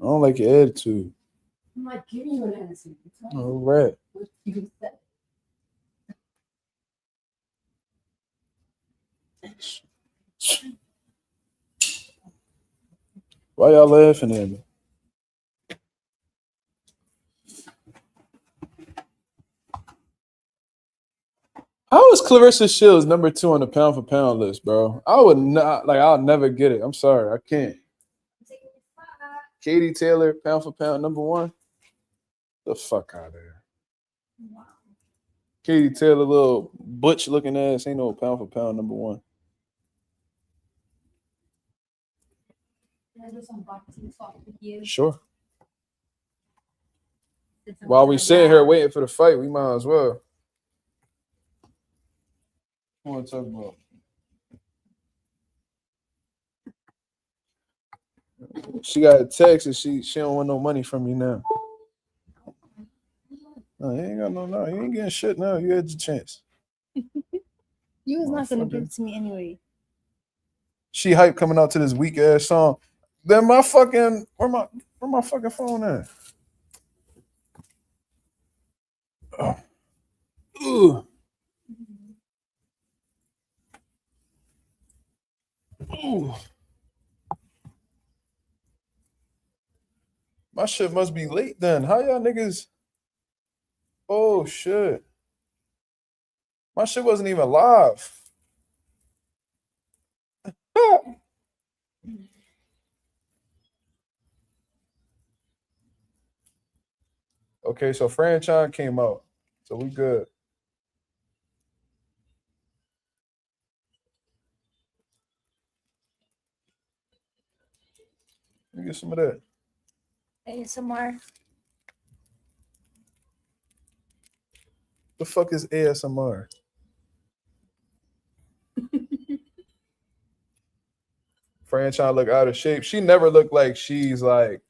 don't like your attitude. I'm not giving you an attitude. All right. What you said. Why y'all laughing at me? How is Claressa Shields number 2 on the pound for pound list, bro? I would not I'll never get it. I'm sorry, I can't. Katie Taylor, pound for pound, number 1. The fuck out of here. Wow. Katie Taylor, little butch looking ass, ain't no pound for pound, number 1. Can I do some boxing talk with you? Sure. While we sitting here waiting for the fight, we might as well. What want to talk about? She got a text and she don't want no money from you now. No, you ain't got no. You ain't getting shit now. You had your chance. You was not gonna give it to me anyway. She hype coming out to this weak ass song. Then my fucking where my fucking phone at? Oh. Ugh. Ooh. My shit must be late then. How y'all niggas? Oh shit. My shit wasn't even live. Okay, so Franchon came out. So we good. Let me get some of that. ASMR. The fuck is ASMR? Franchon look out of shape. She never looked like she's like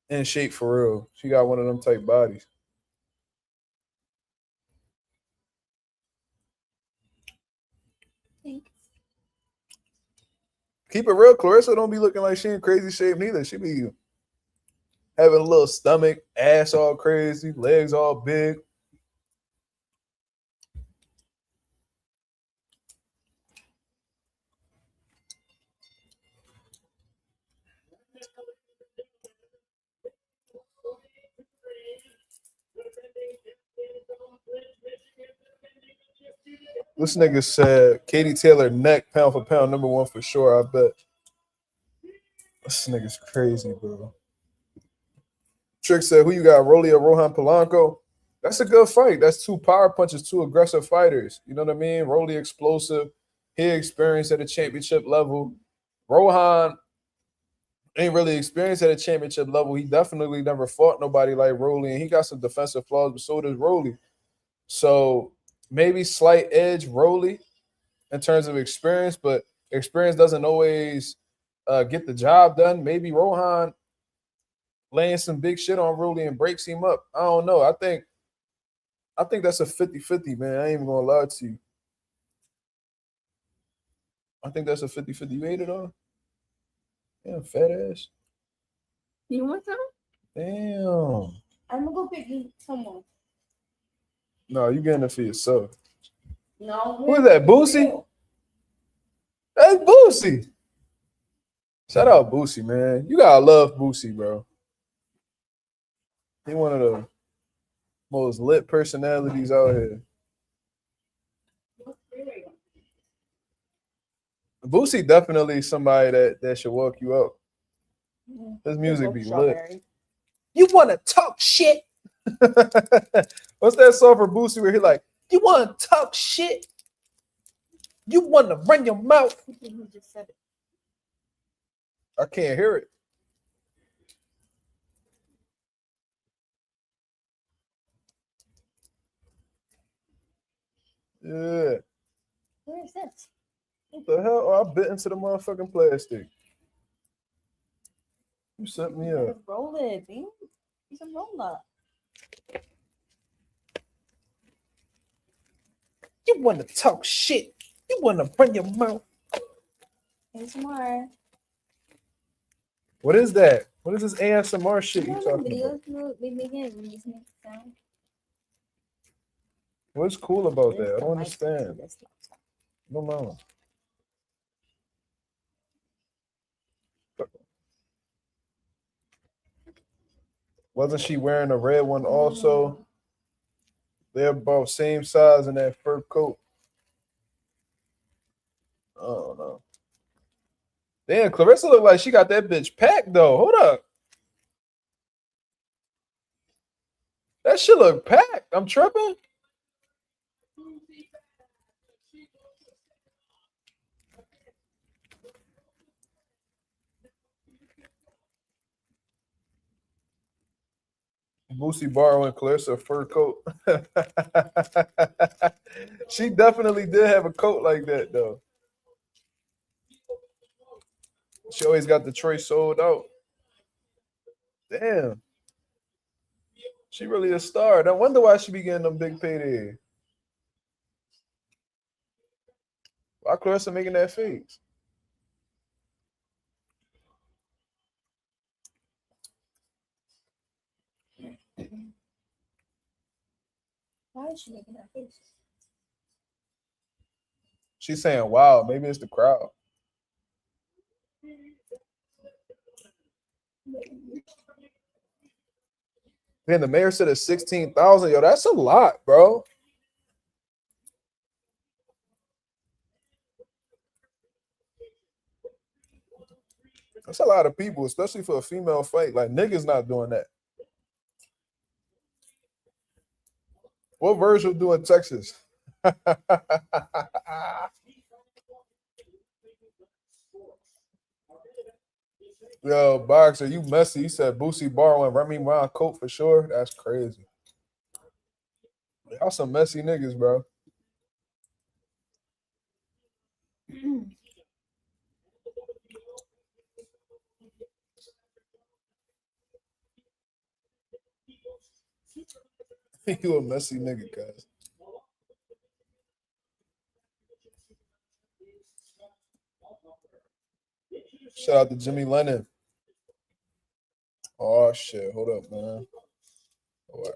in shape for real. She got one of them type bodies. Thanks. Keep it real, Claressa don't be looking like she in crazy shape neither. She be having a little stomach, ass all crazy, legs all big. This nigga said Katie Taylor neck pound for pound number 1 for sure. I bet. This nigga's crazy, bro. Trick said, who you got, Rolly or Rohan Polanco? That's a good fight. That's 2 power punches, 2 aggressive fighters. You know what I mean? Rolly explosive. He experienced at a championship level. Rohan ain't really experienced at a championship level. He definitely never fought nobody like Rolly, and he got some defensive flaws, but so does Rolly. So maybe slight edge Rolly in terms of experience, but experience doesn't always get the job done. Maybe Rohan laying some big shit on Rolly and breaks him up. I don't know. I think that's a 50-50, man. I ain't even gonna lie to you. I think that's a 50-50. You ate it all? Damn, fat ass. You want some? Damn. I'm gonna go pick you someone. No, you getting it for yourself. No. Who is that, Boosie? That's Boosie. Shout out Boosie, man. You gotta love Boosie, bro. He one of the most lit personalities out here. Boosie definitely somebody that should walk you out. His music be lit. You want to talk shit? What's that song for Boosie where he like, you want to talk shit? You want to run your mouth? I can't hear it. Yeah. Where is this? What the hell? Oh, I bit into the motherfucking plastic. You set me up. Roll it, man. It's a roll up. You want to talk shit? You want to run your mouth? ASMR. What is that? What is this ASMR shit you You know talking the about? videos we make it and we just make the sound. What's cool about that? I There's don't the mic to understand. this laptop. I don't know. Wasn't she wearing a red one also? They're about same size in that fur coat. I don't know. Damn, Claressa look like she got that bitch packed though. Hold up. That shit look packed. I'm tripping. Boosie borrowing Claressa a fur coat. She definitely did have a coat like that though. She always got the Troy sold out. Damn. She really a star. I wonder why she be getting them big paydays. Why Claressa making that face? Why is she making that face? She's saying, wow, maybe it's the crowd. Man, the mayor said it's 16,000. Yo, that's a lot, bro. That's a lot of people, especially for a female fight. Like, niggas not doing that. What Virgil do in Texas? Yo, Boxer, you messy. He said Boosie borrowing Remy Ma coat for sure. That's crazy. Y'all some messy niggas, bro. You a messy nigga, cuz. Shout out to Jimmy Lennon. Oh shit, hold up, man. All right.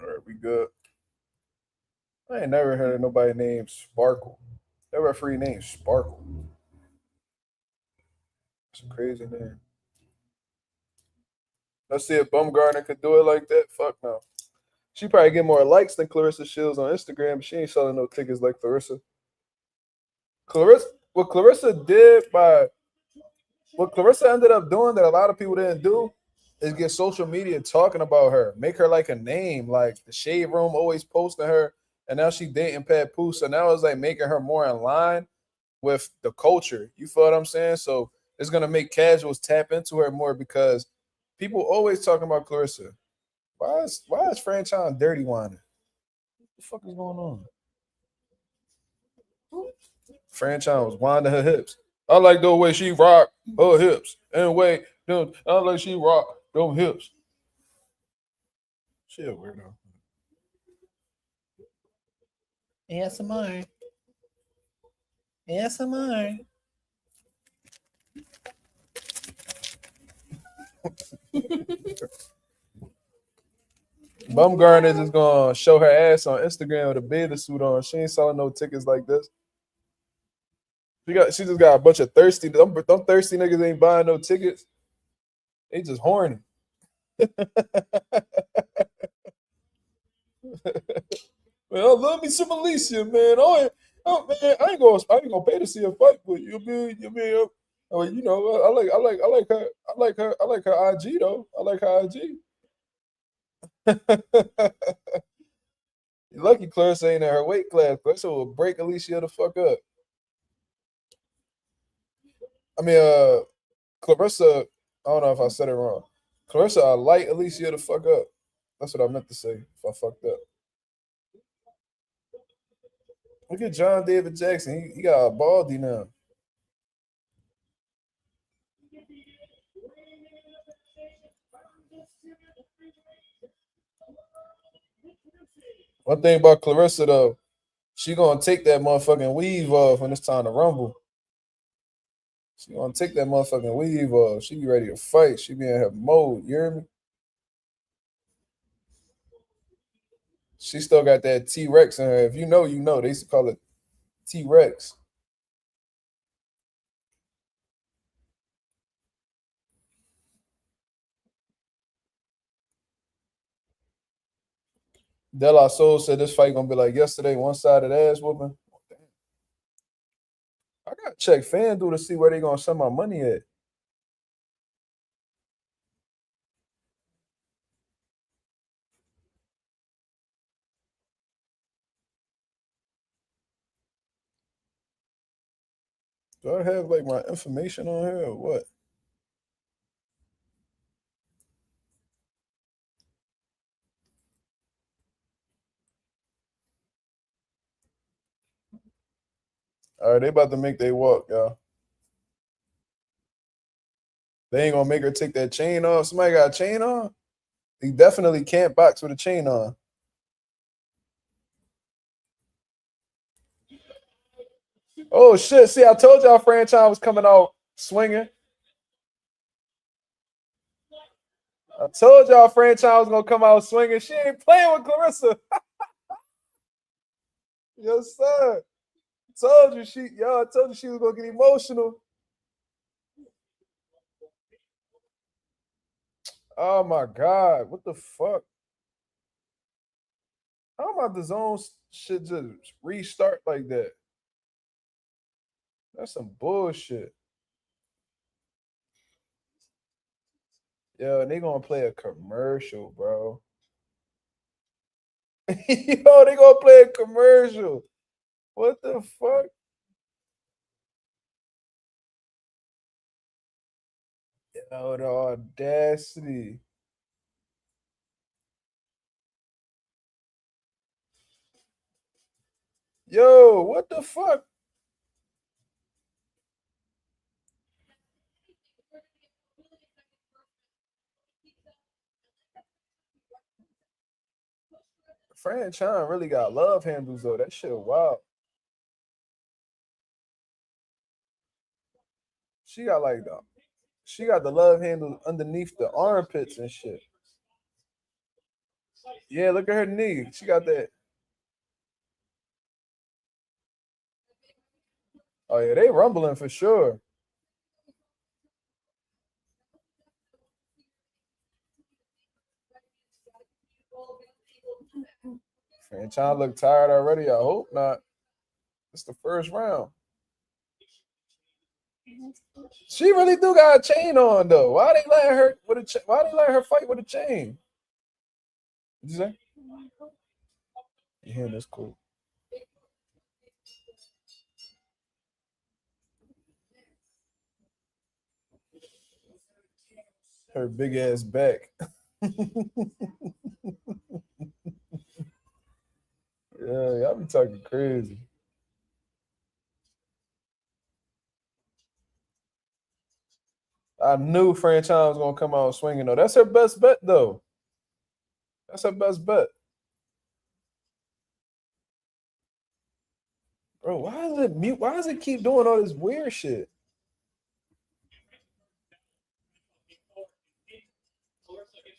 All right, we good. I ain't never heard of nobody named Sparkle. That referee named Sparkle. It's a crazy name. Let's see if Bumgarner could do it like that. Fuck no. She probably get more likes than Claressa Shields on Instagram, but she ain't selling no tickets like Claressa. What Claressa ended up doing that a lot of people didn't do is get social media talking about her, make her like a name, like the Shade Room always posting her, and now she dating Pat Pooh, so now it's like making her more in line with the culture. You feel what I'm saying? So it's gonna make casuals tap into her more because people always talking about Claressa. Why is Franchon dirty whining? What the fuck is going on? Franchon was winding her hips. I like the way she rock her hips. Anyway, I like she rock them hips. She a weirdo. ASMR. ASMR. Bumgarner is gonna show her ass on Instagram with a bathing suit on. She ain't selling no tickets like this. She just got a bunch of thirsty. Them thirsty niggas ain't buying no tickets. They just horny. Man, I love me some Alicia, man. Man, I ain't gonna pay to see a fight, but you mean, you know, I like her IG though. I like her IG. You're lucky Claressa ain't in her weight class. Claressa will break Alicia the fuck up. I mean, Claressa, I don't know if I said it wrong. Claressa, I light Alicia the fuck up. That's what I meant to say if I fucked up. Look at John David Jackson. He got a baldy now. One thing about Claressa, though, she gonna take that motherfucking weave off when it's time to rumble. She gonna take that motherfucking weave off. She be ready to fight. She be in her mode. You hear me? She still got that T-Rex in her. If you know, you know. They used to call it T-Rex. De La Soul said this fight gonna be like yesterday, one-sided ass whooping. I gotta check FanDuel to see where they gonna send my money at. Do I have like my information on here or what? All right, they about to make they walk, y'all. They ain't gonna make her take that chain off. Somebody got a chain on? He definitely can't box with a chain on. Oh shit! See, I told y'all Franchon was coming out swinging. I told y'all Franchon was gonna come out swinging. She ain't playing with Claressa. Yes, sir. I told you she was gonna get emotional. Oh my god, what the fuck? How about the zone shit just restart like that? That's some bullshit. Yo, they gonna play a commercial, bro. Yo, they gonna play a commercial. What the fuck? Yo, the audacity. Yo, what the fuck? Franchon really got love handles though. That shit wild. She got the love handle underneath the armpits and shit. Yeah, look at her knee. She got that. Oh yeah, they rumbling for sure. Franchon look tired already. I hope not. It's the first round. She really do got a chain on though. Why they letting her with a why they letting her fight with a chain? What you say? Yeah, that's cool. Her big ass back. Yeah, y'all be talking crazy. I knew Franchon was gonna come out swinging though. That's her best bet though. That's her best bet. Bro, why is it mute? Why does it keep doing all this weird shit?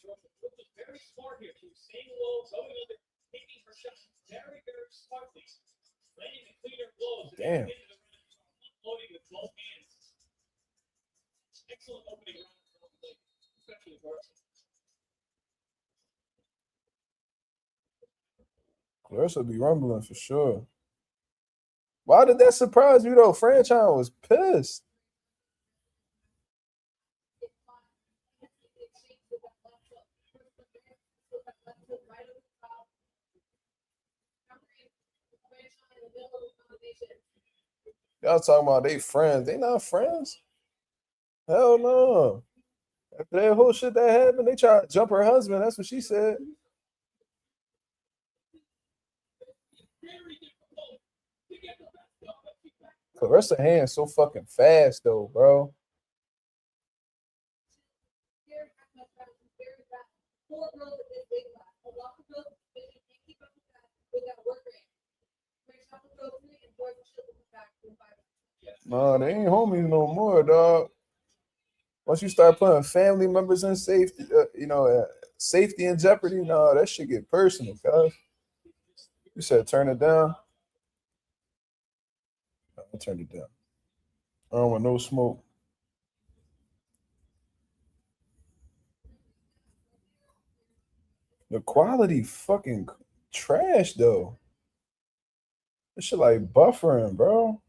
Cruz was very smart here. She was staying low, going under, taking her shots very, very smartly, landing the cleaner blows. Damn. Loading with both hands. Excellent opening round, especially Garcia. Claressa be rumbling for sure. Why did that surprise you though? Franchon was pissed. Y'all talking about they friends. They not friends. Hell no. After that whole shit that happened, they tried to jump her husband. That's what she said. Claressa hands so fucking fast though, bro. No, they ain't homies no more, dog. Once you start putting family members in safety, safety in jeopardy, no, that shit get personal, cuz. You said turn it down. I turned it down. I don't want no smoke. The quality fucking trash though. This shit like buffering, bro.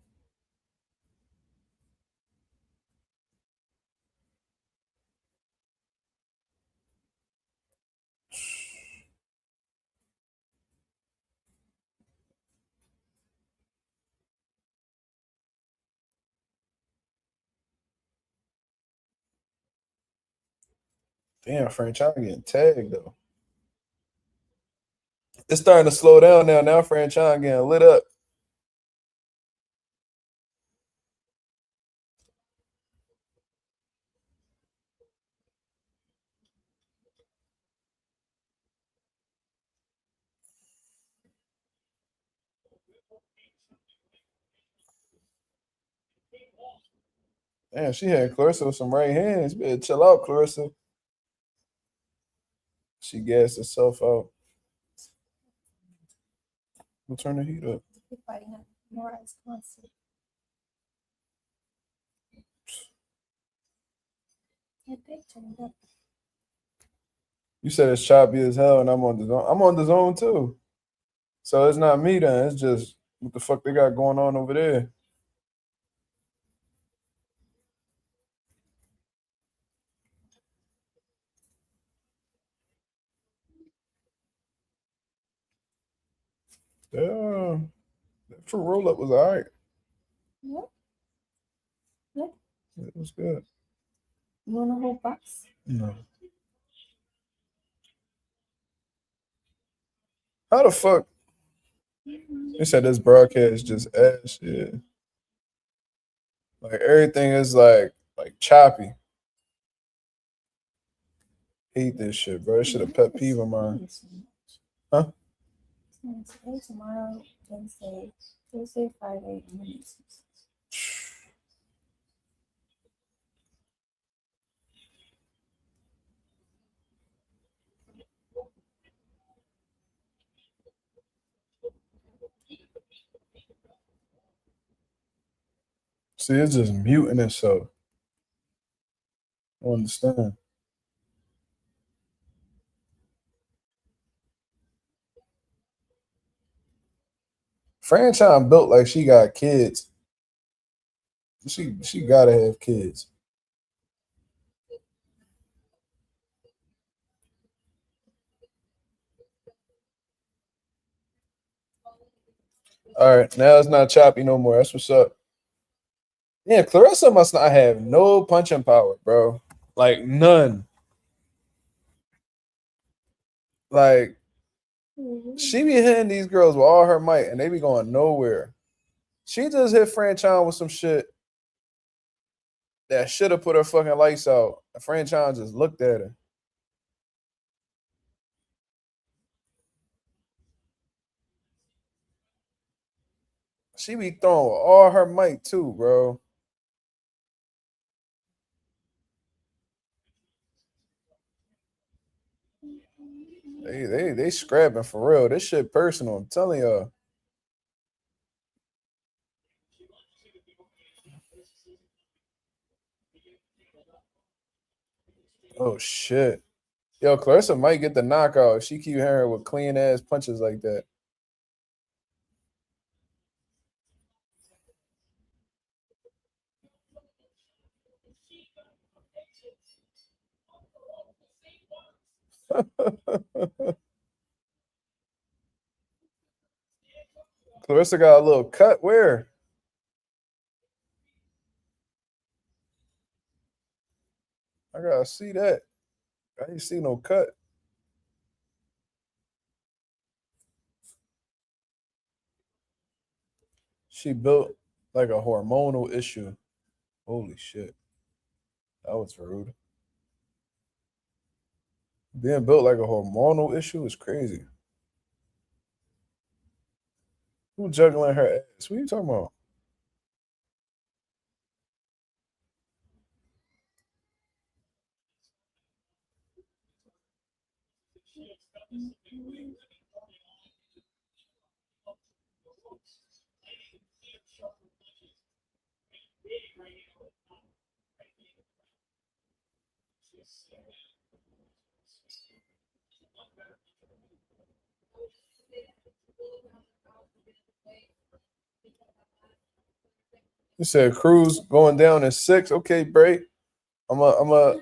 Damn, Franchon getting tagged though. It's starting to slow down now. Now Franchon getting lit up. Damn, she had Claressa with some right hands. Better chill out, Claressa. She gassed herself out. We'll turn the heat up. Fighting at Morales concert. Yeah, they turned up. You said it's choppy as hell, and I'm on the zone. I'm on the zone too. So it's not me then. It's just what the fuck they got going on over there. Yeah, that fruit roll up was all right. What? What? It was good. You want a whole box? No. How the fuck? They said this broadcast just ass shit. Like everything is like choppy. Hate this shit, bro. This shit a pet peeve of mine. Huh? Today, tomorrow, Wednesday, Thursday, Friday, and Monday. See, it's just muting itself. I don't understand. Franchon built like she got kids. She gotta have kids. All right, now it's not choppy no more. That's what's up. Yeah, Claressa must not have no punching power, bro. Like none. Like she be hitting these girls with all her might, and they be going nowhere. She just hit Franchon with some shit that should have put her fucking lights out. And Franchon just looked at her. She be throwing with all her might too, bro. They scrapping for real. This shit personal. I'm telling y'all. Oh shit. Yo, Claressa might get the knockout if she keep hearing with clean ass punches like that. Claressa got a little cut. Where? I gotta see that. I ain't see no cut. She built like a hormonal issue. Holy shit. That was rude. Being built like a hormonal issue is crazy. Who juggling her ass? What are you talking about? You said Cruz going down in 6. Okay, Bray. I'm gonna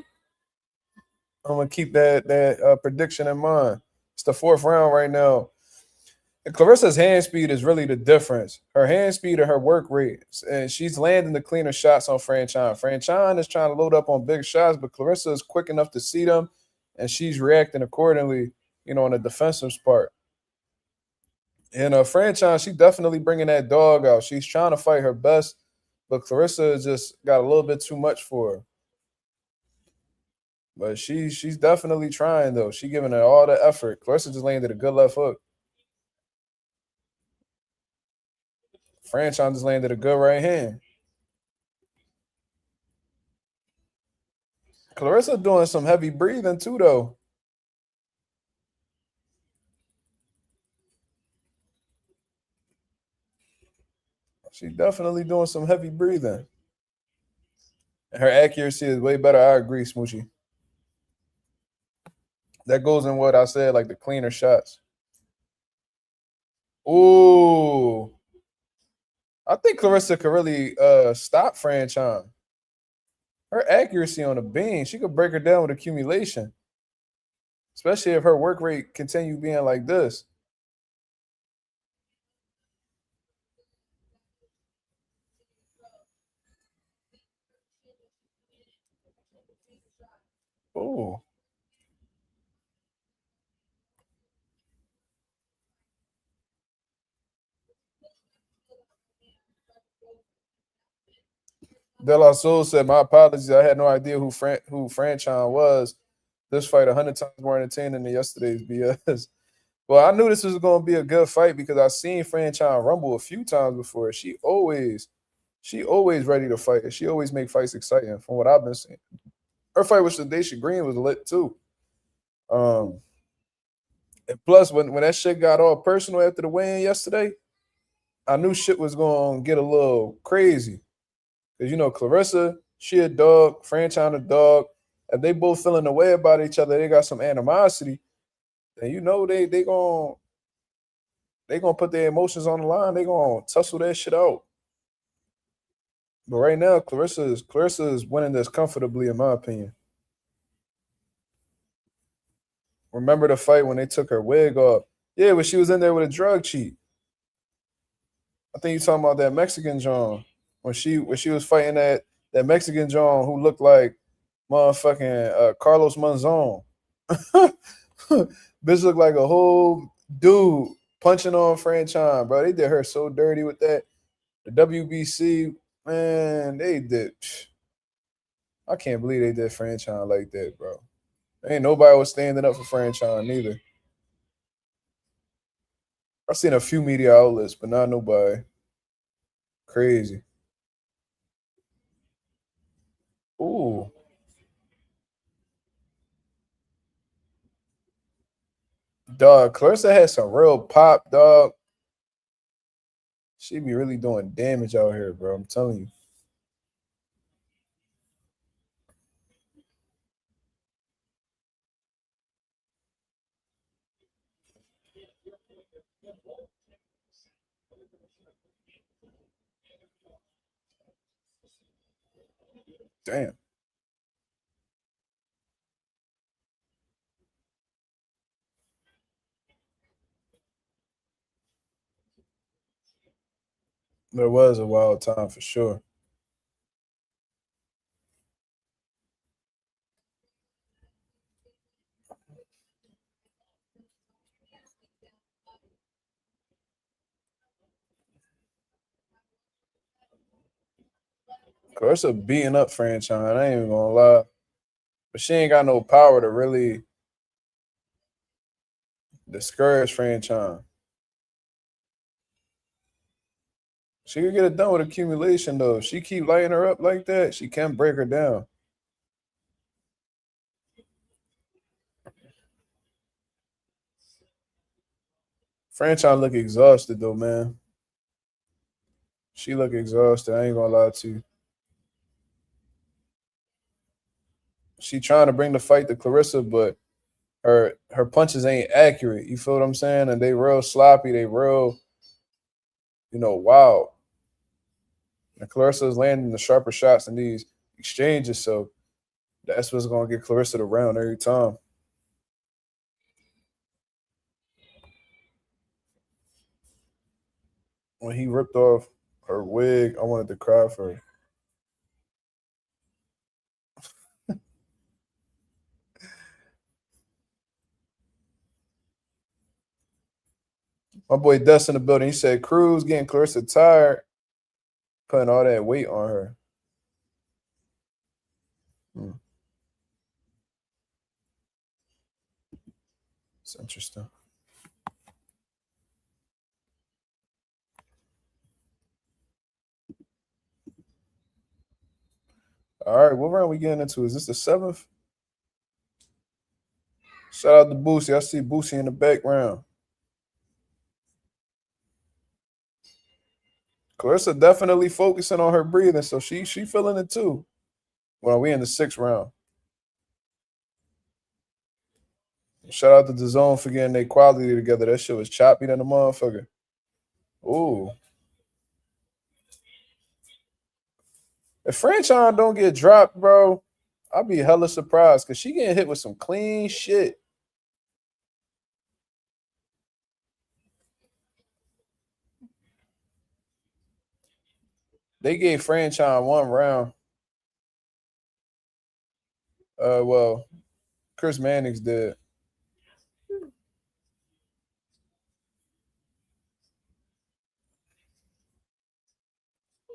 keep that prediction in mind. It's the 4th round right now. And Claressa's hand speed is really the difference. Her hand speed and her work rate, and she's landing the cleaner shots on Franchon. Franchon is trying to load up on big shots, but Claressa is quick enough to see them, and she's reacting accordingly. On the defensive part. And Franchon, she definitely bringing that dog out. She's trying to fight her best, but Claressa just got a little bit too much for her. But she's definitely trying though. She giving it all the effort. Claressa just landed a good left hook. Franchon just landed a good right hand. Claressa doing some heavy breathing too though. She definitely doing some heavy breathing. And her accuracy is way better. I agree, Smoochie. That goes in what I said, like the cleaner shots. Ooh. I think Claressa could really stop Franchon. Her accuracy on the beam, she could break her down with accumulation. Especially if her work rate continue being like this. Ooh. De La Soul said, "My apologies. I had no idea who Franchon was. This fight 100 times more entertaining than yesterday's BS." Well, I knew this was going to be a good fight because I've seen Franchon rumble a few times before. She always ready to fight. She always make fights exciting from what I've been seeing. Her fight with Shadesha Green was lit too. And plus, when that shit got all personal after the weigh-in yesterday, I knew shit was going to get a little crazy. Because, Claressa, she a dog, Franchon a dog. If they both feeling the way about each other, they got some animosity. And they gonna put their emotions on the line. They gonna tussle that shit out. But right now, Claressa is winning this comfortably, in my opinion. Remember the fight when they took her wig off? Yeah, but she was in there with a drug cheat. I think you're talking about that Mexican John when she was fighting that Mexican John who looked like motherfucking Carlos Monzon. Bitch looked like a whole dude punching on Franchon, bro. They did her so dirty with that. The WBC, man, they did. I can't believe they did Franchon like that, bro. Ain't nobody was standing up for Franchon neither. I've seen a few media outlets, but not nobody. Crazy. Ooh. Dog, Claressa had some real pop, dog. She be really doing damage out here, bro. I'm telling you. Damn. There was a wild time for sure. Claressa beating up Franchon. I ain't even gonna lie. But she ain't got no power to really discourage Franchon. She could get it done with accumulation, though. If she keep lighting her up like that, she can break her down. Franchon look exhausted, though, man. She look exhausted. I ain't gonna lie to you. She trying to bring the fight to Claressa, but her punches ain't accurate. You feel what I'm saying? And they real sloppy. They real, wild. And Claressa is landing the sharper shots in these exchanges, so that's what's gonna get Claressa the round every time. When he ripped off her wig, I wanted to cry for her. My boy Dust in the building. He said Cruz getting Claressa tired, putting all that weight on her. It's interesting. All right, what round we getting into? Is this the 7th? Shout out to Boosie. I see Boosie in the background. Claressa definitely focusing on her breathing, so she feeling it too. Well, we in the 6th round. Shout out to DAZN for getting their quality together. That shit was choppy than a motherfucker. Ooh. If Franchon don't get dropped, bro, I'll be hella surprised because she getting hit with some clean shit. They gave Franchon 1 round. Well, Chris Manning's dead.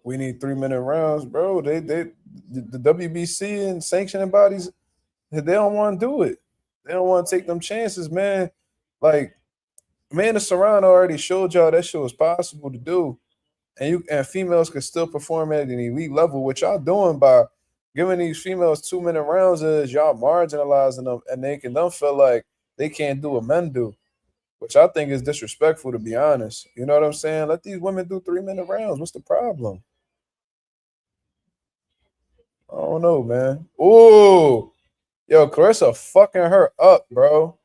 We need 3-minute rounds, bro. The WBC and sanctioning bodies, they don't want to do it. They don't want to take them chances, man. Like, Amanda Serrano already showed y'all that shit was possible to do. And females can still perform at an elite level. What y'all doing by giving these females 2-minute rounds is y'all marginalizing them and making them feel like they can't do what men do, which I think is disrespectful, to be honest. You know what I'm saying? Let these women do 3-minute rounds. What's the problem? I don't know, man. Ooh. Yo, Claressa fucking her up, bro.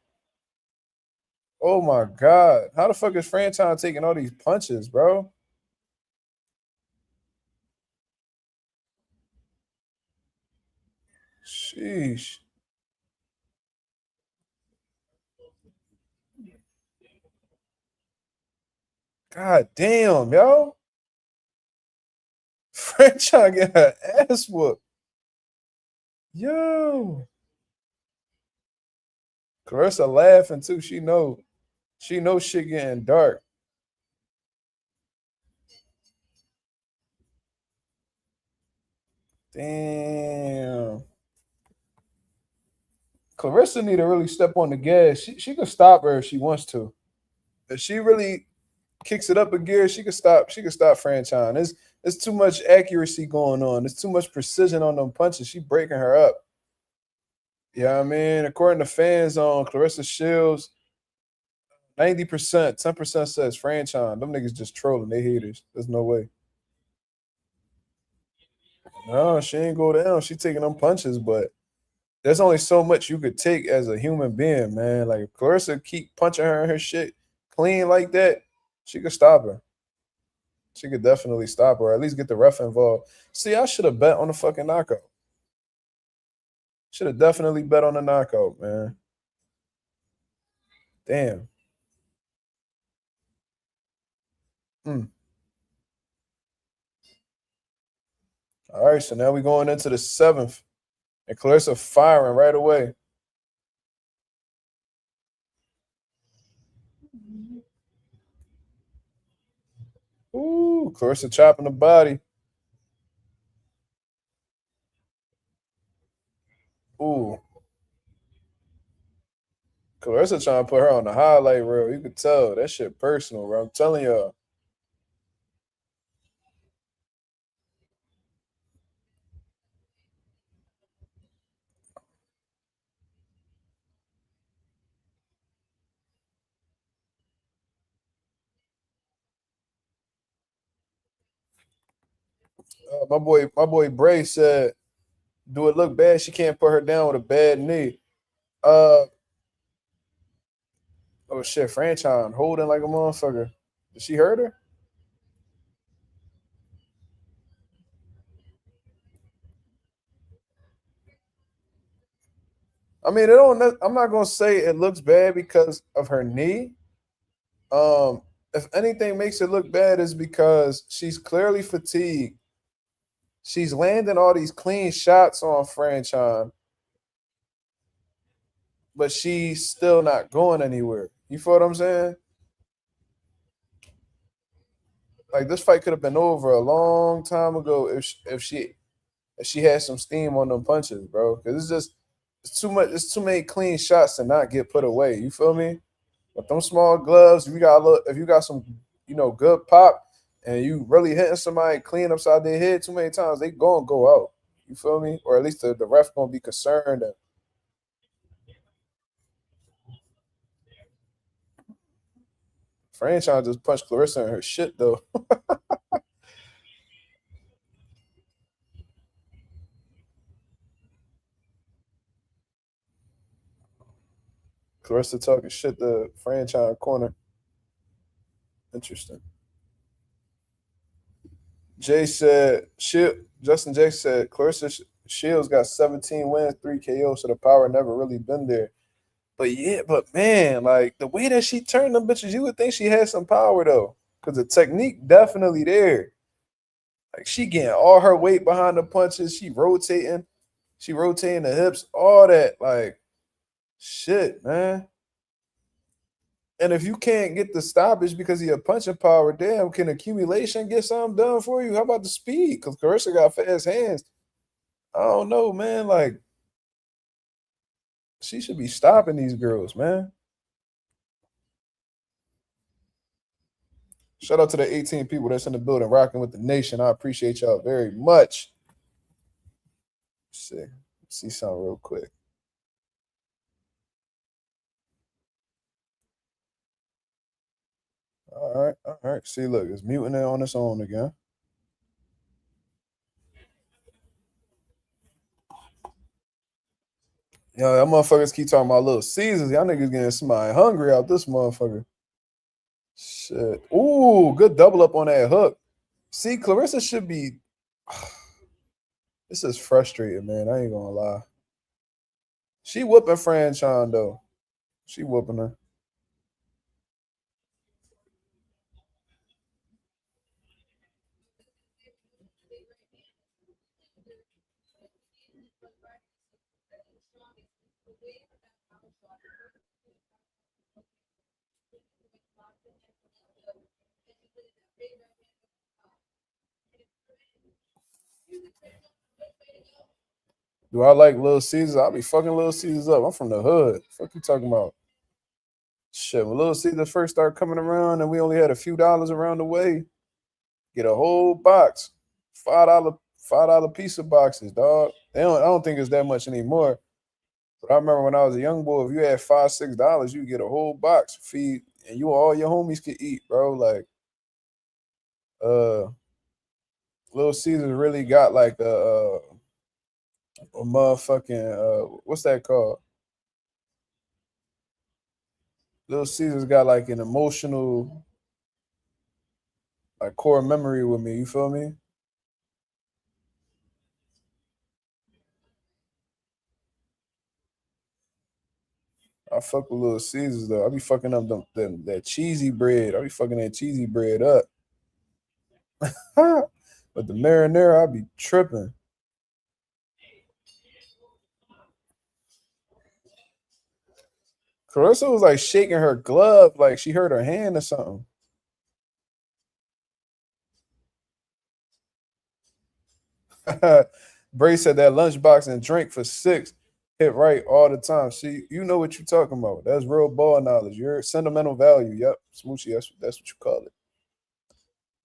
Oh, my God. How the fuck is Franchon taking all these punches, bro? Sheesh. God damn, yo. Franchon get her ass whooped. Yo. Claressa laughing too. She know shit getting dark. Damn. Claressa need to really step on the gas. She can stop her if she wants to. If she really kicks it up a gear, she can stop Franchon. There's too much accuracy going on. There's too much precision on them punches. She breaking her up. Yeah, I mean, according to fans on Claressa Shields, 90%, 10% says Franchon. Them niggas just trolling. They haters. There's no way. No, she ain't go down. She taking them punches, but there's only so much you could take as a human being, man. Like if Claressa keep punching her and her shit clean like that, she could stop her. She could definitely stop her, or at least get the ref involved. See, I should have bet on the fucking knockout. Should have definitely bet on the knockout, man. Damn. All right, so now we're going into the 7th. And Claressa firing right away. Ooh, Claressa chopping the body. Ooh. Claressa trying to put her on the highlight reel. You could tell. That shit personal, bro. I'm telling y'all. My boy Bray said, do it look bad? She can't put her down with a bad knee. Oh shit, Franchon holding like a motherfucker. Did she hurt her? I mean, I'm not gonna say it looks bad because of her knee. If anything makes it look bad is because she's clearly fatigued. She's landing all these clean shots on Franchon, but she's still not going anywhere. You feel what I'm saying? Like this fight could have been over a long time ago if she had some steam on them punches, bro. Because it's too much. It's too many clean shots to not get put away. You feel me? With them small gloves, if you got some, good pop, and you really hitting somebody clean upside their head too many times, they gonna go out. You feel me? Or at least the ref gonna be concerned. And Franchon just punched Claressa in her shit though. Claressa talking shit to Franchon corner. Interesting. Justin J said, Claressa Shields got 17 wins, 3 KO, so the power never really been there. But man, like the way that she turned them bitches, you would think she had some power though. Because the technique definitely there. Like she getting all her weight behind the punches. She rotating the hips, all that. Like shit, man. And if you can't get the stoppage because of your punching power, damn, can accumulation get something done for you? How about the speed? Because Claressa got fast hands. I don't know, man. Like, she should be stopping these girls, man. Shout out to the 18 people that's in the building rocking with the nation. I appreciate y'all very much. Let's see something real quick. All right. See, look, it's muting it on its own again. Yo, that motherfuckers keep talking about Little Caesars. Y'all niggas getting somebody hungry out this motherfucker. Shit. Ooh, good double up on that hook. See, Claressa should be. This is frustrating, man. I ain't gonna lie. She whooping Franchon though. She whooping her. Do I like Little Caesars? I'll be fucking Little Caesars up. I'm from the hood. Fuck you talking about? Shit, when Little Caesars first started coming around and we only had a few dollars around the way, get a whole box. $5 piece of boxes, dog. I don't think it's that much anymore. But I remember when I was a young boy, if you had $5, $6, you get a whole box. Feed and you all your homies can eat, bro. Like, Little Caesars really got like a motherfucking what's that called? Little Caesars got like an emotional like core memory with me. You feel me? I fuck with Little Caesars though. I be fucking up that cheesy bread. I be fucking that cheesy bread up. But the marinara, I be tripping. Claressa was like shaking her glove like she hurt her hand or something. Bray said that lunchbox and drink for $6 hit right all the time. See, you know what you're talking about. That's real ball knowledge. Your sentimental value. Yep, Smoochie, that's what you call it.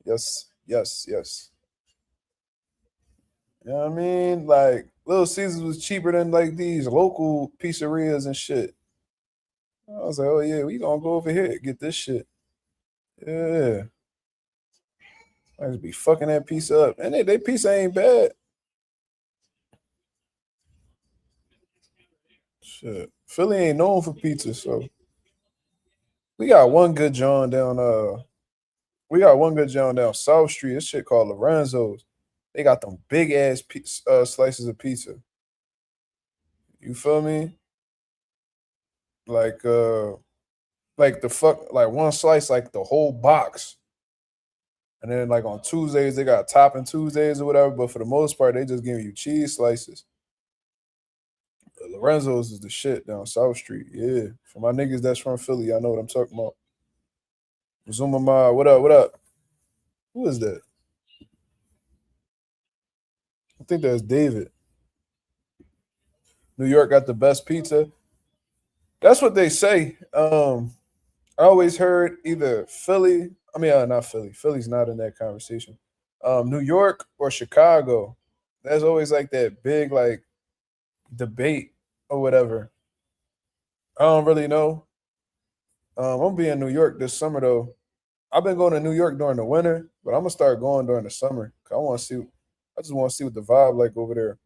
Yes. You know what I mean? Like, Little Caesars was cheaper than like these local pizzerias and shit. I was like, oh yeah, we gonna go over here get this shit. Yeah. I just be fucking that pizza up. And they pizza ain't bad. Shit. Philly ain't known for pizza, so we got one good John down South Street. This shit called Lorenzo's. They got them big ass slices of pizza. You feel me? Like like one slice, like the whole box. And then like on Tuesdays, they got topping Tuesdays or whatever, but for the most part, they just give you cheese slices. Lorenzo's is the shit down South Street. Yeah. For my niggas that's from Philly, I know what I'm talking about. Zuma Ma, what up? Who is that? I think that's David. New York got the best pizza. That's what they say. I always heard either Philly. I mean, not Philly. Philly's not in that conversation. New York or Chicago. There's always like that big like debate or whatever. I don't really know. I'm gonna be in New York this summer though. I've been going to New York during the winter, but I'm gonna start going during the summer. I want to see. I just want to see what the vibe like over there.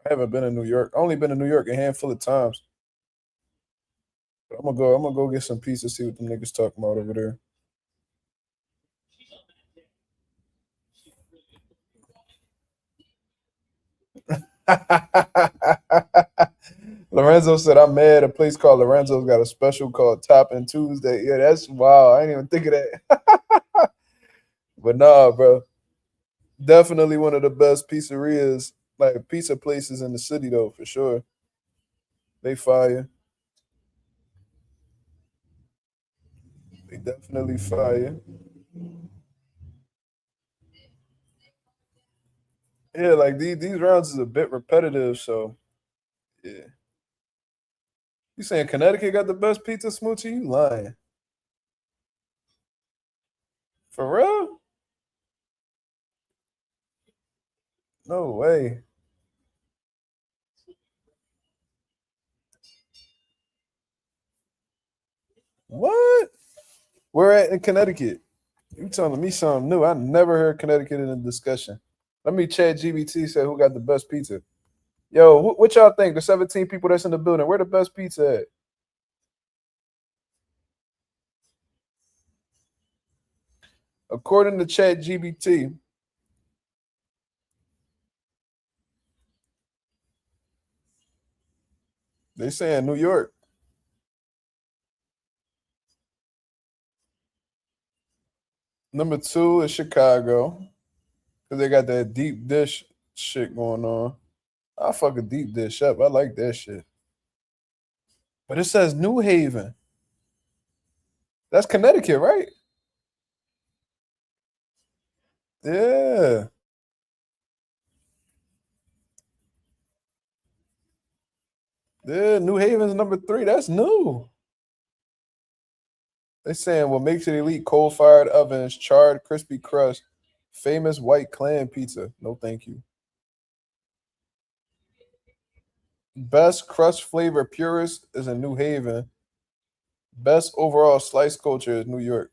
I haven't been in New York. I only been in New York a handful of times. But I'm gonna go get some pizza. See what the niggas talking about over there. Lorenzo said, I'm mad. A place called Lorenzo's got a special called Topping Tuesday. Yeah, that's wild. I didn't even think of that. But nah, bro. Definitely one of the best pizzerias, like pizza places in the city, though, for sure. They fire. They definitely fire. Yeah, like these rounds is a bit repetitive, so yeah. You saying Connecticut got the best pizza, Smoochie? You lying. For real? No way. What? We're at in Connecticut. You telling me something new. I never heard Connecticut in a discussion. Let me chat GBT say who got the best pizza. Yo, what y'all think? The 17 people that's in the building, where the best pizza at? According to chat GBT, they saying New York. Number 2 is Chicago. Because they got that deep dish shit going on. I fuck a deep dish up. I like that shit. But it says New Haven. That's Connecticut, right? Yeah. Yeah, New Haven's number 3. That's new. They saying what makes it elite: coal-fired ovens, charred crispy crust, famous white clam pizza. No, thank you. Best crust flavor purist is in New Haven. Best overall slice culture is New York.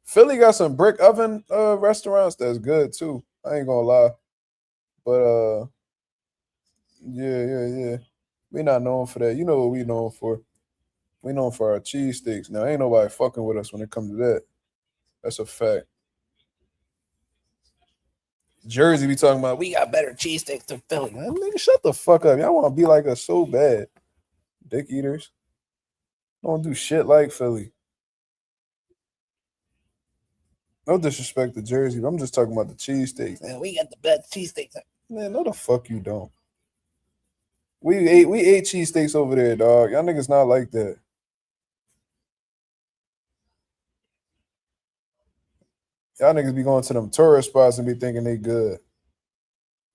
Philly got some brick oven restaurants that's good too. I ain't gonna lie. But yeah. We not known for that. You know what we known for. We known for our cheesesteaks. Now ain't nobody fucking with us when it comes to that. That's a fact. Jersey be talking about we got better cheesesteaks than Philly. Man, nigga, shut the fuck up. Y'all want to be like us so bad. Dick eaters. Don't do shit like Philly. No disrespect to Jersey, but I'm just talking about the cheesesteaks. Man, we got the best cheesesteaks. Man, no the fuck you don't. We ate cheesesteaks over there, dog. Y'all niggas not like that. Y'all niggas be going to them tourist spots and be thinking they good.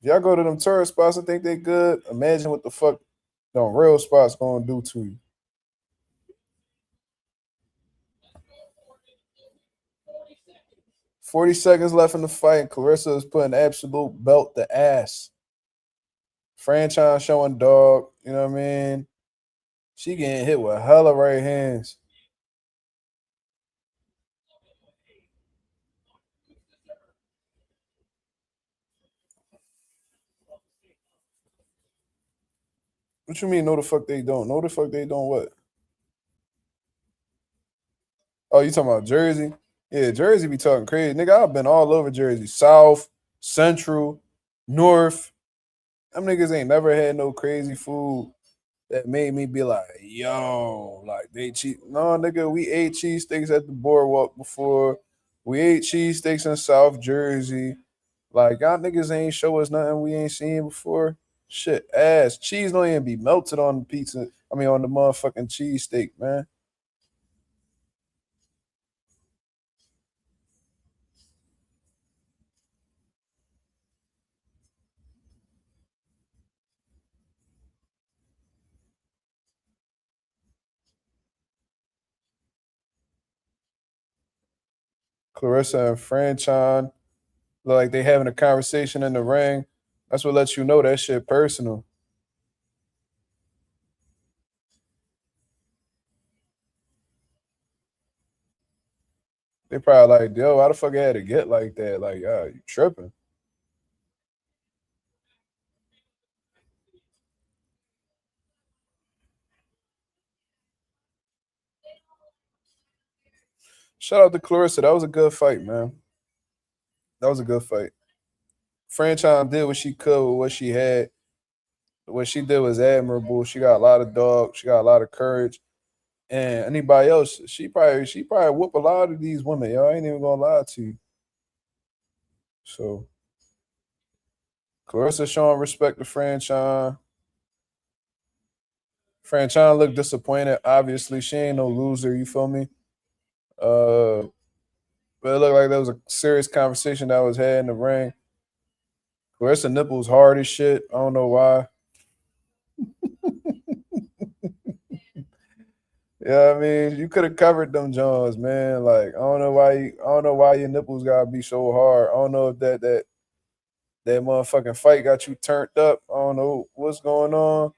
If y'all go to them tourist spots and think they good, imagine what the fuck them real spots gonna do to you. 40 seconds left in the fight. Claressa is putting absolute belt to ass. Franchon showing dog. You know what I mean? She getting hit with hella right hands. What you mean, no the fuck they don't? No the fuck they don't what? Oh, you talking about Jersey? Yeah, Jersey be talking crazy. Nigga, I've been all over Jersey. South, Central, North. Them niggas ain't never had no crazy food that made me be like, yo, like they cheat. No, nigga, we ate cheesesteaks at the boardwalk before. We ate cheesesteaks in South Jersey. Like, y'all niggas ain't show us nothing we ain't seen before. Shit, ass. Cheese don't even be melted on the pizza. I mean, on the motherfucking cheesesteak, man. Claressa and Franchon look like they having a conversation in the ring. That's what lets you know that shit personal. They probably like, yo, why the fuck I had to get like that? Like, you tripping. Shout out to Claressa. That was a good fight, man. That was a good fight. Franchon did what she could with what she had. What she did was admirable. She got a lot of dog. She got a lot of courage. And anybody else, she probably whoop a lot of these women. Yo, I ain't even gonna lie to you. So Claressa showing respect to Franchon. Franchon looked disappointed. Obviously, she ain't no loser. You feel me? But it looked like there was a serious conversation that was had in the ring. Claressa nipples hard as shit. I don't know why. Yeah, I mean, you could have covered them Jones, man. Like, I don't know why your nipples gotta be so hard. I don't know if that motherfucking fight got you turned up. I don't know what's going on.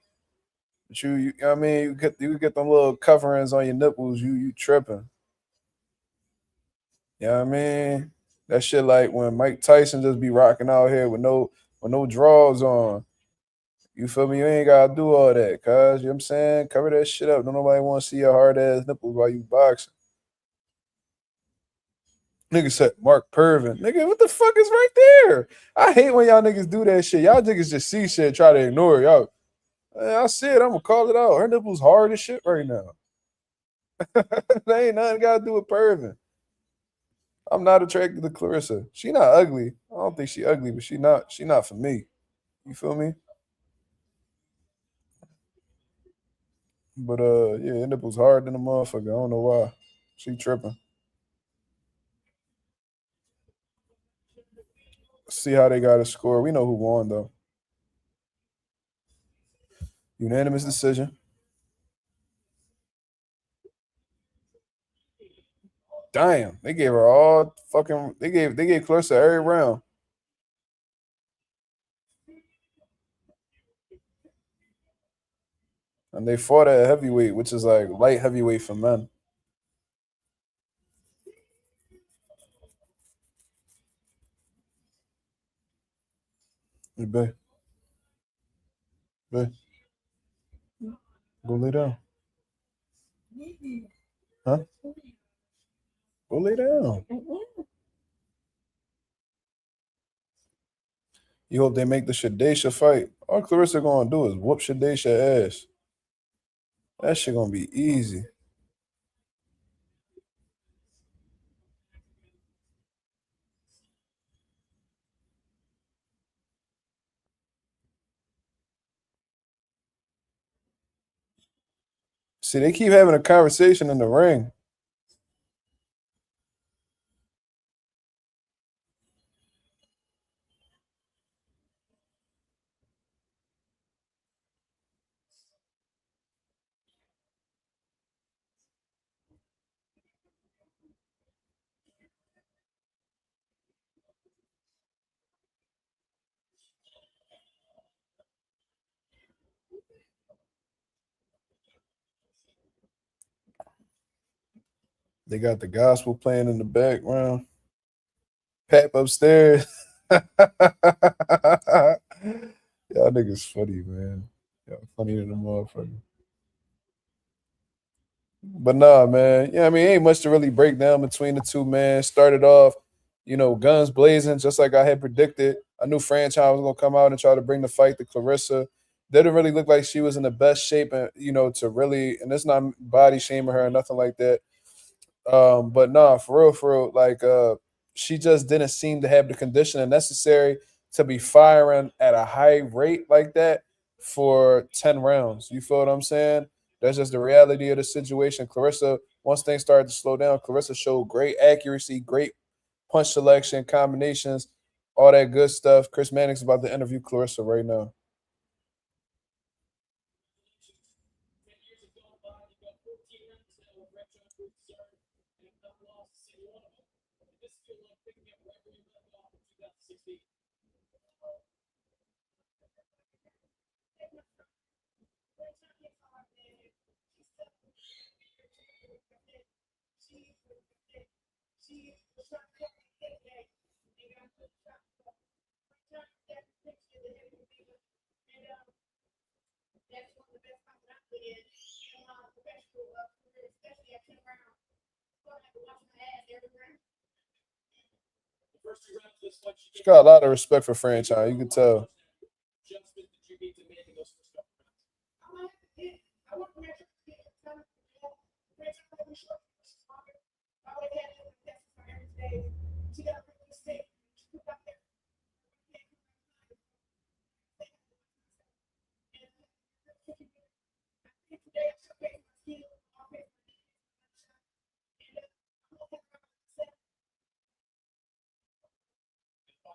But I mean, you get them little coverings on your nipples. You tripping. You know what I mean? That shit like when Mike Tyson just be rocking out here with no drawers on. You feel me? You ain't gotta do all that, cuz. You know what I'm saying? Cover that shit up. Don't nobody want to see your hard ass nipples while you boxing. Nigga said Mark Pervin. Nigga, what the fuck is right there? I hate when y'all niggas do that shit. Y'all niggas just see shit and try to ignore it. Y'all, I see it. I'm gonna call it out. Her nipples hard as shit right now. They ain't nothing got to do with Pervin. I'm not attracted to Claressa. She not ugly. I don't think she ugly, but she not for me. You feel me? But yeah, her nipples hard than a motherfucker. I don't know why. She tripping. See how they got a score. We know who won though. Unanimous decision. Damn, they gave her all fucking. They gave Claressa every round. And they fought at heavyweight, which is like light heavyweight for men. Hey, babe. Babe. Go lay down. Huh? Go lay down. You hope they make the Shadesha fight. All Claressa gonna do is whoop Shadesha ass. That shit gonna be easy. See, they keep having a conversation in the ring. They got the gospel playing in the background. Pap upstairs. Y'all niggas funny, man. Y'all funny than the motherfucker. But nah, man. Yeah, I mean, ain't much to really break down between the two, man. Started off, guns blazing, just like I had predicted. I knew Franchon was gonna come out and try to bring the fight to Claressa. Didn't really look like she was in the best shape, and to really, and it's not body shaming her or nothing like that. But nah, for real, like she just didn't seem to have the conditioning necessary to be firing at a high rate like that for 10 rounds. You feel what I'm saying? That's just the reality of the situation. Claressa, once things started to slow down, Claressa showed great accuracy, great punch selection, combinations, all that good stuff. Chris Manning's about to interview Claressa right now. She's got a lot of respect for Franchon. You can tell.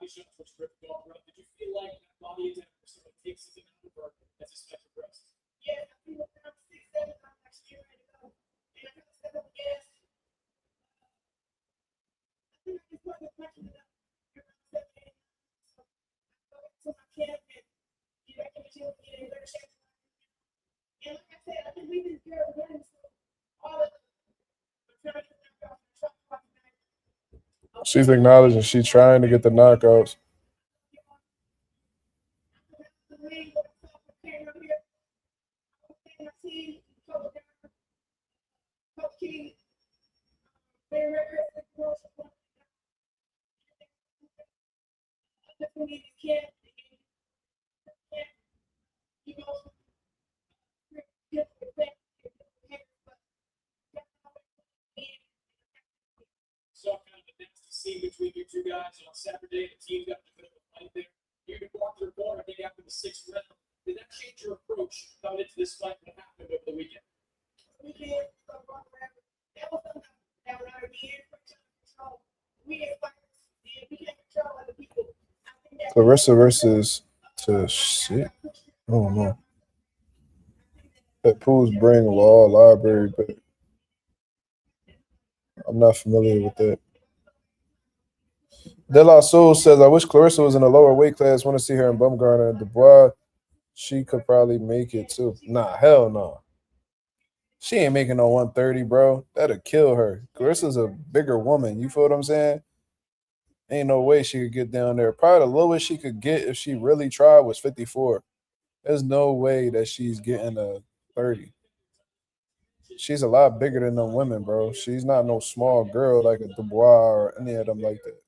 Did you feel like that body attack takes it over as his fight progressed? Yeah, I feel like I'm 6'7", I'm actually ready to go. And I got to step up the gas. I think I just put the punch in it up. So I go back to my camp and get back in the gym and get in better shape. And like I said, I think we've been good winning. So all of them. I'm trying to knock out the truck. She's acknowledging she's trying to get the knockouts. Scene between you two guys on Saturday. The team got a bit of a fight there. You walked their corner, I think, after the 6th round. Did that change your approach coming into this fight that happened over the weekend? We did. That was something that would already be in control. We didn't fight. We can't control other people. Claressa versus to shit. Oh no. That pools bring law library, but I'm not familiar with that. De La Soul says, I wish Claressa was in a lower weight class. Want to see her in Bumgarner. Dubois she could probably make it too. Nah, hell no. She ain't making no 130, bro. That'll kill her. Carissa's a bigger woman. You feel what I'm saying? Ain't no way she could get down there. Probably the lowest she could get if she really tried was 54. There's no way that she's getting a 30. She's a lot bigger than them women, bro. She's not no small girl like a Dubois or any of them like that.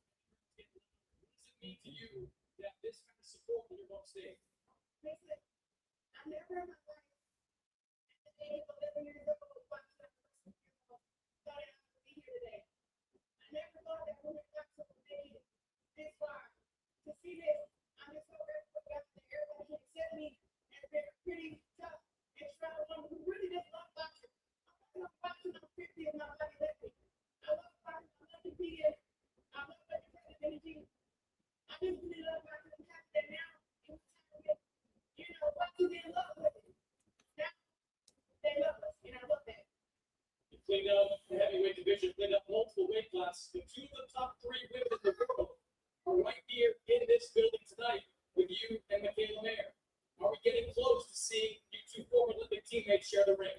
Cleaned up the heavyweight division, cleaned up multiple weight classes. The two of the top 3 women in the world are right here in this building tonight with you and Michaela Mayer. Are we getting close to seeing you two former Olympic teammates share the ring?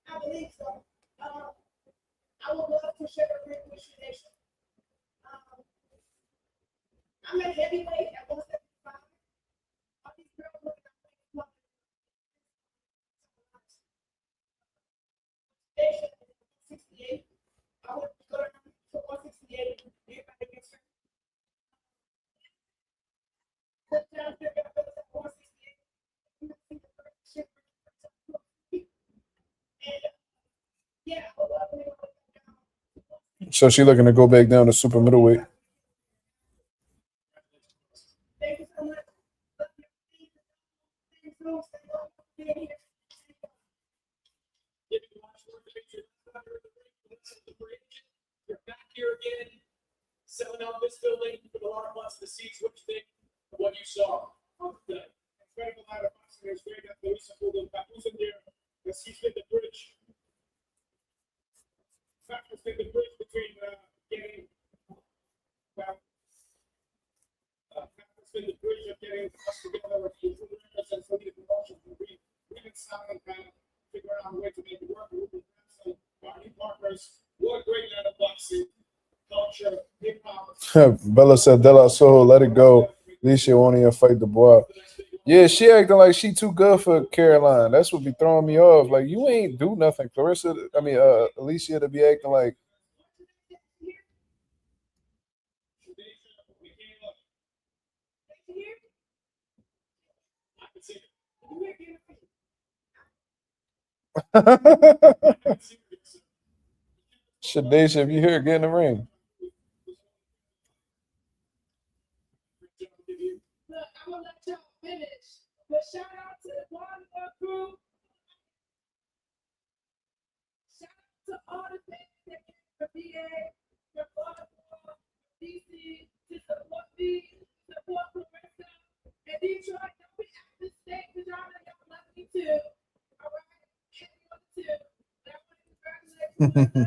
I believe so. I would love to share a ring with you nation. I'm a heavyweight at 175. All these girls look at me. Nation 68. I would go to 168. Everybody gets hurt. Put down there, got those at 168. And yeah, I would love to go down. So she looking to go back down to super middleweight. Thank you so much. You're back here again, selling out this building with a lot of butts in the seats. What do you think of what you saw on the day? Incredible line of boxing. It's great that Claressa pulled the papoose in there. That she's hit the bridge. Papoose hit the bridge between getting papoose hit the bridge of getting us together with the and so many promotions. We didn't sound and figure out a way to make it work. We've been some party partners. What a great line of boxing. Culture, hip hop. Bella said, De La Soul, let it go. Alicia won't even fight Dubois. Yeah, she acting like she too good for Caroline. That's what be throwing me off. Like, you ain't do nothing. Alicia to be acting like. Shadesha, if you hear it, get in the ring. Look, I'm gonna let y'all finish. But shout out to the Welterweight crew. Shout out to all the fans that came from VA, from Baltimore, DC, to support me, support Claressa, and Detroit. Don't be out the state because y'all know y'all love me too. All right, everyone too. But I want to congratulate you.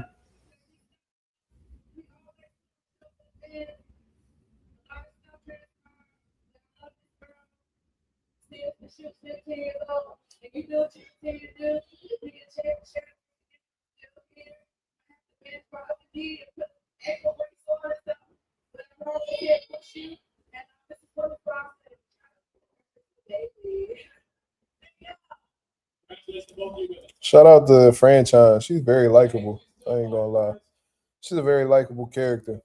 Shout out to Franchon. She's very likable. I ain't gonna lie. She's a very likable character.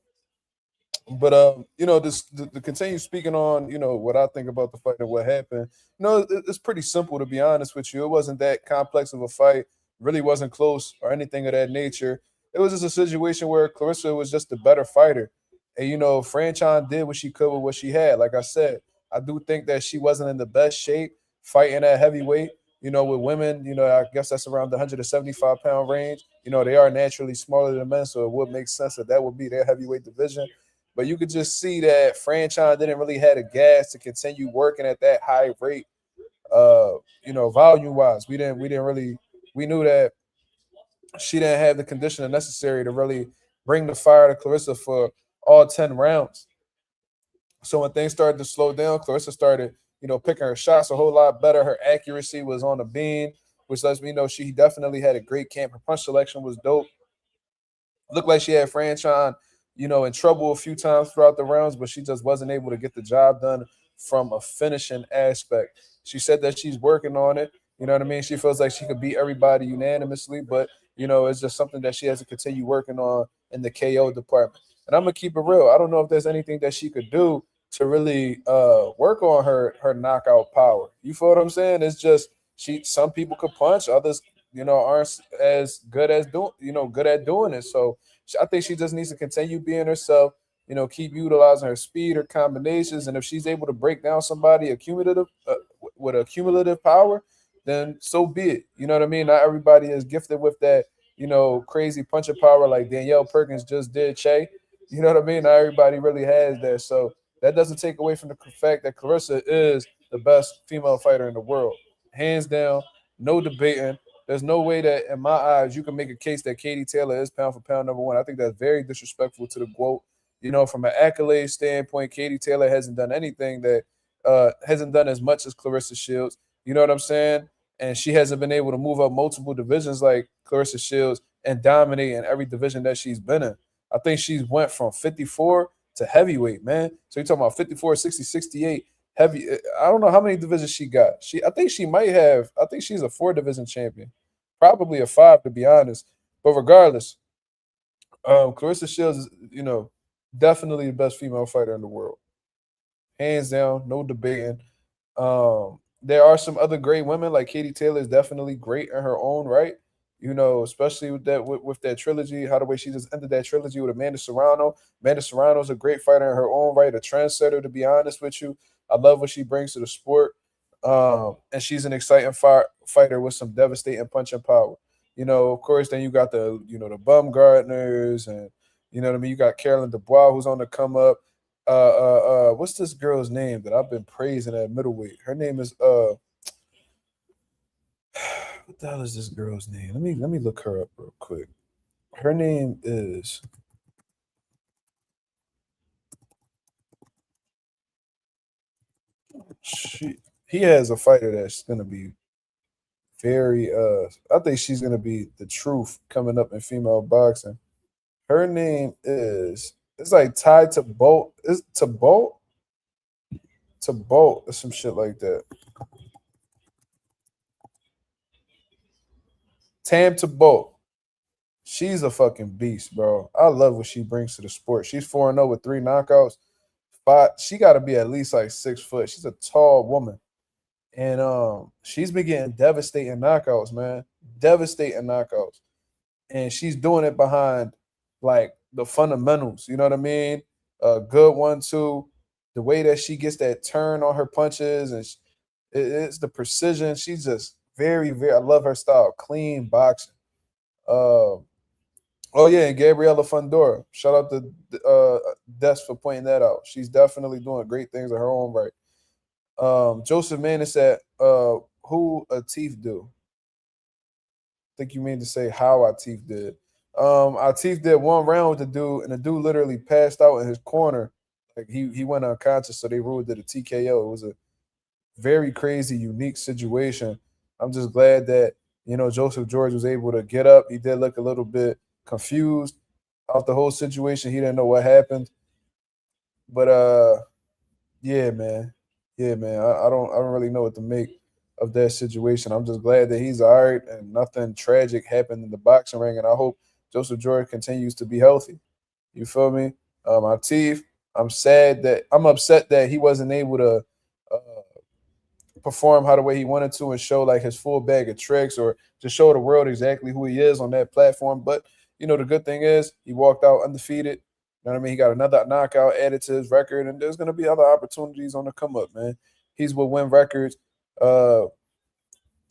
But this to continue speaking on, what I think about the fight and what happened. It's pretty simple, to be honest with you. It wasn't that complex of a fight. Really wasn't close or anything of that nature. It was just a situation where Claressa was just a better fighter, and Franchon did what she could with what she had. Like I said, I do think that she wasn't in the best shape fighting at heavyweight. With women, I guess that's around the 175-pound range. They are naturally smaller than men, so it would make sense that would be their heavyweight division. But you could just see that Franchon didn't really have the gas to continue working at that high rate. Volume wise, we knew that she didn't have the conditioning necessary to really bring the fire to Claressa for all 10 rounds. So when things started to slow down, Claressa started, picking her shots a whole lot better. Her accuracy was on the beam, which lets me know she definitely had a great camp. Her punch selection was dope. Looked like she had Franchon, in trouble a few times throughout the rounds, but she just wasn't able to get the job done from a finishing aspect. She said that she's working on it. You know what I mean? She feels like she could beat everybody unanimously, but it's just something that she has to continue working on in the KO department. And I'm gonna keep it real. I don't know if there's anything that she could do to really work on her knockout power. You feel what I'm saying? It's just some people could punch, others aren't as good as good at doing it. So I think she just needs to continue being herself. Keep utilizing her speed, her combinations, and if she's able to break down somebody with a cumulative power, then so be it. You know what I mean? Not everybody is gifted with that, crazy puncher power like Danielle Perkins just did Che. You know what I mean? Not everybody really has that. So that doesn't take away from the fact that Claressa is the best female fighter in the world, hands down, no debating. There's no way that, in my eyes, you can make a case that Katie Taylor is pound for pound number one. I think that's very disrespectful to the GWOAT. From an accolade standpoint, Katie Taylor hasn't done anything that hasn't done as much as Claressa Shields. You know what I'm saying? And she hasn't been able to move up multiple divisions like Claressa Shields and dominate in every division that she's been in. I think she's went from 54 to heavyweight, man. So you're talking about 54, 60, 68. Heavy. I don't know how many divisions she got. I think she's a 4-division champion. Probably a 5, to be honest. But regardless, Claressa Shields is, definitely the best female fighter in the world. Hands down, no debating. There are some other great women, like Katie Taylor is definitely great in her own right. Especially with that trilogy, how the way she just ended that trilogy with Amanda Serrano. Amanda Serrano is a great fighter in her own right, a trendsetter, to be honest with you. I love what she brings to the sport. And she's an exciting fighter with some devastating punching power. Of course, then you got the Bumgardners and what I mean? You got Carolyn Dubois who's on the come up. What's this girl's name that I've been praising at middleweight? Her name is what the hell is this girl's name? Let me look her up real quick. Her name is he has a fighter that's gonna be very I think she's gonna be the truth coming up in female boxing. Her name is it's like tied to Bolt. Is to Bolt? To Bolt or some shit like that. Tam to Bolt. She's a fucking beast, bro. I love what she brings to the sport. She's 4-0 with 3 knockouts. She got to be at least like 6 foot. She's a tall woman. And she's been getting devastating knockouts, man. Devastating knockouts. And she's doing it behind like the fundamentals. You know what I mean? A good 1-2. The way that she gets that turn on her punches and it's the precision. She's just very, very. I love her style. Clean boxing. Oh yeah, and Gabriela Fundora. Shout out to Des for pointing that out. She's definitely doing great things in her own right. Joseph Manning said, who Atif do? I think you mean to say how Atif did. Atif did 1 round with the dude, and the dude literally passed out in his corner. Like he went unconscious, so they ruled it a TKO. It was a very crazy, unique situation. I'm just glad that, Joseph George was able to get up. He did look a little bit confused off the whole situation. He didn't know what happened. But yeah, man. Yeah, man. I don't really know what to make of that situation. I'm just glad that he's all right and nothing tragic happened in the boxing ring. And I hope Joseph George continues to be healthy. You feel me? Atif, I'm upset that he wasn't able to perform how the way he wanted to and show like his full bag of tricks or to show the world exactly who he is on that platform. But the good thing is he walked out undefeated. You know what I mean? He got another knockout added to his record, and there's gonna be other opportunities on the come up, man. He's with Win Records,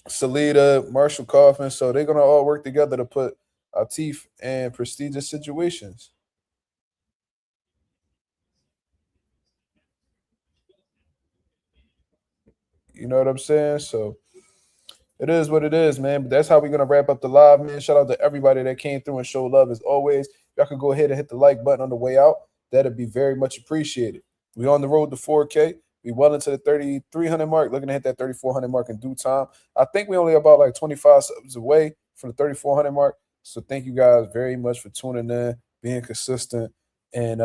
Salida, Marshall Kaufman, so they're gonna all work together to put Atif in prestigious situations. You know what I'm saying? So it is what it is, man. But that's how we're going to wrap up the live, man. Shout out to everybody that came through and showed love as always. Y'all can go ahead and hit the like button on the way out. That'd be very much appreciated. We on the road to 4K. We well into the 3,300 mark, looking to hit that 3,400 mark in due time. I think we only about like 25 subs away from the 3,400 mark. So thank you guys very much for tuning in, being consistent. And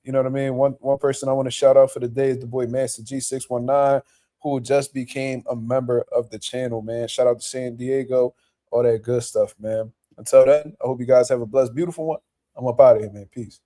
you know what I mean? One person I want to shout out for the day is the boy Master G619, who just became a member of the channel, man. Shout out to San Diego, all that good stuff, man. Until then, I hope you guys have a blessed, beautiful one. I'm up out of here, man. Peace.